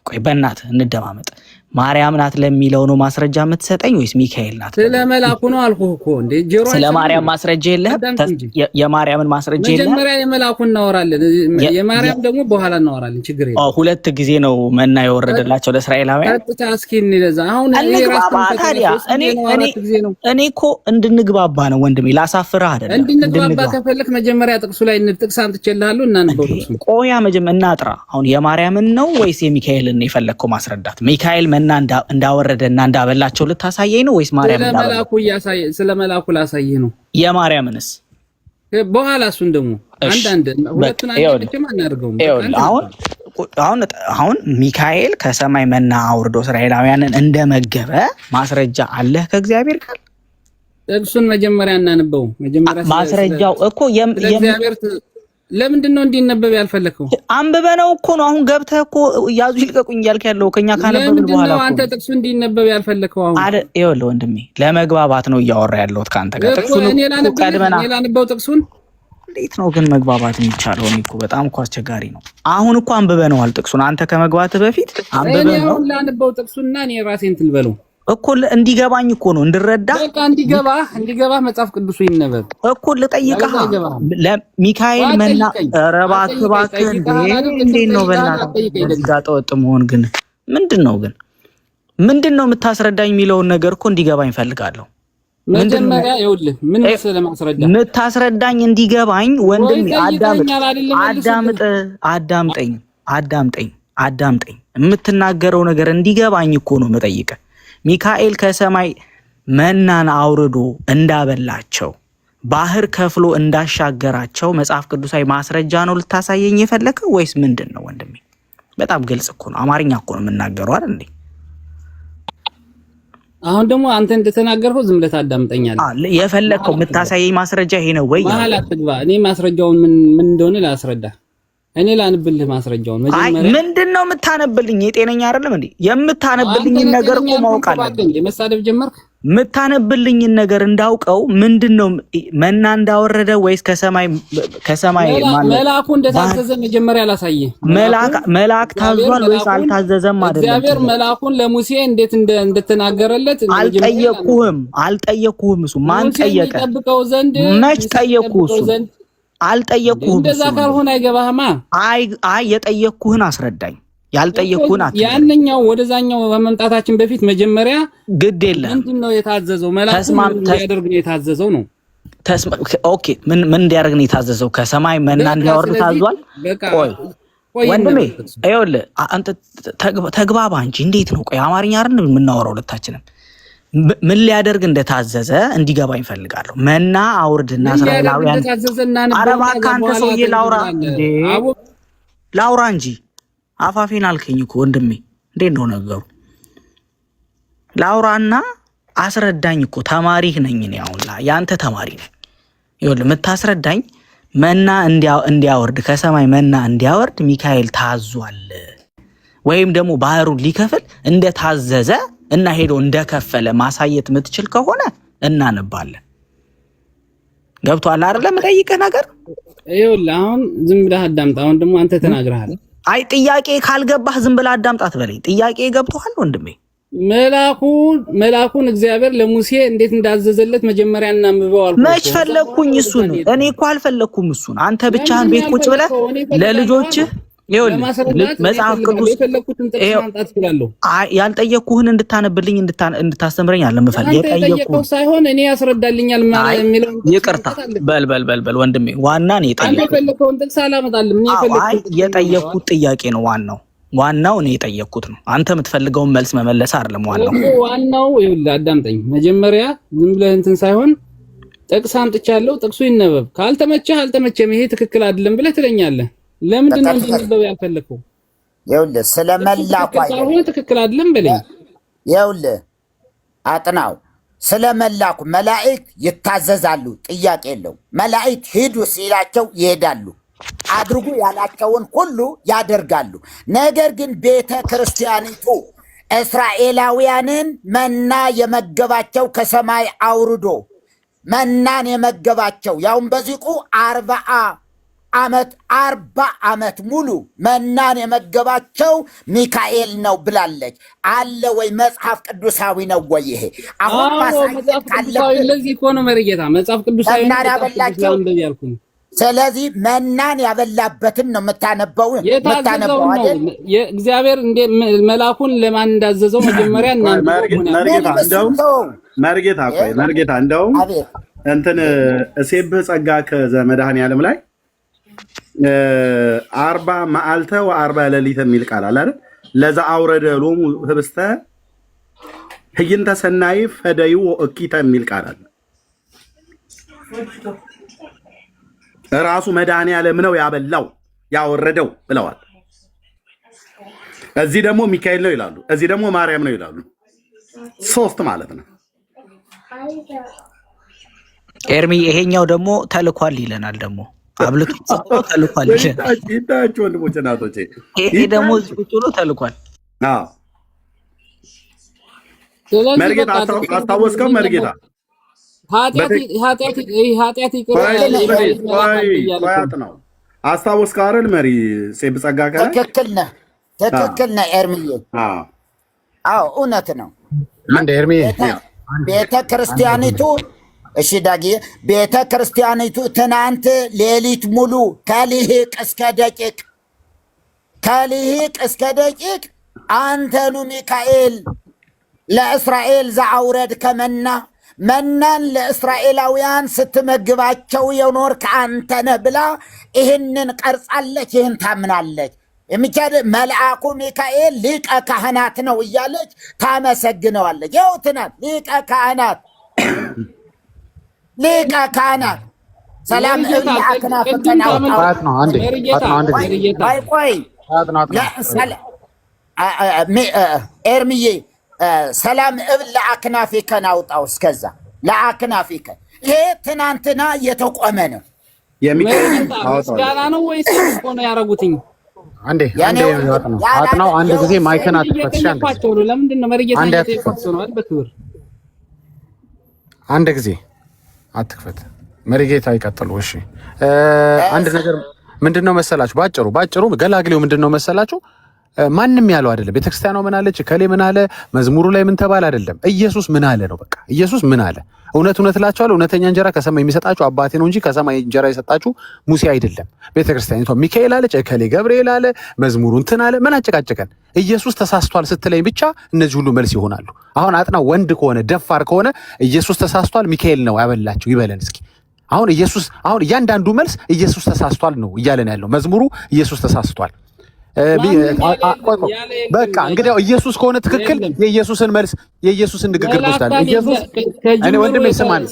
ቆይ በእናትህ እንደማመጥ። ማርያም ናት ለሚለው ነው ማስረጃ የምትሰጠኝ ወይስ ሚካኤል ናት? ስለመላኩ ነው አልኩህ እኮ እንዴ ጆሮ። ስለማርያም ማስረጃ የለህም? የማርያምን ማስረጃ የለህም? መጀመሪያ የመላኩን እናወራለን። የማርያም ደግሞ በኋላ እናወራለን። ችግር የለም። ሁለት ጊዜ ነው መና የወረደላቸው ለእስራኤላውያን። ቀጥታ እስኪ እንለዛ አሁን እኔ እኮ እንድንግባባ ነው ወንድሜ፣ ላሳፍርህ አይደለም። እንድንግባባ ከፈለክ መጀመሪያ ጥቅሱ ላይ ጥቅስ አምጥቼልሃለሁ እና ነው ጥቅሱ። ቆያ መጀመሪያ እናጥራ። አሁን የማርያምን ነው ወይስ የሚካኤልን ነው የፈለግከው ማስረዳት? ሚካኤል መና እንዳወረደና እንዳበላቸው ልታሳየኝ ነው ወይስ ማርያም ስለመላኩ ላሳየህ ነው? የማርያምንስ በኋላ እሱን ደግሞ አንድ ሁለቱን አንድ ማናደርገው። አሁን ሚካኤል ከሰማይ መና አውርዶ እስራኤላውያንን እንደመገበ ማስረጃ አለህ ከእግዚአብሔር ቃል? ጥቅሱን መጀመሪያ እናንበው። መጀመሪያ ማስረጃው እኮ የእግዚአብሔር ለምንድን ነው እንዲነበብ ያልፈለከው? አንብበነው እኮ ነው። አሁን ገብተህ እኮ ያዙ ይልቀቁኝ እያልክ ያለው ከኛ ካነበብን በኋላ እኮ አንተ ጥቅሱ እንዲነበብ ያልፈለከው አሁን አይደል? ይኸውልህ ወንድሜ ለመግባባት ነው እያወራ ያለሁት ካንተ ጋር። ጥቅሱን ቀድመና ላንበው ጥቅሱን። እንዴት ነው ግን መግባባት የሚቻለው? እኔ እኮ በጣም እኮ አስቸጋሪ ነው። አሁን እኮ አንብበነዋል ጥቅሱን። አንተ ከመግባትህ በፊት አንብበነው። እኔ ላንበው ጥቅሱንና እኔ ራሴን ትልበለው እኮ እንዲገባኝ እኮ ነው እንድረዳ። በቃ እንዲገባህ መጽሐፍ ቅዱሱ ይነበብ እኮ ልጠይቅህ። ለሚካኤል መና ረባት እንዴት ነው በእናትህ ጋጠ ወጥ መሆን ግን ምንድን ነው የምታስረዳኝ የሚለውን ነገር እኮ እንዲገባኝ እፈልጋለሁ። መጀመሪያ ይኸውልህ ምን ስለማስረዳ የምታስረዳኝ እንዲገባኝ ወንድሜ አዳምጠኝ። የምትናገረው ነገር እንዲገባኝ እኮ ነው የምጠይቅህ። ሚካኤል ከሰማይ መናን አውርዶ እንዳበላቸው ባህር ከፍሎ እንዳሻገራቸው መጽሐፍ ቅዱሳዊ ማስረጃ ነው ልታሳየኝ የፈለከው ወይስ ምንድን ነው ወንድሜ? በጣም ግልጽ እኮ ነው። አማርኛ እኮ ነው የምናገረው አይደል እንዴ? አሁን ደግሞ አንተ እንደተናገርከው ዝም ብለህ ታዳምጠኛለህ። የፈለከው የምታሳየኝ ማስረጃ ይሄ ነው ወይ? መሀል አትግባ። እኔ ማስረጃውን ምን እንደሆነ ላስረዳ። እኔ ላንብልህ ማስረጃውን። መጀመሪያ ምንድነው የምታነብልኝ? የጤነኛ አይደለም እንዴ? የምታነብልኝ ነገር እኮ ማወቅ አለብኝ። መሳደብ ጀመርክ። የምታነብልኝ ነገር እንዳውቀው ምንድነው መና እንዳወረደ ወይስ ከሰማይ መላኩ እንደታዘዘ መጀመሪያ ላሳየህ። መላክ ታዟል ወይስ አልታዘዘም? አይደለም እግዚአብሔር መላኩን ለሙሴ እንዴት እንደተናገረለት አልጠየቅኩህም። እሱ ማን ጠየቀ? መች ጠየቅኩህ? እሱ አልጠየቅኩህም። እንደዛ ካልሆነ አይገባህማ። አይ የጠየቅኩህን አስረዳኝ። ያልጠየቅኩህን አትበል። ያንኛው ወደዛኛው በመምጣታችን በፊት መጀመሪያ ግድ የለም ምንድነው የታዘዘው? መላኩ እንዲያደርግ ነው የታዘዘው ነው። ኦኬ ምን እንዲያደርግ ነው የታዘዘው? ከሰማይ መና እንዲያወርድ ታዟል። ቆይ ወንድሜ ይኸውልህ አንተ ተግባባ እንጂ እንዴት ነው? ቆይ አማርኛ አይደል የምናወራው ሁለታችንም። ምን ሊያደርግ እንደታዘዘ እንዲገባኝ ፈልጋለሁ። መና አውርድና እስራኤላውያን አረባ ካንተ ሰውዬ ላውራ እንጂ አፋፌን አልከኝ እኮ ወንድሜ። እንዴት ነው ነገሩ? ላውራና አስረዳኝ እኮ ተማሪህ ነኝ እኔ። አሁን ያንተ ተማሪ ነኝ። ይኸውልህ የምታስረዳኝ መና እንዲያወርድ ከሰማይ መና እንዲያወርድ ሚካኤል ታዟል ወይም ደግሞ ባህሩን ሊከፍል እንደታዘዘ እና ሄዶ እንደከፈለ ማሳየት የምትችል ከሆነ እናነባለን። ገብቶሃል አይደል? የምጠይቅህ ነገር ይኸውልህ አሁን ዝም ብለህ አዳምጥ። አሁን ደግሞ አንተ ተናግረሃል። አይ ጥያቄ ካልገባህ ዝም ብለህ አዳምጣት በለኝ። ጥያቄ ገብቶሃል ወንድሜ? መላኩን እግዚአብሔር ለሙሴ እንዴት እንዳዘዘለት መጀመሪያ እናንብበው አልኩህ። መች ፈለግኩኝ እሱን? እኔ እኮ አልፈለግኩም እሱን። አንተ ብቻህን ቤት ቁጭ ብለህ ለልጆችህ ለማስረዳት መጽሐፍ ቅዱስ የፈለኩትን ጥቅስ ማምጣት እችላለሁ። ያልጠየቅኩህን እንድታነብልኝ እንድታስተምረኝ አለ የምፈልግ የጠየቅኩህ ሳይሆን እኔ ያስረዳልኛል የሚለው ይቅርታ በል ወንድሜ፣ ዋና ነው አንተ የፈለከውን ጥቅስ አላመጣልም። የጠየቅኩት ጥያቄ ነው ዋናው እኔ የጠየቅኩት ነው። አንተ የምትፈልገውን መልስ መመለስ አይደለም ዋናው። ይኸውልህ አዳምጠኝ። መጀመሪያ ዝም ብለህ እንትን ሳይሆን ጥቅስ አምጥቻለሁ፣ ጥቅሱ ይነበብ። ካልተመቸህ አልተመቸም፣ ይሄ ትክክል አይደለም ብለህ ትለኛለህ። ለምንድን ነው እንዲነበብ ያልፈለከው? ይኸውልህ ስለመላኩ አይደለም ትክክል አይደለም በለኝ። ይኸውልህ አጥናው ስለመላኩ መላእክት ይታዘዛሉ፣ ጥያቄ የለው። መላእክት ሂዱ ሲላቸው ይሄዳሉ፣ አድርጉ ያላቸውን ሁሉ ያደርጋሉ። ነገር ግን ቤተ ክርስቲያኒቱ እስራኤላውያንን መና የመገባቸው ከሰማይ አውርዶ መናን የመገባቸው ያውም በዚቁ 40 ዓመት ሙሉ መናን የመገባቸው ሚካኤል ነው ብላለች። አለ ወይ? መጽሐፍ ቅዱሳዊ ነው ወይ ይሄ? አሁን ማሳየት ካለብን ለዚህ እኮ ነው መርጌታ መጽሐፍ ቅዱሳዊ ያበላቸው። ስለዚህ መናን ያበላበትን ነው የምታነበው አይደል? እግዚአብሔር መልአኩን ለማን እንዳዘዘው መጀመሪያ መርጌታ እንደውም እንትን እሴብህ ጸጋ ከዘመድኃኔዓለም ላይ 40 መዓልተ ወ40 ሌሊት የሚል ቃል አለ አይደል? ለዛ አውረደ ሎሙ ህብስተ ህይንተ ሰናይ ፈደዩ ወእኪተ የሚል ቃል አለ። ራሱ መድኃኔዓለም ነው ያበላው ያወረደው ብለዋል። እዚህ ደግሞ ሚካኤል ነው ይላሉ፣ እዚህ ደግሞ ማርያም ነው ይላሉ። ሶስት ማለት ነው። ኤርሚ ይሄኛው ደግሞ ተልኳል ይለናል። ደግሞ አብልቶ ተልኳል ይለናል። ይታችሁ ወንድሞቼ እናቶቼ፣ ይሄ ደግሞ ዝቁጭ ብሎ ተልኳል። አዎ መርጌታ አስታወስከው? መርጌታ ኃጢአት ይቅር ነው አስታወስከው አይደል? መሪ ሴብ ጸጋ ከ ትክክል ነህ ኤርሚዬ። አዎ እውነት ነው። አንድ ኤርሚ ቤተ ክርስቲያኒቱ እሺ ዳጊ ቤተ ክርስቲያኒቱ ትናንት ሌሊት ሙሉ ከሊሂቅ እስከ ደቂቅ አንተኑ ሚካኤል ለእስራኤል ዘአውረድ ከመና መናን ለእስራኤላውያን ስትመግባቸው የኖርክ አንተ ነህ ብላ ይህንን ቀርጻለች። ይህን ታምናለች። የሚቻል መልአኩ ሚካኤል ሊቀ ካህናት ነው እያለች ታመሰግነዋለች። ይኸው ትናንት ሊቀ ካህናት ሰላም አክናፍከን ኤርሚዬ ሰላም እብል ለአክናፊከን አውጣው። እስከዛ ለአክናፊከ ይሄ ትናንትና የተቆመ ነው። ምስጋና ነው ወይስ ሆነ ያረጉትኝ? አንዴ አጥናው አንድ ጊዜ ማይከን አትፈትሽ። ለምንድን ነው መርጌታ እየተፈተኑ ነው አይደል? በክብር አንድ ጊዜ አትክፈት። መርጌታ ይቀጥሉ። እሺ አንድ ነገር ምንድነው መሰላችሁ? ባጭሩ ገላግሌው ምንድነው መሰላችሁ? ማንም ያለው አይደለም። ቤተክርስቲያኗ ምን አለች፣ ከሌ ምን አለ፣ መዝሙሩ ላይ ምን ተባለ አይደለም። ኢየሱስ ምን አለ ነው በቃ። ኢየሱስ ምን አለ? እውነት እላችኋለሁ እውነተኛ እንጀራ ከሰማይ የሚሰጣችሁ አባቴ ነው እንጂ ከሰማይ እንጀራ የሰጣችሁ ሙሴ አይደለም። ቤተክርስቲያኒቷ ሚካኤል አለች፣ ከሌ ገብርኤል አለ፣ መዝሙሩ እንትን አለ። ምን አጨቃጨቀን? ኢየሱስ ተሳስቷል ስትለኝ ብቻ እነዚህ ሁሉ መልስ ይሆናሉ። አሁን አጥናው ወንድ ከሆነ ደፋር ከሆነ ኢየሱስ ተሳስቷል ሚካኤል ነው ያበላችሁ ይበለን እስኪ። አሁን እያንዳንዱ መልስ ኢየሱስ ተሳስቷል ነው እያለን ያለው። መዝሙሩ ኢየሱስ ተሳስቷል በቃ እንግዲህ ኢየሱስ ከሆነ ትክክል የኢየሱስን መልስ የኢየሱስን ንግግር ወስዳለሁ። ኢየሱስ እኔ ወንድሜ ስማን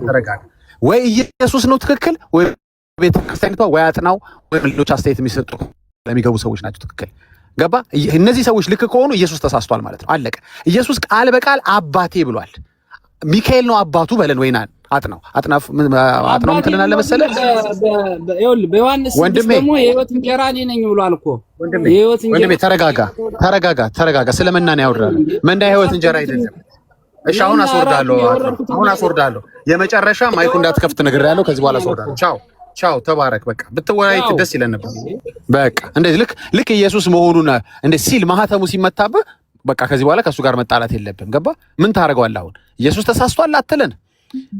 ተረጋጋ። ወይ ኢየሱስ ነው ትክክል ወይ ቤተክርስቲያኒቷ ወይ አጥናው ወይ ሌሎች አስተያየት የሚሰጡ ለሚገቡ ሰዎች ናቸው ትክክል። ገባ? እነዚህ ሰዎች ልክ ከሆኑ ኢየሱስ ተሳስቷል ማለት ነው። አለቀ። ኢየሱስ ቃል በቃል አባቴ ብሏል። ሚካኤል ነው አባቱ በለን ወይና አጥናው ምትልናለህ መሰለህ? በዮሐንስ ደግሞ የህይወት እንጀራ እኔ ነኝ ብሏል እኮ። ወንድሜ ተረጋጋ። ስለ መናን ያወራል። መና የህይወት እንጀራ አይደለም። እሺ አሁን አስወርዳለሁ። የመጨረሻ ማይኩ እንዳትከፍት ነግሬሃለሁ። ከዚህ በኋላ አስወርዳለሁ። ቻው ተባረክ። በቃ ብትወያይት ደስ ይለን ነበር። በቃ እንደዚህ ልክ ኢየሱስ መሆኑን ሲል ማህተሙ ሲመታብህ በቃ ከዚህ በኋላ ከእሱ ጋር መጣላት የለብም። ገባ? ምን ታደርገዋለህ? አሁን ኢየሱስ ተሳስቷል አትለን?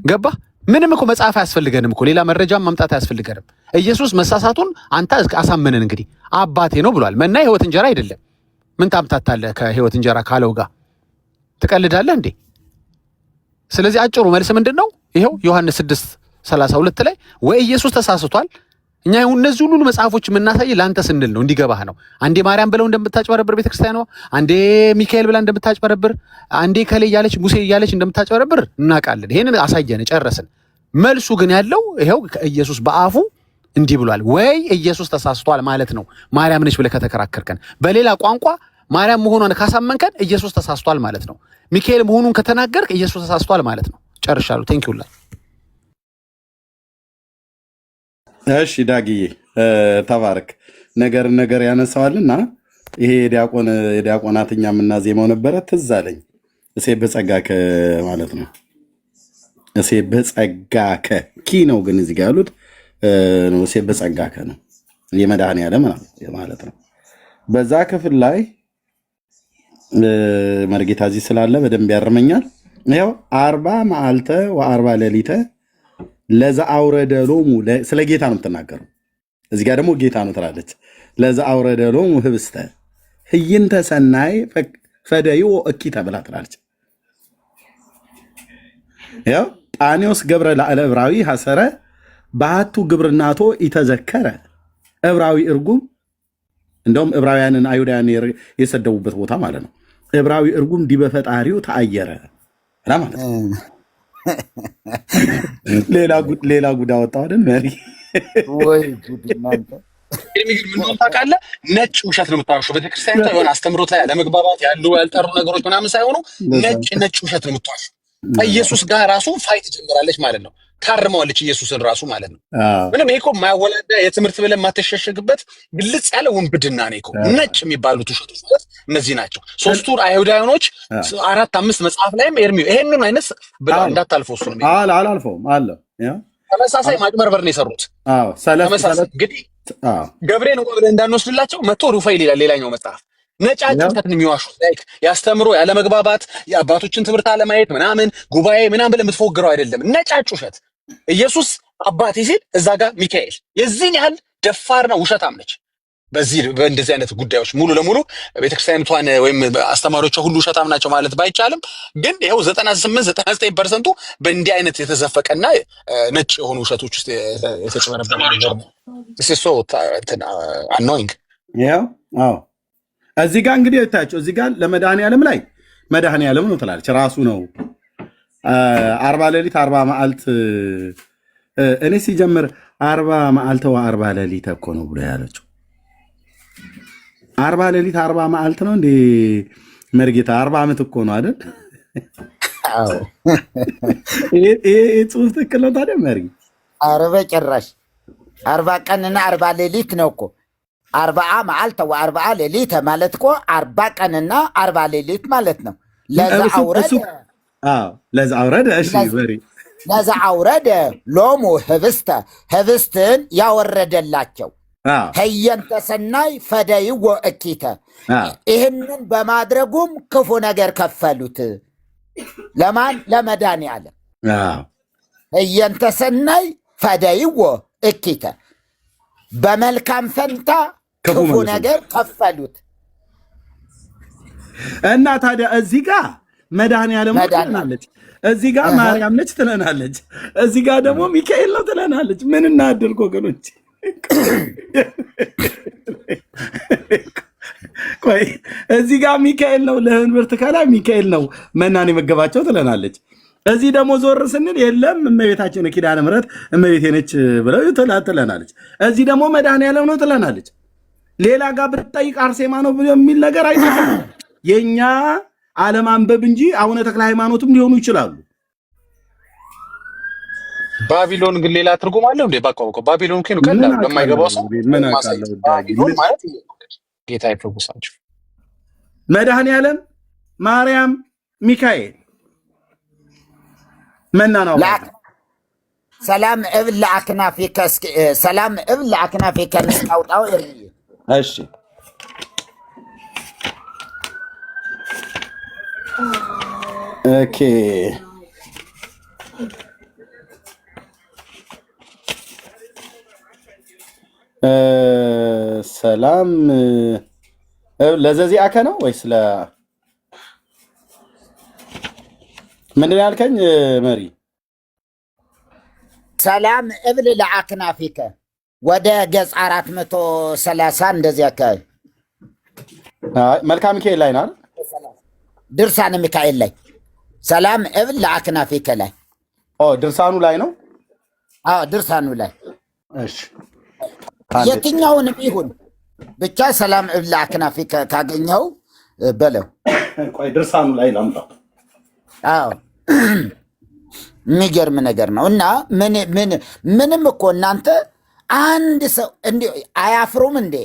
ገባ? ምንም እኮ መጽሐፍ አያስፈልገንም እኮ ሌላ መረጃም ማምጣት አያስፈልገንም። ኢየሱስ መሳሳቱን አንተ አሳመንን። እንግዲህ አባቴ ነው ብሏል። መና የህይወት እንጀራ አይደለም። ምን ታምታታለህ? ከህይወት እንጀራ ካለው ጋር ትቀልዳለህ እንዴ? ስለዚህ አጭሩ መልስ ምንድን ነው? ይኸው ዮሐንስ 6:32 ላይ ወይ ኢየሱስ ተሳስቷል። እኛ እነዚህ ሁሉ መጽሐፎች የምናሳይ ለአንተ ስንል ነው፣ እንዲገባህ ነው። አንዴ ማርያም ብለው እንደምታጭበረብር ቤተክርስቲያኗ፣ አንዴ ሚካኤል ብላ እንደምታጭበረብር፣ አንዴ ከሌ እያለች ሙሴ እያለች እንደምታጭበረብር እናውቃለን። ይሄንን አሳየን፣ ጨረስን። መልሱ ግን ያለው ይኸው ኢየሱስ በአፉ እንዲህ ብሏል። ወይ ኢየሱስ ተሳስቷል ማለት ነው ማርያም ነች ብለህ ከተከራከርከን፣ በሌላ ቋንቋ ማርያም መሆኗን ካሳመንከን ኢየሱስ ተሳስቷል ማለት ነው። ሚካኤል መሆኑን ከተናገርክ ኢየሱስ ተሳስቷል ማለት ነው። ጨርሻለሁ። ቴንኪው ላ እሺ ዳግዬ ተባረክ። ነገር ያነሳዋልና ይሄ የዲያቆናትኛ የምናዜመው ነበረ ትዝ አለኝ። እሴ በጸጋከ ማለት ነው። እሴ በጸጋከ ኪ ነው ግን እዚህ ጋር ያሉት እሴ በጸጋከ ነው የመድኃኔዓለም ማለት ነው። በዛ ክፍል ላይ መርጌታ እዚህ ስላለ በደንብ ያርመኛል። ይኸው 40 መዓልተ ወ40 ሌሊተ ለዛ አውረደ ሎሙ ስለ ጌታ ነው የምትናገረው። እዚህ ጋር ደግሞ ጌታ ነው ትላለች። ለዛ አውረደ ሎሙ ህብስተ ህይንተ ሰናይ ፈደይዎ እኪተ ብላ ትላለች። ያው ጣኔዎስ ገብረ ላዕለ ዕብራዊ ሐሰረ ባህቱ ግብርናቶ ኢተዘከረ ዕብራዊ እርጉም እንደውም ዕብራውያንን አይሁዳውያን የሰደቡበት ቦታ ማለት ነው። ዕብራዊ እርጉም ዲበ ፈጣሪው ተአየረ ማለት ነው። ሌላ ጉዳ ወጣ አይደል? መሪ ወይ ጉድ እናንተ የሚግል ምን ታውቃለህ? ነጭ ውሸት ነው የምታወራው። ቤተክርስቲያን የሆነ አስተምሮት ላይ ለመግባባት ያሉ ያልጠሩ ነገሮች ምናምን ሳይሆኑ ነጭ ውሸት ነው የምታወራው። ከኢየሱስ ጋር ራሱ ፋይት ጀምራለች ማለት ነው። ታርመዋለች ኢየሱስን ራሱ ማለት ነው። ምንም ይሄ እኮ የማያወላዳ የትምህርት ብለን የማትሸሸግበት ግልጽ ያለ ውንብድና ነው እኮ። ነጭ የሚባሉት ውሸቶች ማለት እነዚህ ናቸው። ሶስቱ አይሁዳውያኖች 4-5 መጽሐፍ ላይም ኤርሚው ይሄንን አይነት ብላ እንዳታልፈው እሱ ነው አላልፈውም አለ። ተመሳሳይ ማጭበርበር ነው የሰሩት። ተመሳሳይ እንግዲህ ገብርኤል እንኳን ብለን እንዳንወስድላቸው መቶ ሩፋኤል ይላል ሌላኛው መጽሐፍ። ነጫጭ ውሸትን የሚዋሹት ላይክ ያስተምሮ ያለመግባባት የአባቶችን ትምህርት አለማየት ምናምን ጉባኤ ምናምን ብለህ የምትፎግረው አይደለም። ነጫጭ ውሸት ኢየሱስ አባቴ ሲል እዛ ጋር ሚካኤል የዚህን ያህል ደፋርና ውሸታም ነች። በእንደዚህ አይነት ጉዳዮች ሙሉ ለሙሉ ቤተክርስቲያኒቷን ወይም አስተማሪዎቿ ሁሉ ውሸታም ናቸው ማለት ባይቻልም ግን ይኸው 98-99% በእንዲህ አይነት የተዘፈቀና ነጭ የሆኑ ውሸቶች ውስጥ የተጨመረበት አኖይንግ እዚህ ጋር እንግዲህ የታቸው እዚህ ጋር ለመድኃኔዓለም ላይ መድኃኔዓለም ነው ትላለች ራሱ ነው 40 ሌሊት 40 መዓልት እኔ ሲጀምር 40 መዓልተ ወ40 ሌሊት እኮ ነው ብሎ ያለችው 40 ሌሊት 40 መዓልት ነው እንዴ መርጌታ 40 ዓመት እኮ ነው አይደል? አዎ ይሄ ጽሑፍ ትክክል ነው ታዲያ መርጌ? ኧረ በጭራሽ 40 ቀንና 40 ሌሊት ነው እኮ 40 መዓልተ ወ40 ሌሊት ማለት እኮ 40 ቀንና 40 ሌሊት ማለት ነው። ለዛ አውረደ እሺ በሪ ለዛ አውረደ ሎሙ ህብስትን ያወረደላቸው ህየንተ ሰናይ ፈደይዎ እኪተ ይህንን በማድረጉም ክፉ ነገር ከፈሉት። ለማን? ለመድኃኔዓለም። ህየንተ ሰናይ ፈደይዎ እኪተ በመልካም ፈንታ ክፉ ነገር ከፈሉት እና ታዲያ እዚህ ጋር መድኃኔዓለም ትለናለች፣ እዚህ ጋር ማርያም ነች ትለናለች፣ እዚህ ጋር ደግሞ ሚካኤል ነው ትለናለች። ምን እናድርግ ወገኖች? ቆይ እዚህ ጋር ሚካኤል ነው ለህንብርት ከላይ ሚካኤል ነው መናን የመገባቸው ትለናለች። እዚህ ደግሞ ዞር ስንል የለም እመቤታችን ኪዳነ ምሕረት እመቤቴ ነች ብለው ትለናለች። እዚህ ደግሞ መድኃኔዓለም ነው ትለናለች። ሌላ ጋር ብትጠይቅ አርሴማ ነው የሚል ነገር አይተፈም። የኛ አለማንበብ እንጂ አቡነ ተክለ ሃይማኖትም ሊሆኑ ይችላሉ። ባቢሎን ግን ሌላ ትርጉም አለው እንዴ? ባቋቋ ባቢሎን ከኑ ቀላል ለማይገባው ሰው ምን አውቃለሁ። ባቢሎን ማለት ጌታ ይፈውሳችሁ። መድኃኔዓለም፣ ማርያም፣ ሚካኤል መናናው ሰላም እብል ለአክናፊከ ሰላም እብል ለአክናፊከ ንስጣውጣው እርይ እሺ ኦኬ ሰላም ለዘዚአከ ነው ወይስ ምንድን ያልከኝ መሪ? ሰላም እብል ለአክናፊከ ወደ ገጽ 430 እንደዚህ አካባቢ መልካ ሚካኤል ላይ ነው። ድርሳነ ሚካኤል ላይ ሰላም እብል ለአክናፊከ ላይ ድርሳኑ ላይ ነው። ድርሳኑ ላይ እሺ፣ የትኛውንም ይሁን ብቻ ሰላም እብል ለአክናፊከ ካገኘው በለው። ቆይ ድርሳኑ ላይ ላምጣው። የሚገርም ነገር ነው። እና ምንም እኮ እናንተ አንድ ሰው እንዲህ አያፍሩም እንዴ?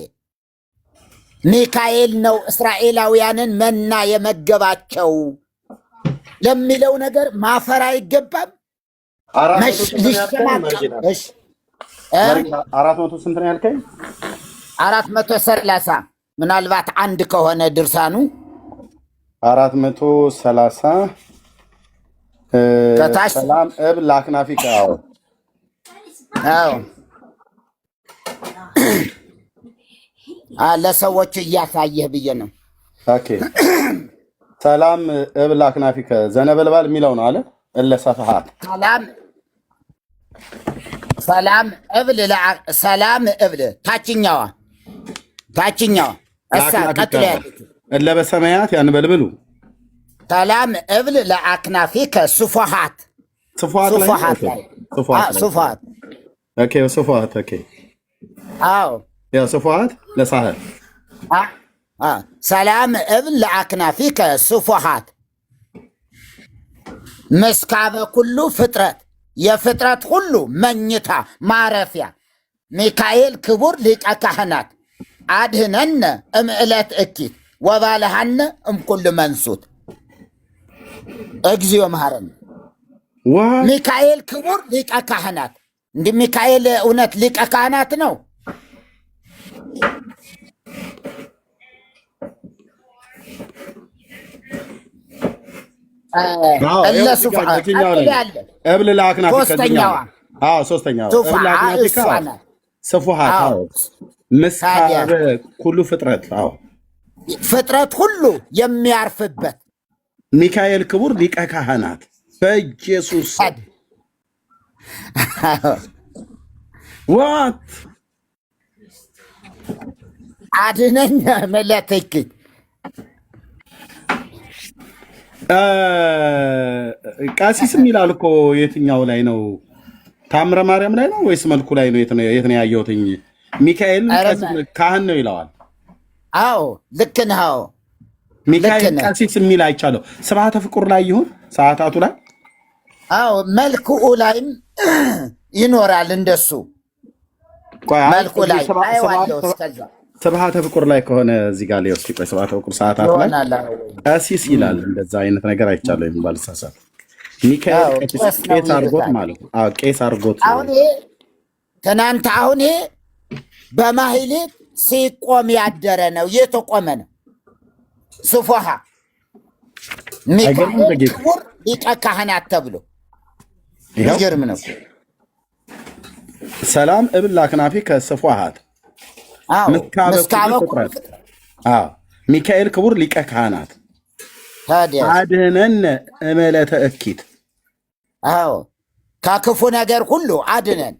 ሚካኤል ነው እስራኤላውያንን መና የመገባቸው ለሚለው ነገር ማፈር አይገባም። 400 ስንት ነው ያልከኝ? 430 ምናልባት አንድ ከሆነ ድርሳኑ 430 ከታች ሰላም እብል ለአክናፊከ ለሰዎች እያሳየህ ብዬ ነው። ኦኬ ሰላም እብል ለአክናፊከ ዘነበልባል የሚለው ነው አለ እለሰፈሃት ሰላም እብል ታችኛዋ እሳ ቀጥሎ ያለችው እለ በሰማያት ያንበልብሉ ሰላም እብል ለአክናፊከ ሱፉሃት ላይ ሱፉሃት ኦኬ ሱፉሃት ኦኬ ያ ሱፉሃት ለሳህል ሰላም እብል ለአክናፊከ ሱፉሃት መስካበ ኩሉ ፍጥረት የፍጥረት ሁሉ መኝታ ማረፊያ ሚካኤል ክቡር ሊቀ ካህናት አድህነነ እምዕለት እኪት ወባልሃነ እምኩሉ መንሱት እግዚኦ መሐረነ። ሚካኤል ክቡር ሊቀ ካህናት። እንዲህ ሚካኤል እውነት ሊቀ ካህናት ነው? እብል ለአክናፊከ ሶስተኛዋ ስፉሃት ምስካበ ኩሉ ፍጥረት ፍጥረት ሁሉ የሚያርፍበት ሚካኤል ክቡር ሊቀ ካህናት በኢየሱስ ዋት አድነኝ መለተክ ቃሲስም ይላል እኮ የትኛው ላይ ነው? ታምረ ማርያም ላይ ነው ወይስ መልኩ ላይ ነው? የት ነው ያየሁትኝ? ሚካኤል ካህን ነው ይለዋል። ልክ ነው። ሚካኤል ቃሲስ የሚል አይቻለሁ። ስብሐተ ፍቁር ላይ ይሁን ሰዓታቱ ላይ መልክኡ ላይም ይኖራል እንደሱ መልኩ ላይ አይዋለው። እስከዛ ስብሐተ ፍቁር ላይ ከሆነ እዚህ ጋር ላይ ቆይ ስብሐተ ፍቁር ሰዓታት ላይ ቃሲስ ይላል። እንደዛ አይነት ነገር አይቻለሁ የሚባል ሳሳት ሚካኤል ቄስ አርጎት ማለት ነው። ቄስ አርጎት ትናንት አሁን በማህሌት ሲቆም ያደረ ነው። የተቆመ ነው። ሱፉሃ ሚካኤል ክቡር ሊቀ ካህናት ተብሎ ይገርም ነው። ሰላም እብል ለአክናፊከ ሱፉሃት ሚካኤል ክቡር ሊቀ ካህናት አድነን እምዕለተ እኪት ከክፉ ነገር ሁሉ አድነን።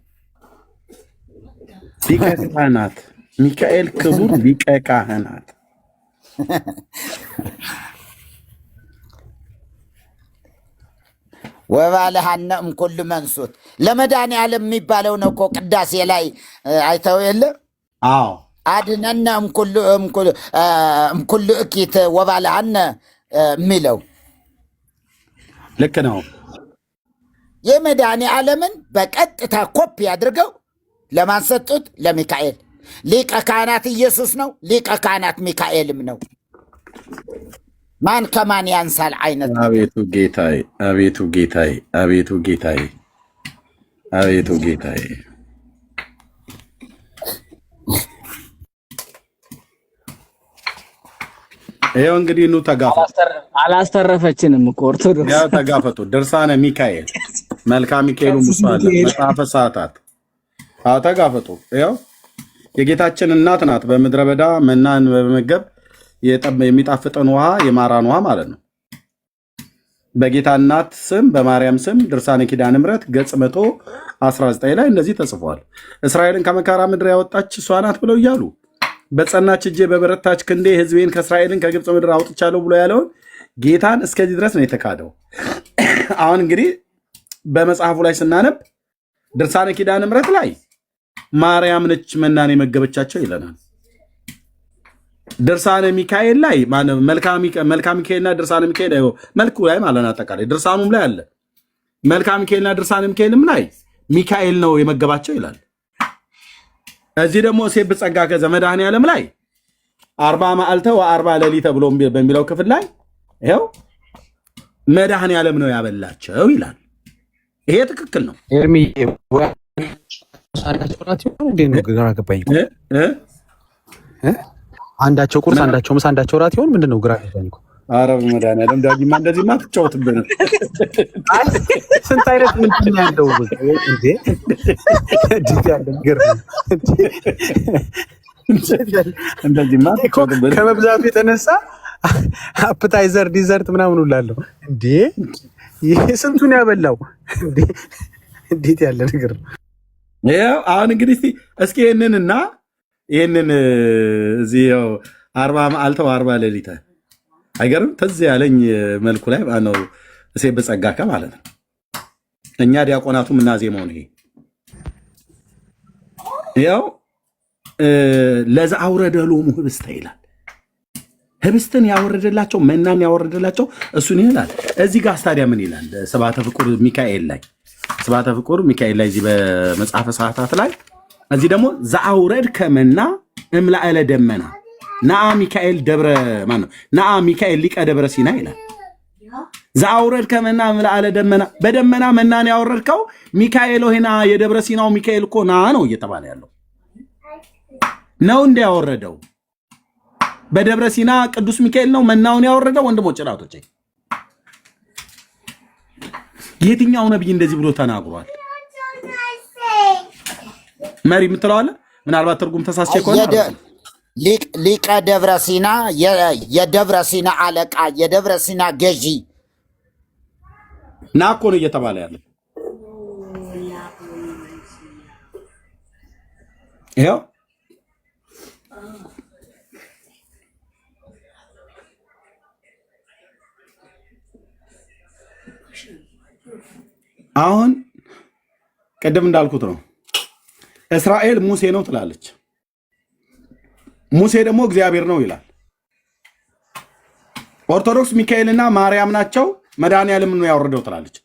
ሊቀ ካህናት ሚካኤል ክቡር ሊቀ ካህናት ወባልሃነ እምኩሉ መንሱት ለመድኃኒዓለም የሚባለው ነው እኮ ቅዳሴ ላይ አይተው የለ? አድነነ እምኩሉ እኪት ወባልሃነ የሚለው ልክ ነው። የመድኃኒዓለምን በቀጥታ ኮፒ አድርገው ለማን ሰጡት? ለሚካኤል። ሊቀ ካህናት ኢየሱስ ነው፣ ሊቀ ካህናት ሚካኤልም ነው። ማን ከማን ያንሳል አይነት። አቤቱ ጌታዬ፣ አቤቱ ጌታዬ፣ አቤቱ ጌታዬ፣ አቤቱ ጌታዬ። ይኸው እንግዲህ ኑ ተጋፈጡ። አላስተረፈችንም እኮ ኦርቶዶክስ። ያው ተጋፈጡ። ድርሳነ ሚካኤል መልካ ሚካኤሉ ሙሳለ መጽሐፈ ሰዓታት ተጋፈጡ። ይኸው የጌታችን እናት ናት። በምድረ በዳ መናን በመመገብ የሚጣፍጥን ውሃ የማራን ውሃ ማለት ነው። በጌታ እናት ስም በማርያም ስም ድርሳነ ኪዳነ ምሕረት ገጽ 119 ላይ እንደዚህ ተጽፏል። እስራኤልን ከመካራ ምድር ያወጣች እሷ ናት ብለው እያሉ በጸናች እጄ በበረታች ክንዴ ሕዝቤን ከእስራኤልን ከግብፅ ምድር አውጥቻለሁ ብሎ ያለውን ጌታን እስከዚህ ድረስ ነው የተካደው። አሁን እንግዲህ በመጽሐፉ ላይ ስናነብ ድርሳነ ኪዳነ ምሕረት ላይ ማርያም ነች መናን የመገበቻቸው ይለናል። ድርሳነ ሚካኤል ላይ መልካ ሚካኤልና ድርሳነ ሚካኤል መልኩ ላይ ማለት አጠቃላይ ድርሳኑም ላይ አለ። መልካ ሚካኤልና ድርሳነ ሚካኤልም ላይ ሚካኤል ነው የመገባቸው ይላል። እዚህ ደግሞ ሴብ ጸጋ ከዘ መድኃኔዓለም ላይ 40 መዓልተ ወ40 ሌሊት ብሎ በሚለው ክፍል ላይ ይኸው መድኃኔዓለም ነው ያበላቸው ይላል። ይሄ ትክክል ነው። ኤርሚ አንዳቸው ቁርስ አንዳቸው ምሳ አንዳቸው ራት ይሆን ምንድነው? ግራ ገባኝ እኮ። ኧረ በመድኃኔዓለም ዳጊማ እንደዚህማ አትጫወትብንም። ስንት አይነት ምንድን ያለው እንዴ? እንደዚህማ አትጫወትብንም። ከመብዛቱ የተነሳ አፕታይዘር ዲዘርት ምናምን ውላለሁ እንዴ? ይሄ ስንቱን ያበላው እንዴ? እንዴት ያለ ነገር ነው! ይኸው አሁን እንግዲህ እስኪ ይህንን እዚህ 40 መዓልተ ወ40 ሌሊት አይገርም? ተዝ ያለኝ መልኩ ላይ ነው ሴብ ጸጋ ማለት ነው። እኛ ዲያቆናቱ ምናዜመው ነው። ይኸው ለዛ አውረደ ሎሙ ህብስተ ይላል። ህብስትን ያወረደላቸው መናን ያወረደላቸው እሱን ይላል። እዚህ ጋር ስታዲያ ምን ይላል? ስብሐተ ፍቁር ሚካኤል ላይ እዚህ በመጽሐፈ ሰዓታት ላይ እዚህ ደግሞ ዘአውረድ ከመና እምላዕለ ደመና ነአ ሚካኤል ደብረ ማነው ነአ ሚካኤል ሊቀ ደብረ ሲና ይላል። ዘአውረድ ከመና እምላዕለ ደመና በደመና መናን ያወረድከው ሚካኤል ሆይና የደብረ ሲናው ሚካኤል እኮ ና ነው እየተባለ ያለው ነው እንዲያወረደው በደብረ ሲና ቅዱስ ሚካኤል ነው መናውን ያወረደው። ወንድሞች ጭራቶች የትኛው ነብይ እንደዚህ ብሎ ተናግሯል? መሪ የምትለዋለ ምናልባት ትርጉም ተሳስቼ ከሆነ ሊቀ ደብረ ሲና የደብረ ሲና አለቃ የደብረ ሲና ገዢ ና እኮ ነው እየተባለ ያለ። ይኸው አሁን ቅድም እንዳልኩት ነው። እስራኤል ሙሴ ነው ትላለች፣ ሙሴ ደግሞ እግዚአብሔር ነው ይላል። ኦርቶዶክስ ሚካኤልና ማርያም ናቸው፣ መድኃኔዓለም ነው ያወረደው ትላለች።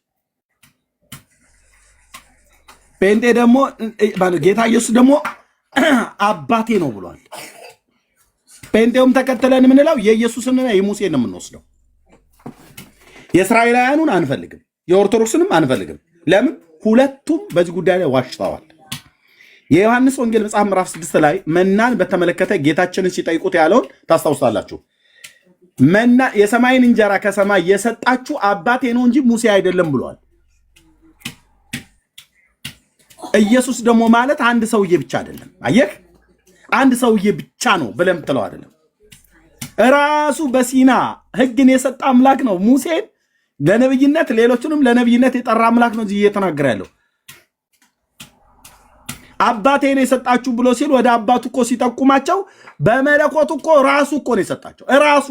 ጴንጤ ደግሞ ጌታ ኢየሱስ ደግሞ አባቴ ነው ብሏል። ጴንጤውም ተከተለን የምንለው የኢየሱስንና የሙሴን ነው የምንወስደው። የእስራኤላውያኑን አንፈልግም፣ የኦርቶዶክስንም አንፈልግም። ለምን? ሁለቱም በዚህ ጉዳይ ላይ ዋሽተዋል። የዮሐንስ ወንጌል መጽሐፍ ምዕራፍ 6 ላይ መናን በተመለከተ ጌታችንን ሲጠይቁት ያለውን ታስታውሳላችሁ። መና የሰማይን እንጀራ ከሰማይ የሰጣችሁ አባቴ ነው እንጂ ሙሴ አይደለም ብሏል። ኢየሱስ ደግሞ ማለት አንድ ሰውዬ ብቻ አይደለም። አየህ፣ አንድ ሰውዬ ብቻ ነው ብለም ትለው አይደለም። ራሱ በሲና ሕግን የሰጠ አምላክ ነው። ሙሴን ለነብይነት ሌሎቹንም ለነብይነት የጠራ አምላክ ነው እዚህ እየተናገረ ያለው። አባቴን የሰጣችሁ ብሎ ሲል ወደ አባቱ እኮ ሲጠቁማቸው በመለኮቱ እኮ ራሱ እኮ ነው የሰጣቸው። ራሱ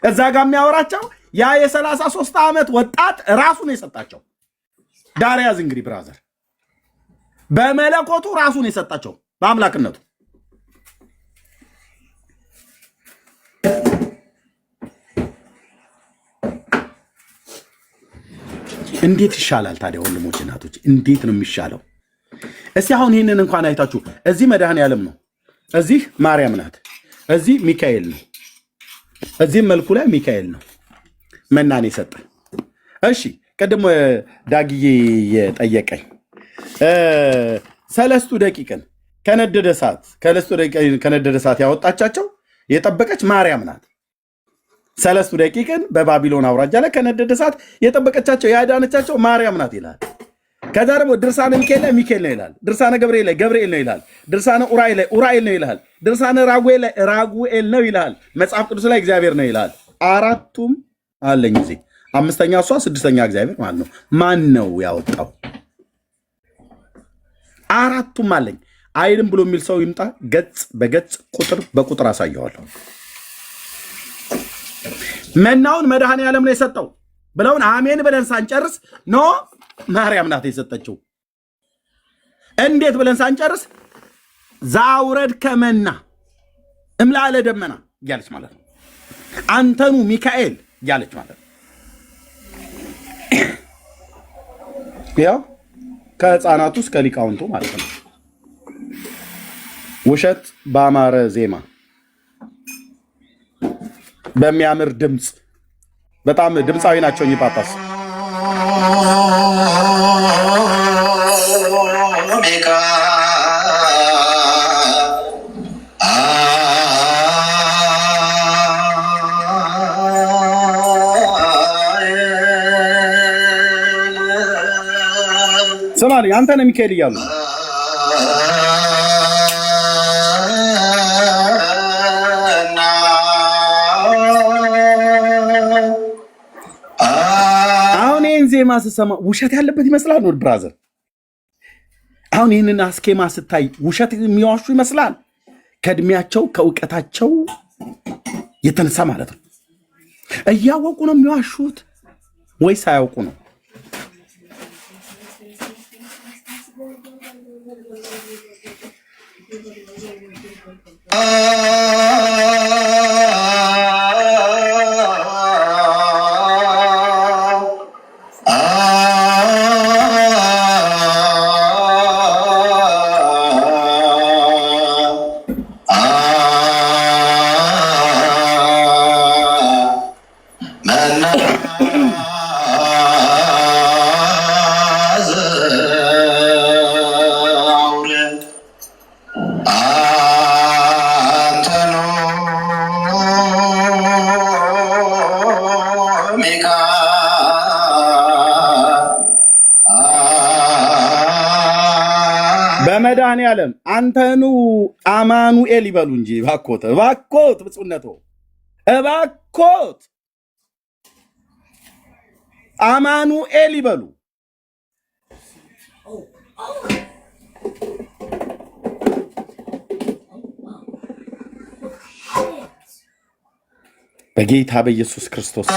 እዛ ጋር የሚያወራቸው ያ የ33 ዓመት ወጣት ራሱ ነው የሰጣቸው። ዳርያዝ እንግዲህ ብራዘር በመለኮቱ ራሱ ነው የሰጣቸው በአምላክነቱ። እንዴት ይሻላል ታዲያ ወንድሞች እናቶች? እንዴት ነው የሚሻለው? እስቲ አሁን ይህንን እንኳን አይታችሁ እዚህ መድኃኔዓለም ነው፣ እዚህ ማርያም ናት፣ እዚህ ሚካኤል ነው፣ እዚህም መልኩ ላይ ሚካኤል ነው መናን የሰጠ። እሺ ቅድም ዳግዬ የጠየቀኝ ሰለስቱ ደቂቅን ከነደደ እሳት ያወጣቻቸው የጠበቀች ማርያም ናት። ሰለስቱ ደቂቅን በባቢሎን አውራጃ ላይ ከነደደ እሳት የጠበቀቻቸው ያዳነቻቸው ማርያም ናት ይላል። ከዛ ደግሞ ድርሳነ ሚካኤል ላይ ሚካኤል ነው ይላል። ድርሳነ ገብርኤል ላይ ገብርኤል ነው ይላል። ድርሳነ ኡራኤል ላይ ኡራኤል ነው ይላል። ድርሳነ ራጉኤል ላይ ራጉኤል ነው ይላል። መጽሐፍ ቅዱስ ላይ እግዚአብሔር ነው ይላል። አራቱም አለኝ እዚህ። አምስተኛ እሷ፣ ስድስተኛ እግዚአብሔር ማለት ነው። ማን ነው ያወጣው? አራቱም አለኝ አይልም ብሎ የሚል ሰው ይምጣ። ገጽ በገጽ ቁጥር በቁጥር አሳየዋለሁ። መናውን መድኃኔ ዓለም ነው የሰጠው ብለውን አሜን ብለን ሳንጨርስ ኖ ማርያም ናት የሰጠችው። እንዴት ብለን ሳንጨርስ ዛውረድ ከመና እምላለ ደመና እያለች ማለት ነው። አንተኑ ሚካኤል እያለች ማለት ነው። ያው ከህፃናቱ እስከ ሊቃውንቱ ማለት ነው። ውሸት በአማረ ዜማ በሚያምር ድምፅ በጣም ድምፃዊ ናቸው እኚህ ጳጳስ። ስማኝ አንተ ነህ ሚካኤል እያሉ ዜማ ስሰማ ውሸት ያለበት ይመስላል ነው ብራዘር። አሁን ይህንን አስኬማ ስታይ ውሸት የሚዋሹ ይመስላል። ከእድሜያቸው ከእውቀታቸው የተነሳ ማለት ነው። እያወቁ ነው የሚዋሹት ወይስ አያውቁ ነው? በመድኃኔ ዓለም አንተኑ አማኑኤል ይበሉ እንጂ እባክዎት፣ እባክዎት፣ ብፁዕነቶ እባክዎት አማኑኤል ይበሉ። በጌታ በኢየሱስ ክርስቶስ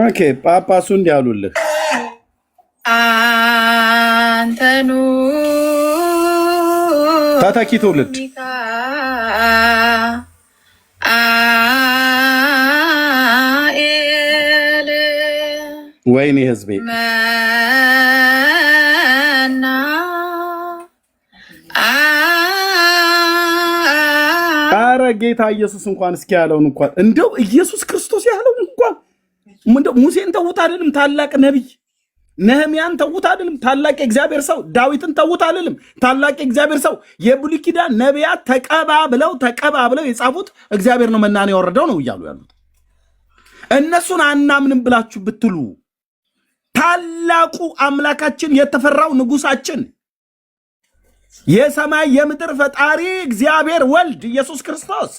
ኦኬ ጳጳሱ እንዲህ አሉልህ። አንተኑ ተተኪ ትውልድ ወይኔ ህዝቤ አረ ጌታ ኢየሱስ እንኳን እስኪ ያለውን እንኳን እንደው ኢየሱስ ክርስቶስ ያለውን እንኳን ሙሴን ተውት አይደለም ታላቅ ነቢይ፣ ነህምያን ተውት አይደለም ታላቅ የእግዚአብሔር ሰው፣ ዳዊትን ተውት አይደለም ታላቅ የእግዚአብሔር ሰው። የብሉይ ኪዳን ነቢያት ተቀባ ብለው የጻፉት እግዚአብሔር ነው መናን ያወረደው ነው እያሉ ያሉት። እነሱን አናምንም ብላችሁ ብትሉ ታላቁ አምላካችን የተፈራው ንጉሳችን የሰማይ የምድር ፈጣሪ እግዚአብሔር ወልድ ኢየሱስ ክርስቶስ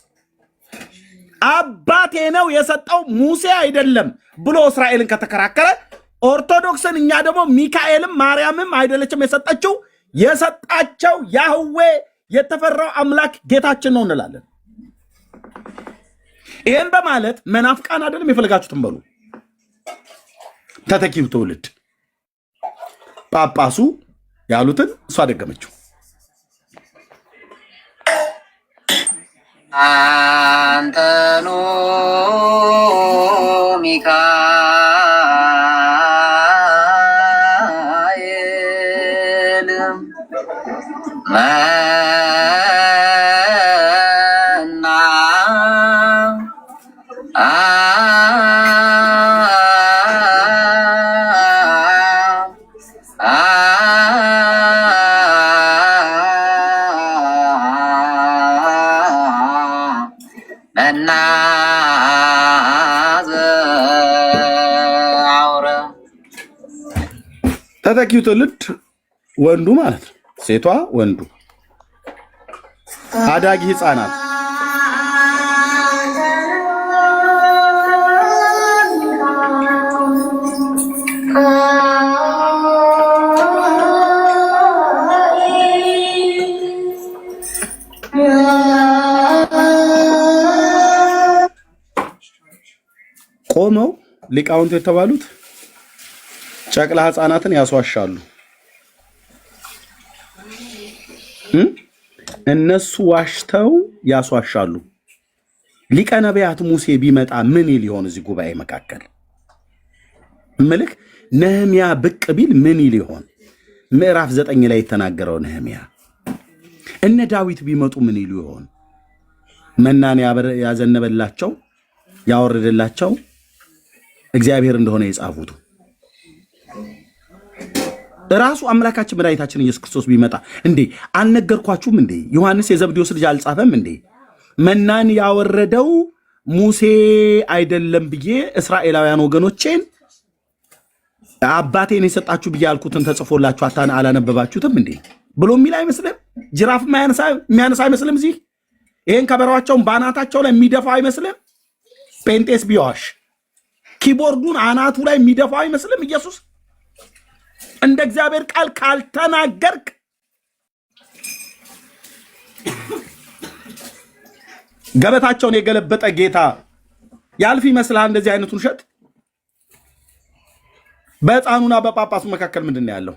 አባቴ ነው የሰጠው ሙሴ አይደለም ብሎ እስራኤልን ከተከራከረ ኦርቶዶክስን እኛ ደግሞ ሚካኤልም ማርያምም አይደለችም የሰጠችው የሰጣቸው ያህዌ የተፈራው አምላክ ጌታችን ነው እንላለን። ይህን በማለት መናፍቃን አይደለም የፈለጋችሁትን በሉ። ተተኪው ትውልድ ጳጳሱ ያሉትን እሷ ደገመችው። አንተኑ ሚካኤል መና ተተኪው ትውልድ ወንዱ ማለት ነው። ሴቷ ወንዱ፣ አዳጊ ህፃናት ቆመው ሊቃውንት የተባሉት ጨቅላ ህፃናትን ያስዋሻሉ። እነሱ ዋሽተው ያስዋሻሉ። ሊቀ ነቢያት ሙሴ ቢመጣ ምን ይል ይሆን? እዚህ ጉባኤ መካከል ምልክ ነህምያ ብቅ ቢል ምን ይል ይሆን? ምዕራፍ 9 ላይ የተናገረው ነህምያ። እነ ዳዊት ቢመጡ ምን ይሉ ይሆን? መናን ያዘነበላቸው ያወረደላቸው እግዚአብሔር እንደሆነ የጻፉት ራሱ አምላካችን መድኃኒታችን ኢየሱስ ክርስቶስ ቢመጣ እንዴ አልነገርኳችሁም እንዴ? ዮሐንስ የዘብዴዎስ ልጅ አልጻፈም እንዴ? መናን ያወረደው ሙሴ አይደለም ብዬ እስራኤላውያን ወገኖቼን አባቴን የሰጣችሁ ብዬ ያልኩትን ተጽፎላችሁ አላነበባችሁትም እንዴ ብሎ የሚል አይመስልም? ጅራፍ የሚያነሳ አይመስልም? እዚህ ይሄን ከበሯቸውን በአናታቸው ላይ የሚደፋው አይመስልም? ጴንጤስ ቢዋሽ ኪቦርዱን አናቱ ላይ የሚደፋው አይመስልም? ኢየሱስ እንደ እግዚአብሔር ቃል ካልተናገርክ ገበታቸውን የገለበጠ ጌታ ያልፍ ይመስልሃል? እንደዚህ አይነቱን ውሸት በሕፃኑና በጳጳሱ መካከል ምንድን ነው ያለው?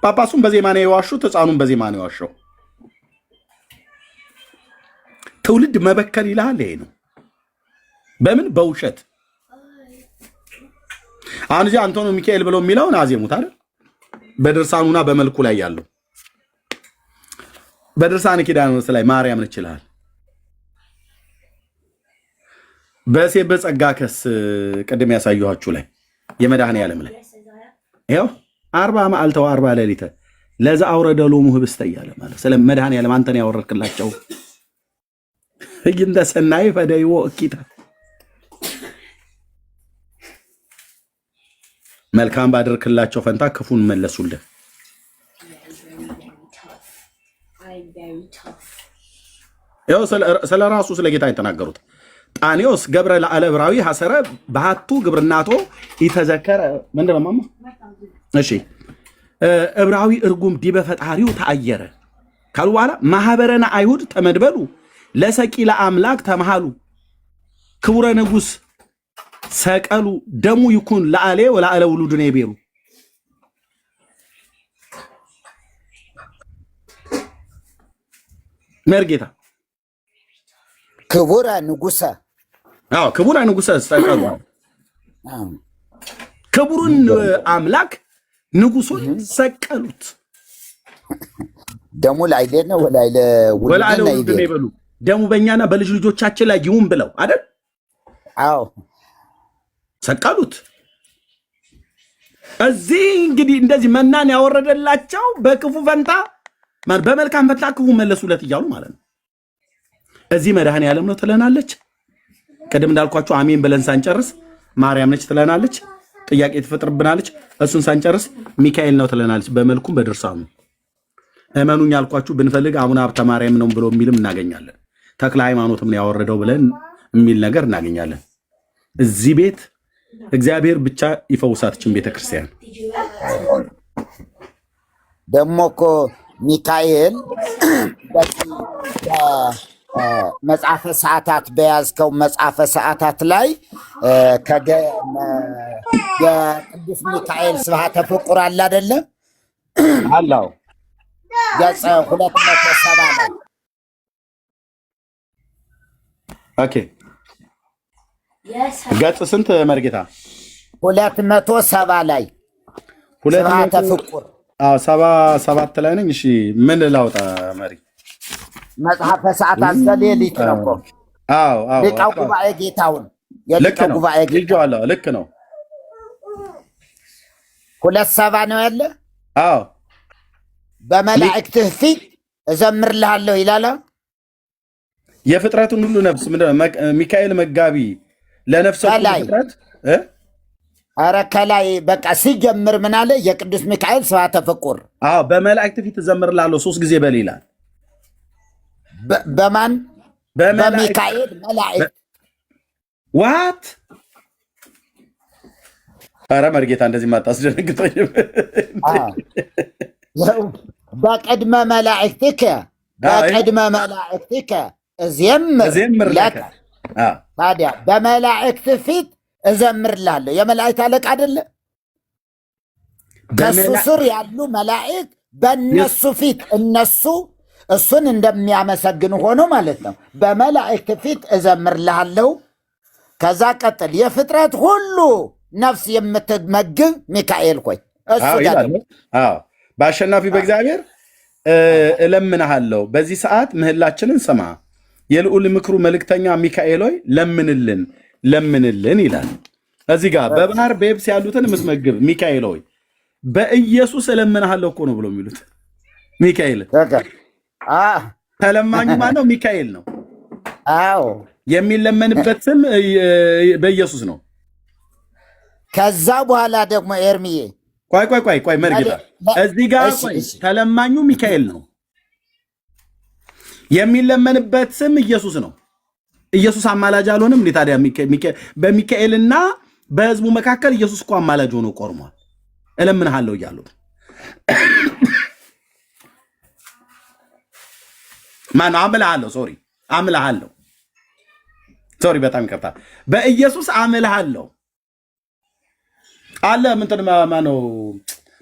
ጳጳሱን በዜማ ነው የዋሹት፣ ሕፃኑን በዜማ ነው የዋሸው። ትውልድ መበከል ይልሃል። ይሄ ነው በምን በውሸት። አሁን እዚህ አንቶኖ ሚካኤል ብለው የሚለውን አዜሙት አይደል? በድርሳኑና በመልኩ ላይ ያለው በድርሳነ ኪዳኖስ ላይ ማርያም ነች ይላል። በሴት በጸጋ ከስ ቅድም ያሳየኋችሁ ላይ የመድኃኔ ዓለም ላይ ይኸው 40 መዓልተ ወ40 ሌሊተ ለዛ አውረደ ሎሙ ህብስተ እያለ ማለት ስለ መድኃኔ ዓለም አንተን ያወረድክላቸው እንደ ሰናይ ፈደይዎ እኪታ መልካም ባደረክላቸው ፈንታ ክፉን መለሱልህ። ይኸው ስለ ራሱ ስለ ጌታ የተናገሩት ጣኔዎስ ገብረ ለአለ ዕብራዊ ሐሰረ በሃቱ ግብርናቶ ይተዘከረ ምንድነው ማማ? እሺ ዕብራዊ እርጉም ዲበ ፈጣሪው ተአየረ ካሉ በኋላ ማህበረና አይሁድ ተመድበሉ ለሰቂለ አምላክ ተመሃሉ ክቡረ ንጉስ ሰቀሉ ደሙ ይኩን ለአሌ ወለአለ ውሉድኔ ቤሩ። መርጌታ ክቡረ ንጉሰ ክቡረ ንጉሰ ሰቀሉ ክቡሩን አምላክ ንጉሱን ሰቀሉት። ደሙ ላይሌ ነው ወላይለ ውሉድኔ ቤሩ ደሙ በእኛና በልጅ ልጆቻችን ላይ ይሁን ብለው አይደል? አዎ ሰቀሉት። እዚህ እንግዲህ እንደዚህ መናን ያወረደላቸው በክፉ ፈንታ በመልካም ፈንታ ክፉ መለሱለት እያሉ ማለት ነው። እዚህ መድኃኔ ዓለም ነው ትለናለች። ቀደም እንዳልኳችሁ አሜን ብለን ሳንጨርስ ማርያም ነች ትለናለች። ጥያቄ ትፈጥርብናለች። እሱን ሳንጨርስ ሚካኤል ነው ትለናለች። በመልኩም በድርሳኑ እመኑኝ ያልኳችሁ ብንፈልግ አቡነ ሀብተ ማርያም ነው ብሎ የሚልም እናገኛለን። ተክለ ሃይማኖትም ነው ያወረደው ብለን የሚል ነገር እናገኛለን። እዚህ ቤት እግዚአብሔር ብቻ ይፈውሳትችን ቤተክርስቲያን። ደግሞ እኮ ሚካኤል መጽሐፈ ሰዓታት በያዝከው መጽሐፈ ሰዓታት ላይ የቅዱስ ሚካኤል ስብሐተ ፍቁር አለ አይደለ? አላው ገጽ 270 ላይ ኦኬ ገጽ ስንት መርጌታ? 270 ላይ ስብሐተ ፍቁር 77 ላይ ነኝ። እሺ ምን ላውጣ መሪ? መጽሐፈ ሰዓታት ዘሌሊት ነው እኮ። ሊቃው ጉባኤ ጌታውን የሊቃው ጉባኤ ጌታውን ልክ ነው። 270 ነው ያለ። አዎ በመላእክትህ ፊት እዘምርልሃለሁ ይላል። የፍጥረቱን ሁሉ ነፍስ ሚካኤል መጋቢ ለነፍስ ፍጥረት ኧረ ከላይ በቃ ሲጀምር ምን አለ? የቅዱስ ሚካኤል ስብሐተ ፍቁር። አዎ በመላእክት ፊት እዘምርልሃለሁ 3 ጊዜ በል ይላል። በማን? በሚካኤል መላእክት። ዋት? ኧረ መርጌታ እንደዚህ ማታስደነግጠኝ። በቅድመ መላእክትከ በቅድመ መላእክትከ እዘምር ለከ። ታዲያ በመላእክት ፊት እዘምርልሃለሁ። የመላእክት አለቃ አይደለ? ከሱ ስር ያሉ መላእክት በእነሱ ፊት እሱን እንደሚያመሰግኑ ሆኖ ማለት ነው። በመላእክት ፊት እዘምርልሃለሁ። ከዛ ቀጥል። የፍጥረት ሁሉ ነፍስ የምትመግብ ሚካኤል ሆይ እሱ ደግሞ በአሸናፊ በእግዚአብሔር እለምንሃለሁ፣ በዚህ ሰዓት ምህላችንን ስማ። የልዑል ምክሩ መልእክተኛ ሚካኤል ሆይ ለምንልን ይላል። እዚህ ጋር በባህር በየብስ ያሉትን የምትመግብ ሚካኤል ሆይ በኢየሱስ እለምንሃለሁ እኮ ነው ብሎ የሚሉት ሚካኤል። ተለማኙ ማነው? ሚካኤል ነው። አዎ የሚለመንበት ስም በኢየሱስ ነው። ከዛ በኋላ ደግሞ ኤርሚዬ ቆይ መርጌታ እዚህ ጋር ተለማኙ ሚካኤል ነው። የሚለመንበት ስም ኢየሱስ ነው። ኢየሱስ አማላጅ አልሆነም እንዴ ታዲያ? በሚካኤልና በህዝቡ መካከል ኢየሱስ እኮ አማላጅ ሆኖ ቆርሟል። እለምንሃለሁ እያሉት ማነው? አምልሃለሁ ሶሪ በጣም ይቅርታ። በኢየሱስ አምልሃለሁ አለ። ምንትን ማነው?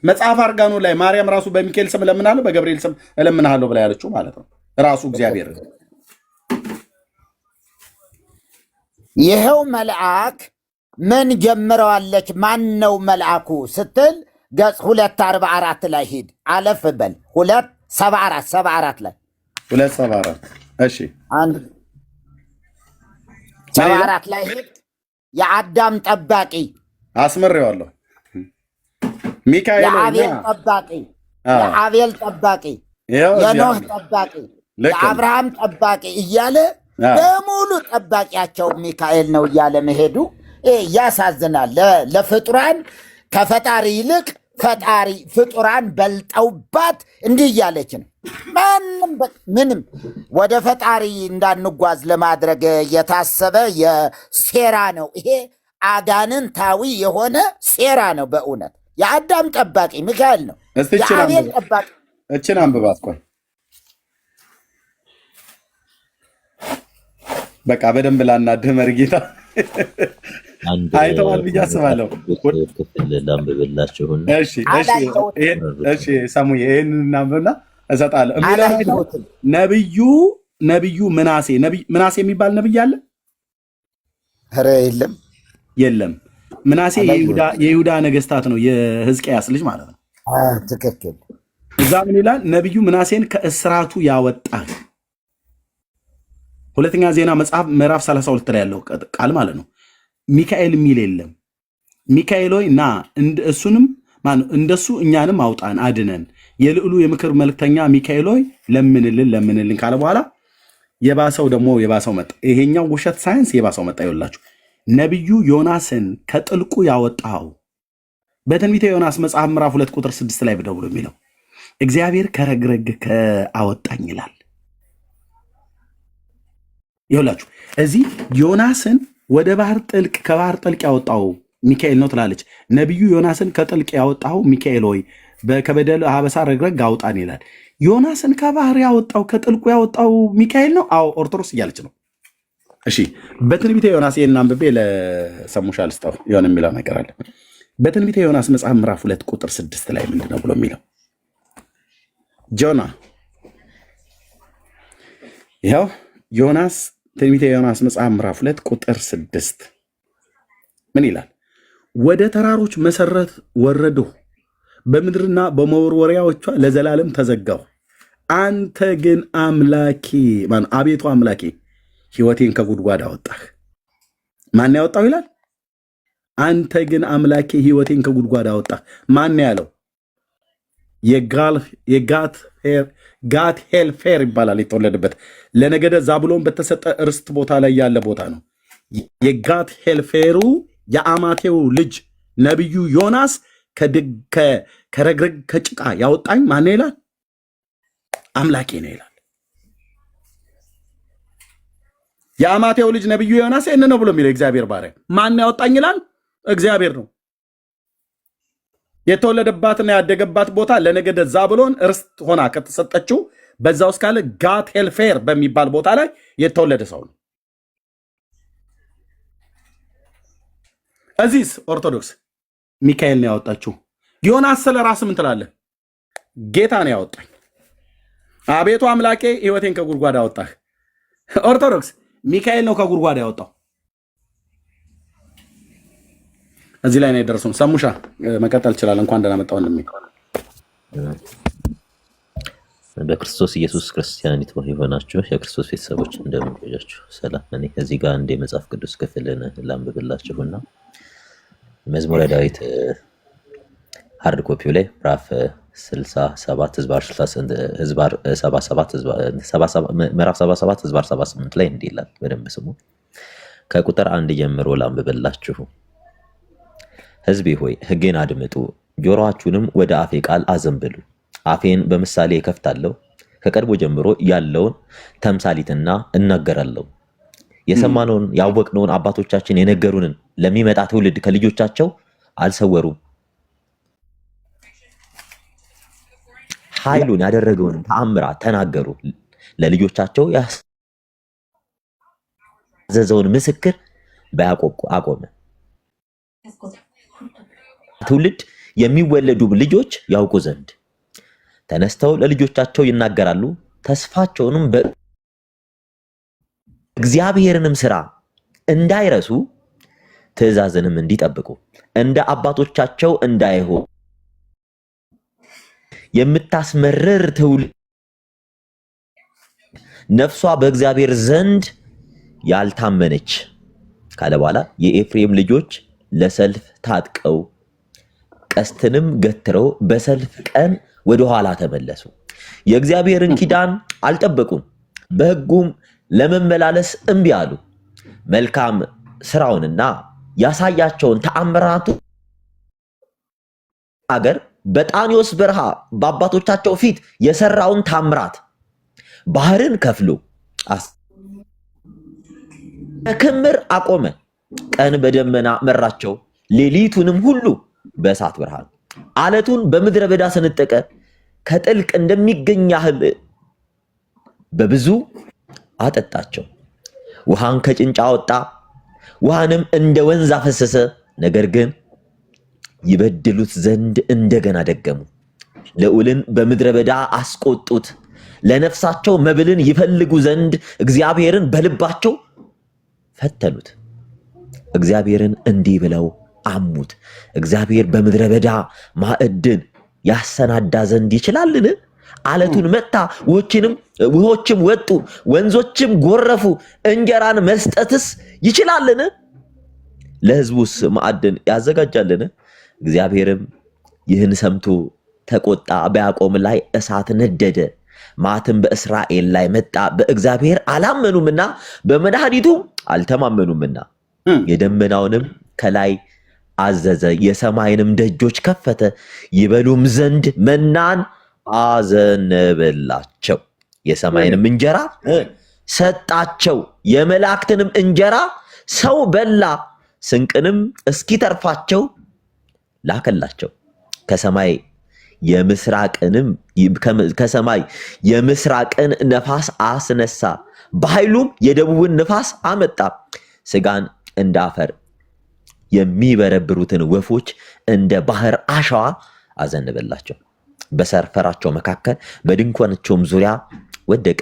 መጽሐፍ አርጋኖ ላይ ማርያም ራሱ በሚካኤል ስም እለምናለሁ በገብርኤል ስም እለምንሃለሁ ብላ ያለችው ማለት ነው ራሱ እግዚአብሔር። ይኸው መልአክ ምን ጀምረዋለች? ማን ነው መልአኩ ስትል ገጽ 244 ላይ ሂድ፣ አለፍ በል 274 ላይ 274 እሺ 74 ላይ ሂድ። የአዳም ጠባቂ አስመሬዋለሁ ሚካኤል፣ የአቤል ጠባቂ፣ የኖህ ጠባቂ፣ የአብርሃም ጠባቂ እያለ በሙሉ ጠባቂያቸው ሚካኤል ነው እያለ መሄዱ ያሳዝናል። ለፍጡራን ከፈጣሪ ይልቅ ፈጣሪ ፍጡራን በልጠውባት እንዲህ እያለች ነው። ምንም ወደ ፈጣሪ እንዳንጓዝ ለማድረግ የታሰበ የሴራ ነው ይሄ። አጋንንታዊ የሆነ ሴራ ነው በእውነት። የአዳም ጠባቂ ሚካኤል ነው። የአቤል ጠባቂ እችን አንብባት። ቆይ በቃ በደንብ ላናድህ መርጌታ አይተዋል ብዬ አስባለሁ። ሰሙዬ ይህን እናንብብና እሰጣለሁ። ነቢዩ ምናሴ የሚባል ነቢይ አለ? ኧረ የለም። ምናሴ የይሁዳ ነገስታት ነው፣ የሕዝቅያስ ልጅ ማለት ነው። ትክክል። እዛ ምን ይላል? ነቢዩ ምናሴን ከእስራቱ ያወጣህ። ሁለተኛ ዜና መጽሐፍ ምዕራፍ 32 ላይ ያለው ቃል ማለት ነው። ሚካኤል የሚል የለም። ሚካኤል ሆይ ና እሱንም እንደሱ እኛንም አውጣን አድነን፣ የልዑሉ የምክር መልክተኛ ሚካኤል ሆይ ለምንልን ካለ በኋላ የባሰው መጣ። ይሄኛው ውሸት ሳይንስ የባሰው መጣ። ይኸውላችሁ ነቢዩ ዮናስን ከጥልቁ ያወጣው በትንቢተ ዮናስ መጽሐፍ ምዕራፍ 2 ቁጥር 6 ላይ ብደውሎ የሚለው እግዚአብሔር ከረግረግ አወጣኝ ይላል። ይኸውላችሁ እዚህ ዮናስን ወደ ባህር ጥልቅ ከባህር ጥልቅ ያወጣው ሚካኤል ነው ትላለች። ነቢዩ ዮናስን ከጥልቅ ያወጣው ሚካኤል ሆይ ከበደል ሀበሳ ረግረግ አውጣን ይላል። ዮናስን ከባህር ያወጣው ከጥልቁ ያወጣው ሚካኤል ነው። አዎ ኦርቶዶክስ እያለች ነው። እሺ በትንቢተ ዮናስ ይህን አንብቤ ለሰሙሻ ልስጠው። የሆነ የሚለው ነገር አለ። በትንቢተ ዮናስ መጽሐፍ ምዕራፍ 2 ቁጥር 6 ላይ ምንድነው ብሎ የሚለው? ጆና ይኸው ዮናስ ትንቢተ ዮናስ መጽሐፍ ምዕራፍ 2 ቁጥር 6 ምን ይላል? ወደ ተራሮች መሰረት ወረድሁ፣ በምድርና በመወርወሪያዎቿ ለዘላለም ተዘጋሁ። አንተ ግን አምላኬ አቤቱ አምላኬ ሕይወቴን ከጉድጓድ አወጣህ። ማን ያወጣው ይላል? አንተ ግን አምላኬ ሕይወቴን ከጉድጓድ አወጣህ። ማን ያለው? ጋት ሄልፌር ይባላል የተወለደበት። ለነገደ ዛብሎን በተሰጠ ርስት ቦታ ላይ ያለ ቦታ ነው። የጋት ሄልፌሩ የአማቴው ልጅ ነቢዩ ዮናስ ከረግረግ ከጭቃ ያወጣኝ ማን ይላል? አምላኬ ነው ይላል። የአማቴው ልጅ ነቢዩ ዮናስ ይህን ነው ብሎ የሚለው እግዚአብሔር ባሪያ ማን ያወጣኝ ይላል? እግዚአብሔር ነው። የተወለደባትና ያደገባት ቦታ ለነገደ ዛብሎን ርስት ሆና ከተሰጠችው በዛ ውስጥ ካለ ጋት ሄልፌር በሚባል ቦታ ላይ የተወለደ ሰው ነው። እዚህስ ኦርቶዶክስ ሚካኤል ነው ያወጣችው። ዮናስ ስለ ራስ ምን ትላለህ? ጌታ ነው ያወጣኝ። አቤቱ አምላኬ ሕይወቴን ከጉድጓድ አወጣህ። ኦርቶዶክስ ሚካኤል ነው ከጉድጓድ ያወጣው። እዚህ ላይ ነው የደረሰው። ሰሙሻ መቀጠል ይችላል። እንኳን ደህና መጣሁ ወንድሜ። በክርስቶስ ኢየሱስ ክርስቲያኒት የሆናችሁ የክርስቶስ ቤተሰቦች እንደምን ቆያችሁ? ሰላም። እኔ እዚህ ጋር እንደ መጽሐፍ ቅዱስ ክፍልን ላንብብላችሁና መዝሙረ ዳዊት ሃርድ ኮፒው ላይ ምዕራፍ 67 ምዕራፍ 77 ህዝባር 78 ላይ እንዲህ ይላል። በደንብ ስሙ። ከቁጥር 1 ጀምሮ ላንብብላችሁ። ሕዝቤ ሆይ ሕጌን አድምጡ፣ ጆሮአችሁንም ወደ አፌ ቃል አዘንብሉ። አፌን በምሳሌ እከፍታለሁ፣ ከቀድሞ ጀምሮ ያለውን ተምሳሊትና እናገራለሁ። የሰማነውን ያወቅነውን አባቶቻችን የነገሩንን ለሚመጣ ትውልድ ከልጆቻቸው አልሰወሩም። ኃይሉን ያደረገውን ተአምራት ተናገሩ፣ ለልጆቻቸው ያዘዘውን ምስክር በያዕቆብ አቆመ። ትውልድ የሚወለዱ ልጆች ያውቁ ዘንድ ተነስተው ለልጆቻቸው ይናገራሉ፣ ተስፋቸውንም በእግዚአብሔርንም ሥራ እንዳይረሱ ትእዛዝንም እንዲጠብቁ እንደ አባቶቻቸው እንዳይሆኑ የምታስመርር ትውልድ ነፍሷ በእግዚአብሔር ዘንድ ያልታመነች ካለ በኋላ የኤፍሬም ልጆች ለሰልፍ ታጥቀው ቀስትንም ገትረው በሰልፍ ቀን ወደ ኋላ ተመለሱ። የእግዚአብሔርን ኪዳን አልጠበቁም፣ በሕጉም ለመመላለስ እምቢ አሉ። መልካም ስራውንና ያሳያቸውን ተአምራቱ አገር በጣኒዮስ በረሃ በአባቶቻቸው ፊት የሰራውን ታምራት ባህርን ከፍሎ ክምር አቆመ። ቀን በደመና መራቸው፣ ሌሊቱንም ሁሉ በእሳት ብርሃን። አለቱን በምድረ በዳ ሰነጠቀ፣ ከጥልቅ እንደሚገኝ ያህል በብዙ አጠጣቸው። ውሃን ከጭንጫ አወጣ፣ ውሃንም እንደ ወንዝ አፈሰሰ። ነገር ግን ይበድሉት ዘንድ እንደገና ደገሙ። ልዑልን በምድረ በዳ አስቆጡት። ለነፍሳቸው መብልን ይፈልጉ ዘንድ እግዚአብሔርን በልባቸው ፈተኑት። እግዚአብሔርን እንዲህ ብለው አሙት፣ እግዚአብሔር በምድረ በዳ ማዕድን ያሰናዳ ዘንድ ይችላልን? አለቱን መታ፣ ውሆችም ወጡ፣ ወንዞችም ጎረፉ። እንጀራን መስጠትስ ይችላልን? ለሕዝቡስ ማዕድን ያዘጋጃልን? እግዚአብሔርም ይህን ሰምቶ ተቆጣ፣ በያዕቆብ ላይ እሳት ነደደ፣ መዓትም በእስራኤል ላይ መጣ። በእግዚአብሔር አላመኑምና በመድኃኒቱም አልተማመኑምና። የደመናውንም ከላይ አዘዘ፣ የሰማይንም ደጆች ከፈተ፣ ይበሉም ዘንድ መናን አዘነበላቸው። የሰማይንም እንጀራ ሰጣቸው፣ የመላእክትንም እንጀራ ሰው በላ፣ ስንቅንም እስኪተርፋቸው ላከላቸው። ከሰማይ የምስራቅን ነፋስ አስነሳ፣ በኃይሉም የደቡብን ነፋስ አመጣ። ስጋን እንደ አፈር የሚበረብሩትን ወፎች እንደ ባህር አሸዋ አዘነበላቸው። በሰፈራቸው መካከል በድንኳናቸውም ዙሪያ ወደቀ።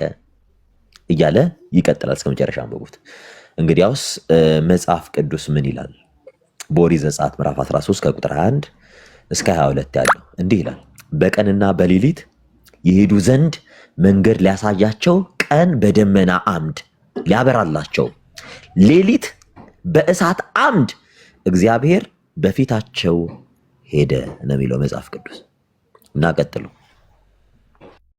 እያለ ይቀጥላል። እስከ መጨረሻ አንብቡት። እንግዲያውስ መጽሐፍ ቅዱስ ምን ይላል? በኦሪት ዘጸአት ምዕራፍ 13 ከቁጥር 21 እስከ 22 ያለው እንዲህ ይላል። በቀንና በሌሊት ይሄዱ ዘንድ መንገድ ሊያሳያቸው፣ ቀን በደመና አምድ ሊያበራላቸው፣ ሌሊት በእሳት አምድ እግዚአብሔር በፊታቸው ሄደ ነው የሚለው መጽሐፍ ቅዱስ። እና ቀጥሉ።